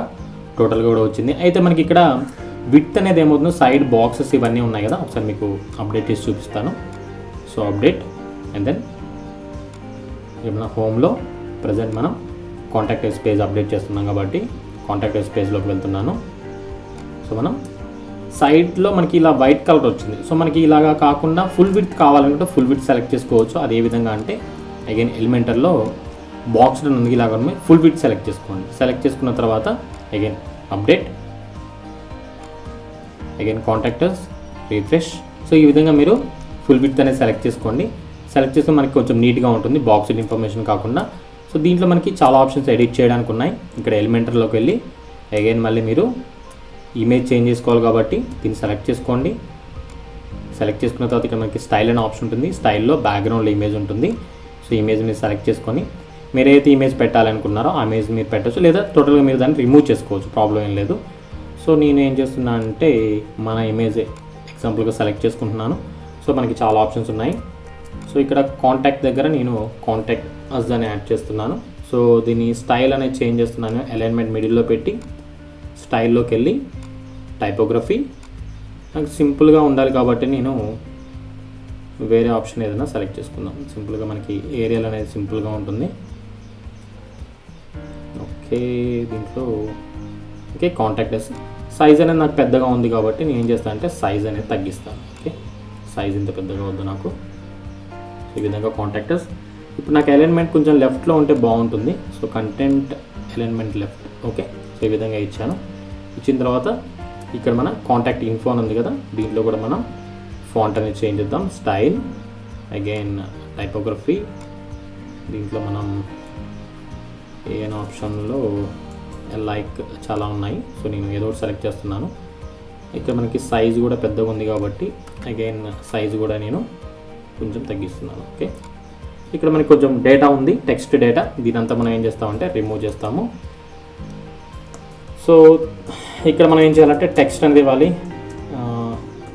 టోటల్గా కూడా వచ్చింది. అయితే మనకి ఇక్కడ విడ్త్ అనేది ఏమవుతుందో సైడ్ బాక్సెస్ ఇవన్నీ ఉన్నాయి కదా, ఒకసారి మీకు అప్డేట్ చేసి చూపిస్తాను. సో అప్డేట్ అండ్ దెన్ మన హోమ్లో ప్రజెంట్ మనం కాంటాక్ట్ పేజ్ అప్డేట్ చేస్తున్నాం కాబట్టి కాంటాక్ట్ పేజ్లోకి వెళ్తున్నాను. సో మనం సైడ్లో మనకి ఇలా వైట్ కలర్ వచ్చింది. సో మనకి ఇలాగా కాకుండా ఫుల్ విడ్త్ కావాలనుకుంటే ఫుల్ విడ్త్ సెలెక్ట్ చేసుకోవచ్చు. అది ఏ విధంగా అంటే అగైన్ ఎలిమెంటర్లో బాక్స్ ఉంది ఇలాగ ఫుల్ విడ్త్ సెలెక్ట్ చేసుకోండి. సెలెక్ట్ చేసుకున్న తర్వాత again update, again contractors, refresh. So ఈ విధంగా మీరు ఫుల్ విడ్త్ అనేది సెలెక్ట్ చేసుకోండి. సెలెక్ట్ చేస్తే మనకి కొంచెం నీట్గా ఉంటుంది బాక్స్ ఇన్ఫర్మేషన్ కాకుండా. సో దీంట్లో మనకి చాలా ఆప్షన్స్ ఎడిట్ చేయడానికి ఉన్నాయి. ఇక్కడ ఎలిమెంటర్లోకి వెళ్ళి అగైన్ మళ్ళీ మీరు ఇమేజ్ చేంజ్ చేసుకోవాలి కాబట్టి దీన్ని సెలెక్ట్ చేసుకోండి. సెలెక్ట్ చేసుకున్న తర్వాత ఇక్కడ మనకి స్టైల్ అనే ఆప్షన్ ఉంటుంది. స్టైల్లో బ్యాక్గ్రౌండ్లో ఇమేజ్ ఉంటుంది. సో ఇమేజ్ మీరు సెలెక్ట్ చేసుకొని మీరు ఏదైతే ఇమేజ్ పెట్టాలనుకున్నారో ఆ ఇమేజ్ మీరు పెట్టచ్చు, లేదా టోటల్గా మీరు దాన్ని రిమూవ్ చేసుకోవచ్చు, ప్రాబ్లం ఏం లేదు. సో నేను ఏం చేస్తున్నా అంటే మన ఇమేజ్ ఎగ్జాంపుల్గా సెలెక్ట్ చేసుకుంటున్నాను. సో మనకి చాలా ఆప్షన్స్ ఉన్నాయి. సో ఇక్కడ కాంటాక్ట్ దగ్గర నేను కాంటాక్ట్ అస్ అని యాడ్ చేస్తున్నాను. సో దీన్ని స్టైల్ అనేది చేంజ్ చేస్తున్నాను. అలైన్మెంట్ మిడిల్లో పెట్టి స్టైల్లోకి వెళ్ళి టైపోగ్రఫీ నాకు సింపుల్గా ఉండాలి కాబట్టి నేను వేరే ఆప్షన్ ఏదైనా సెలెక్ట్ చేసుకుందాం. సింపుల్గా మనకి ఏరియల్ అనేది సింపుల్గా ఉంటుంది. ఓకే, దీంట్లో ఓకే కాంటాక్ట్ సైజ్ అనేది నాకు పెద్దగా ఉంది కాబట్టి నేను ఏం చేస్తాను అంటే సైజ్ అనేది తగ్గిస్తాను. ఓకే, సైజ్ ఇంత పెద్దగా వద్దు నాకు. ఈ విధంగా కాంటాక్టర్స్. ఇప్పుడు నాకు అలైన్మెంట్ కొంచెం లెఫ్ట్లో ఉంటే బాగుంటుంది. So content alignment left. Okay, so ఈ విధంగా ఇచ్చాను. ఇచ్చిన తర్వాత ఇక్కడ మన కాంటాక్ట్ ఇన్ఫో అని ఉంది కదా, దీంట్లో కూడా మనం ఫాంట్ అనేది చేంజ్ చేద్దాం. Style, again typography. దీంట్లో మనం ఏదైనా ఆప్షన్లో లైక్ చాలా ఉన్నాయి. సో నేను ఏదో ఒకటి సెలెక్ట్ చేస్తున్నాను. ఇక్కడ మనకి సైజు కూడా పెద్దగా ఉంది కాబట్టి అగైన్ సైజు కూడా నేను కొంచెం తగ్గిస్తున్నాను. ఓకే, ఇక్కడ మనకి కొంచెం డేటా ఉంది, టెక్స్ట్ డేటా. దీనంతా మనం ఏం చేస్తామంటే రిమూవ్ చేస్తాము. సో ఇక్కడ మనం ఏం చేయాలంటే టెక్స్ట్ అనేది ఇవ్వాలి.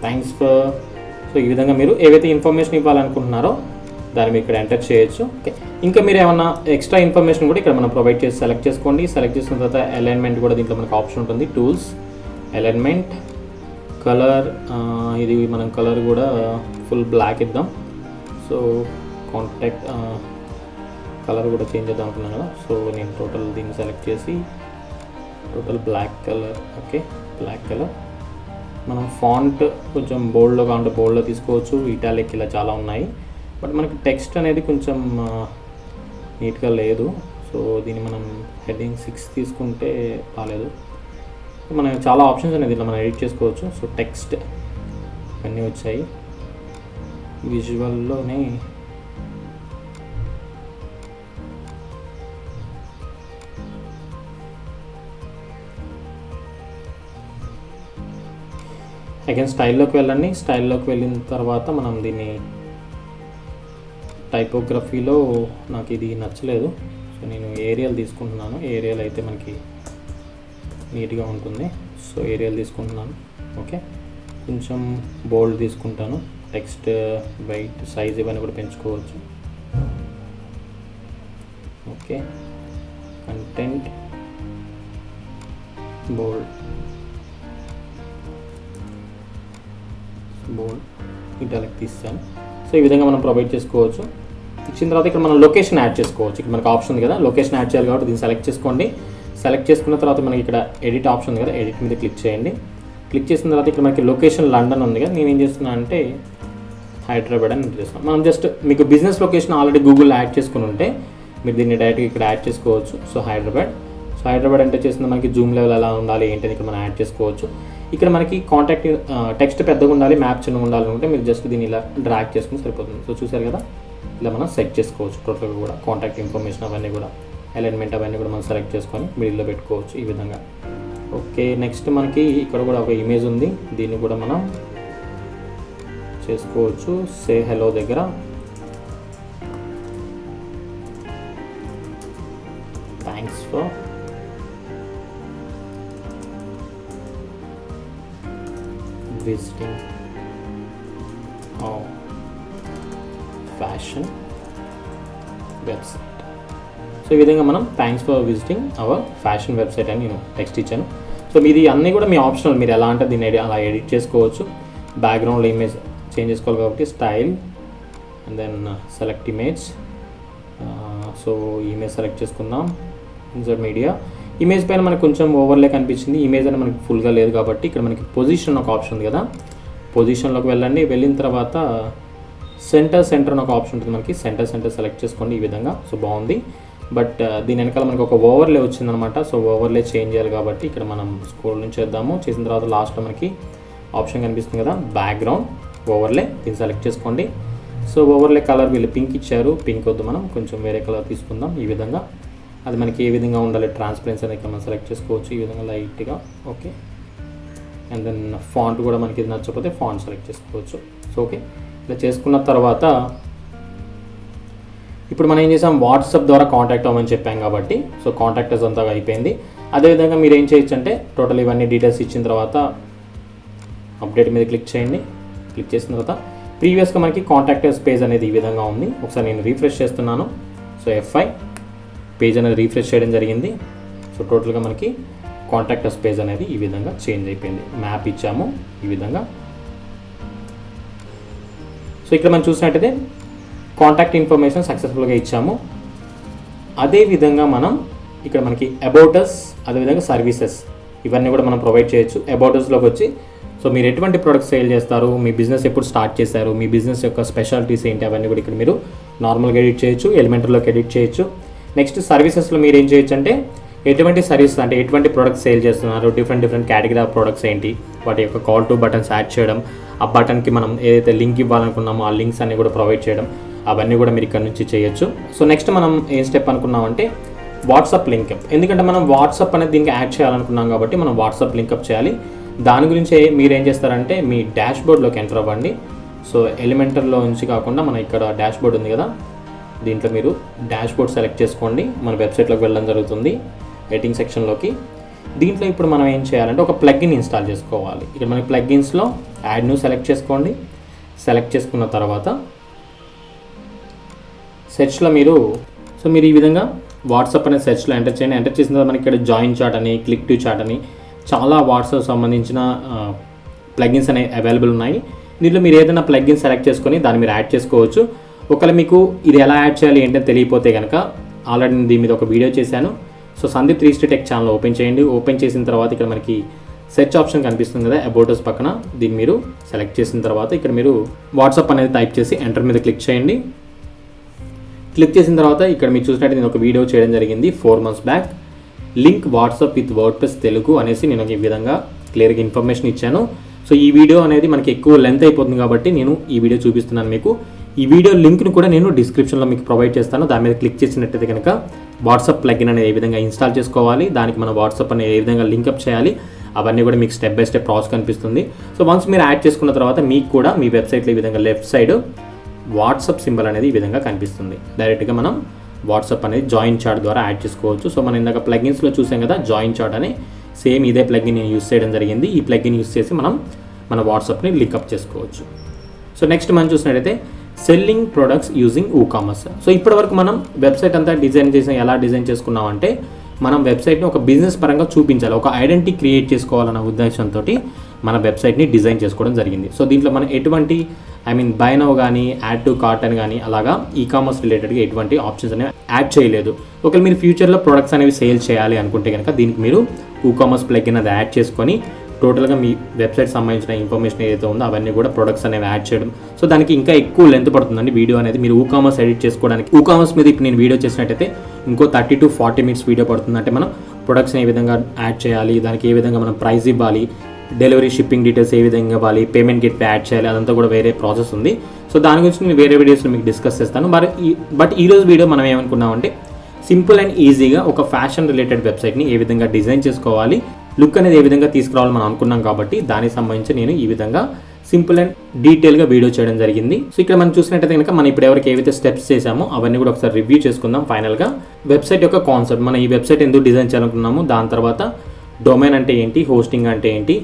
Thanks for. సో ఈ విధంగా మీరు ఏవైతే ఇన్ఫర్మేషన్ ఇవ్వాలనుకుంటున్నారో దాన్ని మీరు ఇక్కడ ఎంటర్ చేయొచ్చు. ఓకే, ఇంకా మీరు ఏమన్నా ఎక్స్ట్రా ఇన్ఫర్మేషన్ కూడా ఇక్కడ మనం ప్రొవైడ్ చేసి సెలెక్ట్ చేసుకోండి. సెలెక్ట్ చేసిన తర్వాత అలైన్మెంట్ కూడా దీంట్లో మనకు ఆప్షన్ ఉంటుంది. టూల్స్, అలైన్మెంట్, కలర్, ఇది మనం కలర్ కూడా ఫుల్ బ్లాక్ ఇద్దాం. సో కాంటాక్ట్ కలర్ కూడా చేంజ్ చేద్దాం అనుకున్నాను కదా. సో నేను టోటల్ దీన్ని సెలెక్ట్ చేసి total black colour. Okay, black colour. మనం ఫాంట్ కొంచెం బోల్డ్లో కావాలంటే బోల్డ్లో తీసుకోవచ్చు, ఇటాలిక్, ఇలా చాలా ఉన్నాయి. బట్ మనకి టెక్స్ట్ అనేది కొంచెం నీట్గా లేదు. సో దీన్ని మనం హెడ్డింగ్ 6 తీసుకుంటే బాగాలేదు. మనకి చాలా ఆప్షన్స్ అనేది ఇట్లా మనం ఎడిట్ చేసుకోవచ్చు. సో టెక్స్ట్ అన్నీ వచ్చాయి. విజువల్లోనే అగైన్ స్టైల్లోకి వెళ్ళండి. స్టైల్లోకి వెళ్ళిన తర్వాత మనం దీన్ని టైపోగ్రఫీలో నాకు ఇది నచ్చలేదు. సో నేను ఏరియల్ తీసుకుంటున్నాను. ఏరియల్ అయితే మనకి నీట్గా ఉంటుంది. సో ఏరియల్ తీసుకుంటున్నాను. ఓకే, కొంచెం బోల్డ్ తీసుకుంటాను. టెక్స్ట్, వైట్, సైజ్ ఇవన్నీ కూడా పెంచుకోవచ్చు. ఓకే, కంటెంట్, బోల్డ్, ఇటాలిక్ తీస్తాను. సో ఈ విధంగా మనం ప్రొవైడ్ చేసుకోవచ్చు. ఇచ్చిన తర్వాత ఇక్కడ మనం లొకేషన్ యాడ్ చేసుకోవచ్చు. ఇక్కడ మనకు ఆప్షన్ ఉంది కదా, లొకేషన్ యాడ్ చేయాలి కాబట్టి దీన్ని సెలెక్ట్ చేసుకోండి. సెలెక్ట్ చేసుకున్న తర్వాత మనకి ఇక్కడ ఎడిట్ ఆప్షన్ ఉంది కదా, ఎడిట్ మీద క్లిక్ చేయండి. క్లిక్ చేసిన తర్వాత ఇక్కడ మనకి లొకేషన్ లండన్ ఉంది కదా. నేను ఏం చేస్తున్నాను అంటే హైదరాబాద్ అని ఎంటర్ చేస్తున్నాను. మనం జస్ట్ మీకు business location already Google add చేసుకుని ఉంటే మీరు దీన్ని డైరెక్ట్గా ఇక్కడ యాడ్ చేసుకోవచ్చు. So Hyderabad. So Hyderabad enter చేసిన మనకి జూమ్ లెవెల్ ఎలా ఉండాలి ఏంటని ఇక్కడ మనం యాడ్ చేసుకోవచ్చు. ఇక్కడ మనకి కాంటాక్ట్ టెక్స్ట్ పెద్దగా ఉండాలి, మ్యాప్ చిన్నగా ఉండాలనుకుంటే మీరు జస్ట్ దీన్ని ఇలా డ్రాగ్ చేసుకుని సరిపోతుంది. సో చూసారు కదా, ఇలా మనం సెట్ చేసుకోవచ్చు. టోటల్గా కూడా కాంటాక్ట్ ఇన్ఫర్మేషన్ అవన్నీ కూడా, అలైన్మెంట్ అవన్నీ కూడా మనం సెలెక్ట్ చేసుకొని మిడిల్లో పెట్టుకోవచ్చు ఈ విధంగా. ఓకే, నెక్స్ట్ మనకి ఇక్కడ కూడా ఒక ఇమేజ్ ఉంది. దీన్ని కూడా మనం చేసుకోవచ్చు. సే హలో దగ్గర thanks for visiting fashion website. So ఈ విధంగా మనం thanks for visiting hour fashion website అని నేను టెక్స్ట్ ఇచ్చాను. సో మీది అన్నీ కూడా మీ ఆప్షనల్, మీరు ఎలా అంటే దీన్ని అలా ఎడిట్ చేసుకోవచ్చు. బ్యాక్గ్రౌండ్లో ఇమేజ్ చేంజ్ చేసుకోవాలి కాబట్టి style and then select image. So image select చేసుకుందాం. Insert media. ఇమేజ్ పైన మనకు కొంచెం ఓవర్లే కనిపించింది. ఇమేజ్ అని మనకి ఫుల్గా లేదు కాబట్టి ఇక్కడ మనకి పొజిషన్ ఒక ఆప్షన్ ఉంది కదా, పొజిషన్లోకి వెళ్ళండి. వెళ్ళిన తర్వాత సెంటర్ అని ఒక ఆప్షన్ ఉంటుంది మనకి. సెంటర్ సెలెక్ట్ చేసుకోండి ఈ విధంగా. సో బాగుంది. బట్ దీని వెనకాల మనకి ఒక ఓవర్లే వచ్చిందనమాట. సో ఓవర్లే చేంజ్ చేయాలి కాబట్టి ఇక్కడ మనం స్క్రోల్ నుంచి చేద్దాము. చేసిన తర్వాత లాస్ట్లో మనకి ఆప్షన్ కనిపిస్తుంది కదా, బ్యాక్గ్రౌండ్ ఓవర్లే. దీన్ని సెలెక్ట్ చేసుకోండి. సో ఓవర్లే కలర్ వీళ్ళు పింక్ ఇచ్చారు. పింక్ వద్దు, మనం కొంచెం వేరే కలర్ తీసుకుందాం ఈ విధంగా. అది మనకి ఏ విధంగా ఉండాలి ట్రాన్స్పరెన్సీ అనేది మనం సెలెక్ట్ చేసుకోవచ్చు ఈ విధంగా లైట్గా. ఓకే, అండ్ దెన్ ఫాంట్ కూడా మనకి ఇది నచ్చకపోతే ఫాంట్ సెలెక్ట్ చేసుకోవచ్చు. సో ఓకే, ఇలా చేసుకున్న తర్వాత ఇప్పుడు మనం ఏం చేసాం, వాట్సాప్ ద్వారా కాంటాక్ట్ అవ్వమని చెప్పాం కాబట్టి సో కాంటాక్టర్స్ అంతా అయిపోయింది. అదేవిధంగా మీరు ఏం చేయొచ్చు అంటే టోటల్ ఇవన్నీ డీటెయిల్స్ ఇచ్చిన తర్వాత అప్డేట్ మీద క్లిక్ చేయండి. క్లిక్ చేసిన తర్వాత ప్రీవియస్గా మనకి కాంటాక్టర్స్ పేజ్ అనేది ఈ విధంగా ఉంది. ఒకసారి నేను రీఫ్రెష్ చేస్తున్నాను. సో F5 పేజ్ అనేది రీఫ్రెష్ చేయడం జరిగింది. సో టోటల్గా మనకి కాంటాక్టర్స్ పేజ్ అనేది ఈ విధంగా చేంజ్ అయిపోయింది. మ్యాప్ ఇచ్చాము ఈ విధంగా. సో ఇక్కడ మనం చూసినట్టయితే కాంటాక్ట్ ఇన్ఫర్మేషన్ సక్సెస్ఫుల్గా ఇచ్చాము. అదేవిధంగా మనం ఇక్కడ మనకి అబౌట్ అస్, అదేవిధంగా సర్వీసెస్ ఇవన్నీ కూడా మనం ప్రొవైడ్ చేయొచ్చు. అబౌట్ అస్లోకి వచ్చి సో మీరు ఎటువంటి ప్రొడక్ట్స్ సేల్ చేస్తారు, మీ బిజినెస్ ఎప్పుడు స్టార్ట్ చేశారు, మీ బిజినెస్ యొక్క స్పెషాలిటీస్ ఏంటి, అవన్నీ కూడా ఇక్కడ మీరు నార్మల్గా ఎడిట్ చేయొచ్చు, ఎలిమెంటర్లోకి ఎడిట్ చేయొచ్చు. నెక్స్ట్ సర్వీసెస్లో మీరు ఏం చేయొచ్చు అంటే ఎటువంటి సర్వీసెస్ అంటే ఎటువంటి ప్రొడక్ట్స్ సేల్ చేస్తున్నారు, డిఫరెంట్ కేటగిరీ ఆఫ్ ప్రొడక్ట్స్ ఏంటి, వాటి యొక్క కాల్ టు బటన్స్ యాడ్ చేయడం, ఆ బటన్కి మనం ఏదైతే లింక్ ఇవ్వాలనుకున్నామో ఆ లింక్స్ అన్ని కూడా ప్రొవైడ్ చేయడం, అవన్నీ కూడా మీరు ఇక్కడ నుంచి చేయొచ్చు. సో నెక్స్ట్ మనం ఏం స్టెప్ అనుకున్నామంటే వాట్సాప్ లింకప్. ఎందుకంటే మనం వాట్సాప్ అనేది దీనికి యాడ్ చేయాలనుకున్నాం కాబట్టి మనం వాట్సాప్ లింకప్ చేయాలి. దాని గురించి మీరు ఏం చేస్తారంటే మీ డాష్ బోర్డ్లోకి ఎంటర్ అవ్వండి. సో ఎలిమెంటర్లో నుంచి కాకుండా మన ఇక్కడ డాష్ బోర్డ్ ఉంది కదా, దీంట్లో మీరు డాష్ బోర్డ్ సెలెక్ట్ చేసుకోండి. మన వెబ్సైట్లోకి వెళ్ళడం జరుగుతుంది రేటింగ్ సెక్షన్లోకి. దీంట్లో ఇప్పుడు మనం ఏం చేయాలంటే ఒక ప్లగ్ఇన్ ఇన్స్టాల్ చేసుకోవాలి. ఇక్కడ మనకి ప్లగ్ఇన్స్లో యాడ్ న్యూ సెలెక్ట్ చేసుకోండి. సెలెక్ట్ చేసుకున్న తర్వాత సెర్చ్లో మీరు ఈ విధంగా వాట్సాప్ అనే సెర్చ్లో ఎంటర్ చేయండి. ఎంటర్ చేసిన తర్వాత మనకి ఇక్కడ జాయిన్ చాట్ అని, క్లిక్ టు చాట్ అని చాలా వాట్సాప్ సంబంధించిన ప్లగిన్స్ అనేవి అవైలబుల్ ఉన్నాయి. దీంట్లో మీరు ఏదైనా ప్లగిన్ సెలెక్ట్ చేసుకొని దాన్ని మీరు యాడ్ చేసుకోవచ్చు. ఒకవేళ మీకు ఇది ఎలా యాడ్ చేయాలి ఏంటని తెలియపోతే కనుక ఆల్రెడీ నేను దీని మీద ఒక వీడియో చేశాను. So Sandeep 360 tech channel open చేయండి. ఓపెన్ చేసిన తర్వాత ఇక్కడ మనకి సెర్చ్ ఆప్షన్ కనిపిస్తుంది కదా, అబౌట్ us పక్కన. దీన్ని మీరు సెలెక్ట్ చేసిన తర్వాత ఇక్కడ మీరు వాట్సాప్ అనేది టైప్ చేసి ఎంటర్ మీద క్లిక్ చేయండి. క్లిక్ చేసిన తర్వాత ఇక్కడ మీరు చూసినట్టు నేను ఒక వీడియో చేయడం జరిగింది 4 months back. Link WhatsApp with WordPress Telugu అనేసి నేను ఈ విధంగా క్లియర్గా ఇన్ఫర్మేషన్ ఇచ్చాను. సో ఈ వీడియో అనేది మనకి ఎక్కువ లెంత్ అయిపోతుంది కాబట్టి నేను ఈ వీడియో చూపిస్తున్నాను మీకు. ఈ వీడియో లింక్ను కూడా నేను డిస్క్రిప్షన్లో మీకు ప్రొవైడ్ చేస్తాను. దాని మీద క్లిక్ చేసినట్టయితే కనుక వాట్సాప్ ప్లగిన్ అనేది ఏ విధంగా ఇన్స్టాల్ చేసుకోవాలి, దానికి మన వాట్సాప్ అనేది ఏ విధంగా లింకప్ చేయాలి, అవన్నీ కూడా మీకు స్టెప్ బై స్టెప్ ప్రాసెస్ కనిపిస్తుంది. సో వన్స్ మీరు యాడ్ చేసుకున్న తర్వాత మీకు కూడా మీ వెబ్సైట్లో ఈ విధంగా లెఫ్ట్ సైడ్ వాట్సాప్ సింబల్ అనేది ఈ విధంగా కనిపిస్తుంది. డైరెక్ట్గా మనం వాట్సాప్ అనేది జాయిన్ చాట్ ద్వారా యాడ్ చేసుకోవచ్చు. సో మనం ఇందాక ప్లగిన్స్లో చూసాం కదా జాయిన్ చాట్ అని, సేమ్ ఇదే ప్లగిన్ నేను యూస్ చేయడం జరిగింది. ఈ ప్లగిన్ యూస్ చేసి మనం మన వాట్సాప్ని లింకప్ చేసుకోవచ్చు. సో నెక్స్ట్ మనం చూసినట్టయితే selling products using WooCommerce. So ఇప్పటివరకు మనం వెబ్సైట్ అంతా ఎలా డిజైన్ చేసుకున్నామంటే మనం వెబ్సైట్ని ఒక బిజినెస్ పరంగా చూపించాలి, ఒక ఐడెంటిటీ క్రియేట్ చేసుకోవాలన్న ఉద్దేశంతో మన వెబ్సైట్ని డిజైన్ చేసుకోవడం జరిగింది. సో దీంట్లో మనం ఎటువంటి బై నౌ కానీ యాడ్ టు కార్ట్ అని కానీ అలాగా ఈకామర్స్ రిలేటెడ్గా ఎటువంటి ఆప్షన్స్ అనేవి యాడ్ చేయలేదు. ఒకవేళ మీరు ఫ్యూచర్లో ప్రొడక్ట్స్ అనేవి సేల్ చేయాలి అనుకుంటే కనుక దీనికి మీరు WooCommerce ప్లగిన్ అది యాడ్ చేసుకొని టోటల్గా మీ వెబ్సైట్ సంబంధించిన ఇన్ఫర్మేషన్ ఏదైతే ఉందో అవన్నీ కూడా ప్రొడక్ట్స్ అనేవి యాడ్ చేయడం. సో దానికి ఇంకా ఎక్కువ లెంత్ పడుతుందండి వీడియో అనేది. మీరు WooCommerce ఎడిట్ చేసుకోవడానికి WooCommerce మీద ఇప్పుడు నేను వీడియో చేసినట్టయితే ఇంకో 30 to 40 minutes వీడియో పడుతుంది. అంటే మనం ప్రొడక్ట్స్ని ఏ విధంగా యాడ్ చేయాలి, దానికి ఏ విధంగా మనం ప్రైస్ ఇవ్వాలి, డెలివరీ షిప్పింగ్ డీటెయిల్స్ ఏ విధంగా ఇవ్వాలి, పేమెంట్ గేట్వే యాడ్ చేయాలి, అదంతా కూడా వేరే ప్రాసెస్ ఉంది. సో దాని గురించి నేను వేరే వీడియోస్లో మీకు డిస్కస్ చేస్తాను. బట్ ఈరోజు వీడియో మనం ఏమనుకున్నామంటే సింపుల్ అండ్ ఈజీగా ఒక ఫ్యాషన్ రిలేటెడ్ వెబ్సైట్ని ఏ విధంగా డిజైన్ చేసుకోవాలి, లుక్ అనేది ఏ విధంగా తీసుకురావాలి మనం అనుకున్నాం కాబట్టి దానికి సంబంధించి నేను ఈ విధంగా సింపుల్ అండ్ డీటెయిల్గా వీడియో చేయడం జరిగింది. సో ఇక్కడ మనం చూసినట్టయితే కనుక మనం ఇప్పుడు ఎవరికి ఏవైతే స్టెప్స్ చేసామో అవన్నీ కూడా ఒకసారి రివ్యూ చేసుకుందాం. ఫైనల్గా వెబ్సైట్ యొక్క కాన్సెప్ట్, మనం ఈ వెబ్సైట్ ఎందుకు డిజైన్ చేయాలనుకున్నాము, దాని తర్వాత డొమైన్ అంటే ఏంటి, హోస్టింగ్ అంటే ఏంటి,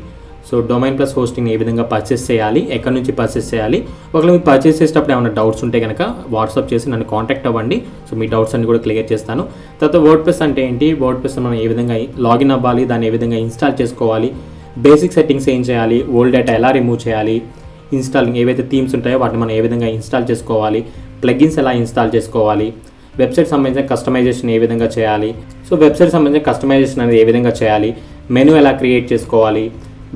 సో డొమైన్ ప్లస్ హోస్టింగ్ ఏ విధంగా పర్చేస్ చేయాలి, ఎక్కడి నుంచి పర్చేస్ చేయాలి, ఒకవేళ మీరు పర్చేస్ చేసేటప్పుడు ఏమైనా డౌట్స్ ఉంటే కనుక వాట్సాప్ చేసి నన్ను కాంటాక్ట్ అవ్వండి. సో మీ డౌట్స్ అన్ని కూడా క్లియర్ చేస్తాను. తర్వాత వర్డ్ప్రెస్ అంటే ఏంటి, వర్డ్ప్రెస్ మనం ఏ విధంగా లాగిన్ అవ్వాలి, దాన్ని ఏ విధంగా ఇన్స్టాల్ చేసుకోవాలి, బేసిక్ సెట్టింగ్స్ ఏం చేయాలి, ఓల్డ్ డేటా ఎలా రిమూవ్ చేయాలి, ఇన్స్టాలింగ్ ఏవైతే థీమ్స్ ఉంటాయో వాటిని మనం ఏ విధంగా ఇన్స్టాల్ చేసుకోవాలి, ప్లగిన్స్ ఎలా ఇన్స్టాల్ చేసుకోవాలి, వెబ్సైట్ సంబంధించిన కస్టమైజేషన్ ఏ విధంగా చేయాలి, సో వెబ్సైట్ సంబంధించిన కస్టమైజేషన్ అనేది ఏ విధంగా చేయాలి, మెనూ ఎలా క్రియేట్ చేసుకోవాలి,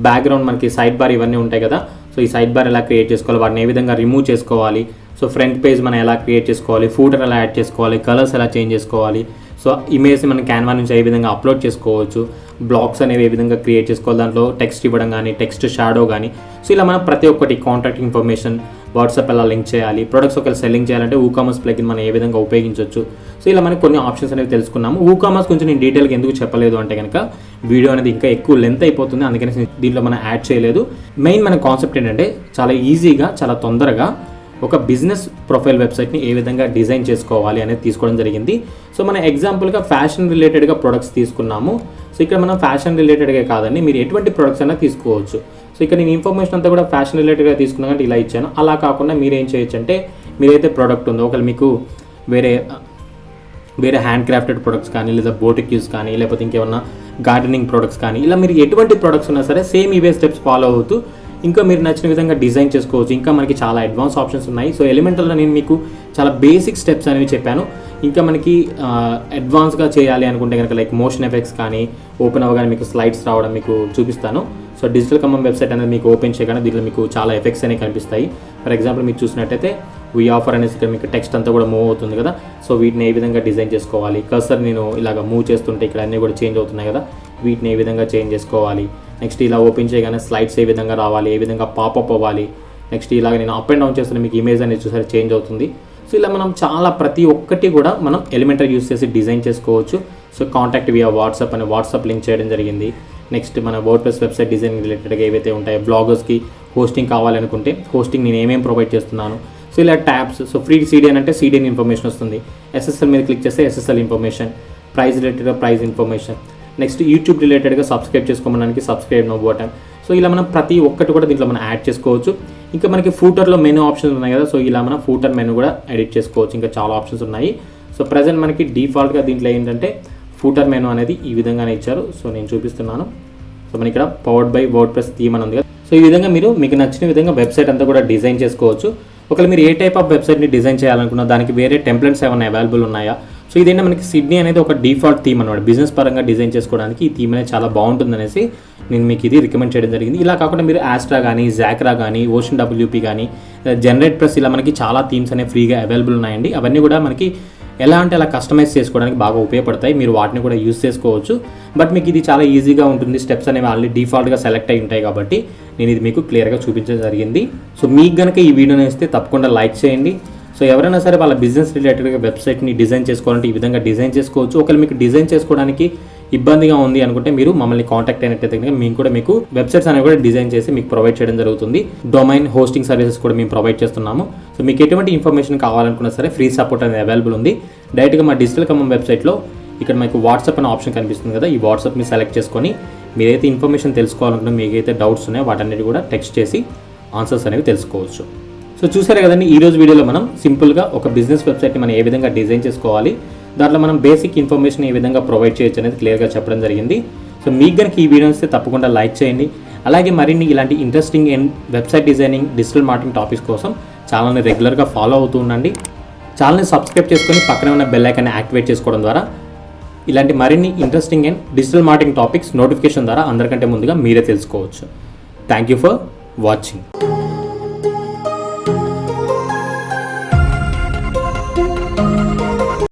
బ్యాక్గ్రౌండ్ మనకి సైడ్ బార్ ఇవన్నీ ఉంటాయి కదా, సో ఈ సైడ్ బార్ ఎలా క్రియేట్ చేసుకోవాలి, వాటిని ఏ విధంగా రిమూవ్ చేసుకోవాలి, సో ఫ్రంట్ పేజ్ మనం ఎలా క్రియేట్ చేసుకోవాలి, ఫూటర్ ఎలా యాడ్ చేసుకోవాలి, కలర్స్ ఎలా చేంజ్ చేసుకోవాలి, సో ఇమేజ్ని మనం క్యాన్వా నుంచి ఏ విధంగా అప్లోడ్ చేసుకోవచ్చు, బ్లాగ్స్ అనేవి ఏ విధంగా క్రియేట్ చేసుకోవాలి, దాంట్లో టెక్స్ట్ ఇవ్వడం కానీ టెక్స్ట్ షాడో కానీ, సో ఇలా మనం ప్రతి ఒక్కటి కాంటాక్ట్ ఇన్ఫర్మేషన్, వాట్సాప్ ఎలా లింక్ చేయాలి, ప్రొడక్ట్స్ ఒకవేళ సెల్లింగ్ చేయాలంటే WooCommerce ప్లగిన్ మనం ఏ విధంగా ఉపయోగించవచ్చు. సో ఇలా మనకి కొన్ని ఆప్షన్స్ అనేవి తెలుసుకున్నాము. WooCommerce గురించి నేను డీటెయిల్గా ఎందుకు చెప్పలేదు అంటే కనుక వీడియో అనేది ఇంకా ఎక్కువ లెంత్ అయిపోతుంది, అందుకని దీంట్లో మనం యాడ్ చేయలేదు. మెయిన్ మన కాన్సెప్ట్ ఏంటంటే చాలా ఈజీగా చాలా తొందరగా ఒక బిజినెస్ ప్రొఫైల్ వెబ్సైట్ని ఏ విధంగా డిజైన్ చేసుకోవాలి అనేది తీసుకోవడం జరిగింది. సో మన ఎగ్జాంపుల్గా ఫ్యాషన్ రిలేటెడ్గా ప్రొడక్ట్స్ తీసుకున్నాము. సో ఇక్కడ మనం ఫ్యాషన్ రిలేటెడ్గా కాదండి, మీరు ఎటువంటి ప్రొడక్ట్స్ అయినా తీసుకోవచ్చు. సో ఇక్కడ నేను ఇన్ఫర్మేషన్ అంతా కూడా ఫ్యాషన్ రిలేటెడ్గా తీసుకున్నా అంటే ఇలా ఇచ్చాను. అలా కాకుండా మీరు ఏం చేయొచ్చు అంటే మీరైతే ప్రోడక్ట్ ఉందో ఒకవేళ మీకు వేరే హ్యాండ్ క్రాఫ్టెడ్ ప్రొడక్ట్స్ కానీ లేదా బోటిక్యూస్ కానీ లేకపోతే ఇంకేమన్నా గార్డెనింగ్ ప్రొడక్ట్స్ కానీ ఇలా మీరు ఎటువంటి ప్రొడక్ట్స్ ఉన్నా సరే సేమ్ ఇవే స్టెప్స్ ఫాలో అవుతూ ఇంకా మీరు నచ్చిన విధంగా డిజైన్ చేసుకోవచ్చు. ఇంకా మనకి చాలా అడ్వాన్స్ ఆప్షన్స్ ఉన్నాయి. సో ఎలిమెంటల్లో నేను మీకు చాలా బేసిక్ స్టెప్స్ అనేవి చెప్పాను. ఇంకా మనకి అడ్వాన్స్గా చేయాలి అనుకుంటే కనుక లైక్ మోషన్ ఎఫెక్ట్స్ కానీ ఓపెన్ అవ్వగానే మీకు స్లైడ్స్ రావడం మీకు చూపిస్తాను. సో డిజిటల్ కమ్మం వెబ్సైట్ అనేది మీకు ఓపెన్ చేయగానే దీంట్లో మీకు చాలా ఎఫెక్ట్స్ అనేవి కనిపిస్తాయి. ఫర్ ఎగ్జాంపుల్ మీరు చూసినట్టయితే వీ ఆఫర్ అనేసి ఇక్కడ మీకు టెక్స్ట్ అంతా కూడా మూవ్ అవుతుంది కదా. సో వీటిని ఏ విధంగా డిజైన్ చేసుకోవాలి, కర్సర్ నేను ఇలాగ మూవ్ చేస్తుంటే ఇక్కడ అన్నీ కూడా చేంజ్ అవుతున్నాయి కదా, వీటిని ఏ విధంగా చేంజ్ చేసుకోవాలి. నెక్స్ట్ ఇలా ఓపెన్ చేయగానే స్లైడ్స్ ఏ విధంగా రావాలి, ఏ విధంగా పాపప్ అవ్వాలి. నెక్స్ట్ ఇలాగ నేను అప్ అండ్ డౌన్ చేస్తున్న మీకు ఇమేజ్ అనేది చూసారు చేంజ్ అవుతుంది. సో ఇలా మనం చాలా ప్రతి ఒక్కటి కూడా మనం ఎలిమెంటరీ యూస్ చేసి డిజైన్ చేసుకోవచ్చు. సో కాంటాక్ట్ వియా వాట్సాప్ అనే వాట్సాప్ లింక్ చేయడం జరిగింది. నెక్స్ట్ మన వర్డ్ప్రెస్ వెబ్సైట్ డిజైన్ రిలేటెడ్గా ఏవైతే ఉంటాయో బ్లాగర్స్కి హోస్టింగ్ కావాలనుకుంటే హోస్టింగ్ నేను ఏమేమి ప్రొవైడ్ చేస్తున్నాను. సో ఇలా ట్యాబ్స్, సో ఫ్రీ CDN అంటే CDN ఇన్ఫర్మేషన్ వస్తుంది. SSL మీద క్లిక్ చేస్తే SSL ఇన్ఫర్మేషన్, ప్రైస్ రిలేటెడ్గా ప్రైస్ ఇన్ఫర్మేషన్. నెక్స్ట్ యూట్యూబ్ రిలేటెడ్గా సబ్స్క్రైబ్ చేసుకోవడానికి సబ్స్క్రైబ్ నో బటన్. సో ఇలా మనం ప్రతి ఒక్కటి కూడా దీంట్లో మనం యాడ్ చేసుకోవచ్చు. ఇంకా మనకి ఫూటర్లో మెనూ ఆప్షన్స్ ఉన్నాయి కదా, సో ఇలా మనం ఫూటర్ మెనూ కూడా ఎడిట్ చేసుకోవచ్చు. ఇంకా చాలా ఆప్షన్స్ ఉన్నాయి. సో ప్రజెంట్ మనకి డిఫాల్ట్గా దీంట్లో ఏంటంటే ఫూటర్ మెనూ అనేది ఈ విధంగానే ఇచ్చారు. సో నేను చూపిస్తున్నాను. సో మన ఇక్కడ పవర్డ్ బై వర్డ్ప్రెస్ థీమ్ అని ఉంది కదా, సో ఈ విధంగా మీరు మీకు నచ్చిన విధంగా వెబ్సైట్ అంతా కూడా డిజైన్ చేసుకోవచ్చు. ఒకవేళ మీరు ఏ టైప్ ఆఫ్ వెబ్సైట్ని డిజైన్ చేయాలనుకున్నా దానికి వేరే టెంప్లెట్స్ ఏమైనా అవైలబుల్ ఉన్నాయా. సో ఇదేంటే మనకి సిడ్నీ అనేది ఒక డిఫాల్ట్ థీమ్ అనమాట. బిజినెస్ పరంగా డిజైన్ చేసుకోవడానికి ఈ థీమ్ అనేది చాలా బాగుంటుంది అనేసి నేను మీకు ఇది రికమెండ్ చేయడం జరిగింది. ఇలా కాకుండా మీరు ఆస్ట్రా కానీ, జాక్రా కానీ, ఓషన్ డబ్ల్యూపీ కానీ, జనరేట్ ప్లస్ ఇలా మనకి చాలా థీమ్స్ అనేవి ఫ్రీగా అవైలబుల్ ఉన్నాయండి. అవన్నీ కూడా మనకి ఎలా అంటే అలా కస్టమైజ్ చేసుకోవడానికి బాగా ఉపయోగపడతాయి. మీరు వాటిని కూడా యూస్ చేసుకోవచ్చు. బట్ మీకు ఇది చాలా ఈజీగా ఉంటుంది. స్టెప్స్ అనేవి ఆల్రెడీ డిఫాల్ట్గా సెలెక్ట్ అయి ఉంటాయి కాబట్టి నేను ఇది మీకు క్లియర్గా చూపించడం జరిగింది. సో మీకు కనుక ఈ వీడియో నచ్చితే తప్పకుండా లైక్ చేయండి. సో ఎవరైనా సరే వాళ్ళ బిజినెస్ రిలేటెడ్గా వెబ్సైట్ని డిజైన్ చేసుకోవాలంటే ఈ విధంగా డిజైన్ చేసుకోవచ్చు. ఒకవేళ మీకు డిజైన్ చేసుకోవడానికి ఇబ్బందిగా ఉంది అనుకుంటే మీరు మమ్మల్ని కాంటాక్ట్ అయినట్టయితే కనుక మేము కూడా మీకు వెబ్సైట్స్ అనేవి కూడా డిజైన్ చేసి మీకు ప్రొవైడ్ చేయడం జరుగుతుంది. డొమైన్ హోస్టింగ్ సర్వీసెస్ కూడా మేము ప్రొవైడ్ చేస్తున్నాము. సో మీకు ఎటువంటి ఇన్ఫర్మేషన్ కావాలనుకున్నా సరే ఫ్రీ సపోర్ట్ అనేది అవైలబుల్ ఉంది. డైరెక్ట్గా మా డిజిటల్ ఖమ్మం వెబ్సైట్లో ఇక్కడ మీకు వాట్సాప్ అనే ఆప్షన్ కనిపిస్తుంది కదా, ఈ వాట్సాప్ని సెలెక్ట్ చేసుకొని మీరైతే ఇన్ఫర్మేషన్ తెలుసుకోవాలనుకున్నా, మీకైతే డౌట్స్ ఉన్నాయో వాటన్నిటి కూడా టెక్స్ట్ చేసి ఆన్సర్స్ అనేవి తెలుసుకోవచ్చు. సో చూసారు కదండి, ఈ రోజు వీడియోలో మనం సింపుల్గా ఒక బిజినెస్ వెబ్సైట్ని మనం ఏ విధంగా డిజైన్ చేసుకోవాలి, దాంట్లో మనం బేసిక్ ఇన్ఫర్మేషన్ ఏ విధంగా ప్రొవైడ్ చేయొచ్చు అనేది క్లియర్గా చెప్పడం జరిగింది. సో మీకు కనుక ఈ వీడియో వస్తే తప్పకుండా లైక్ చేయండి. అలాగే మరిన్ని ఇలాంటి interesting and website designing, digital marketing topics కోసం ఛానల్ని రెగ్యులర్గా ఫాలో అవుతూ ఉండండి. ఛానల్ని సబ్స్క్రైబ్ చేసుకొని పక్కనే ఉన్న బెల్ ఐకాన్ని యాక్టివేట్ చేసుకోవడం ద్వారా ఇలాంటి మరిన్ని interesting and digital marketing topics notification ద్వారా అందరికంటే ముందుగా మీరే తెలుసుకోవచ్చు. Thank you for watching.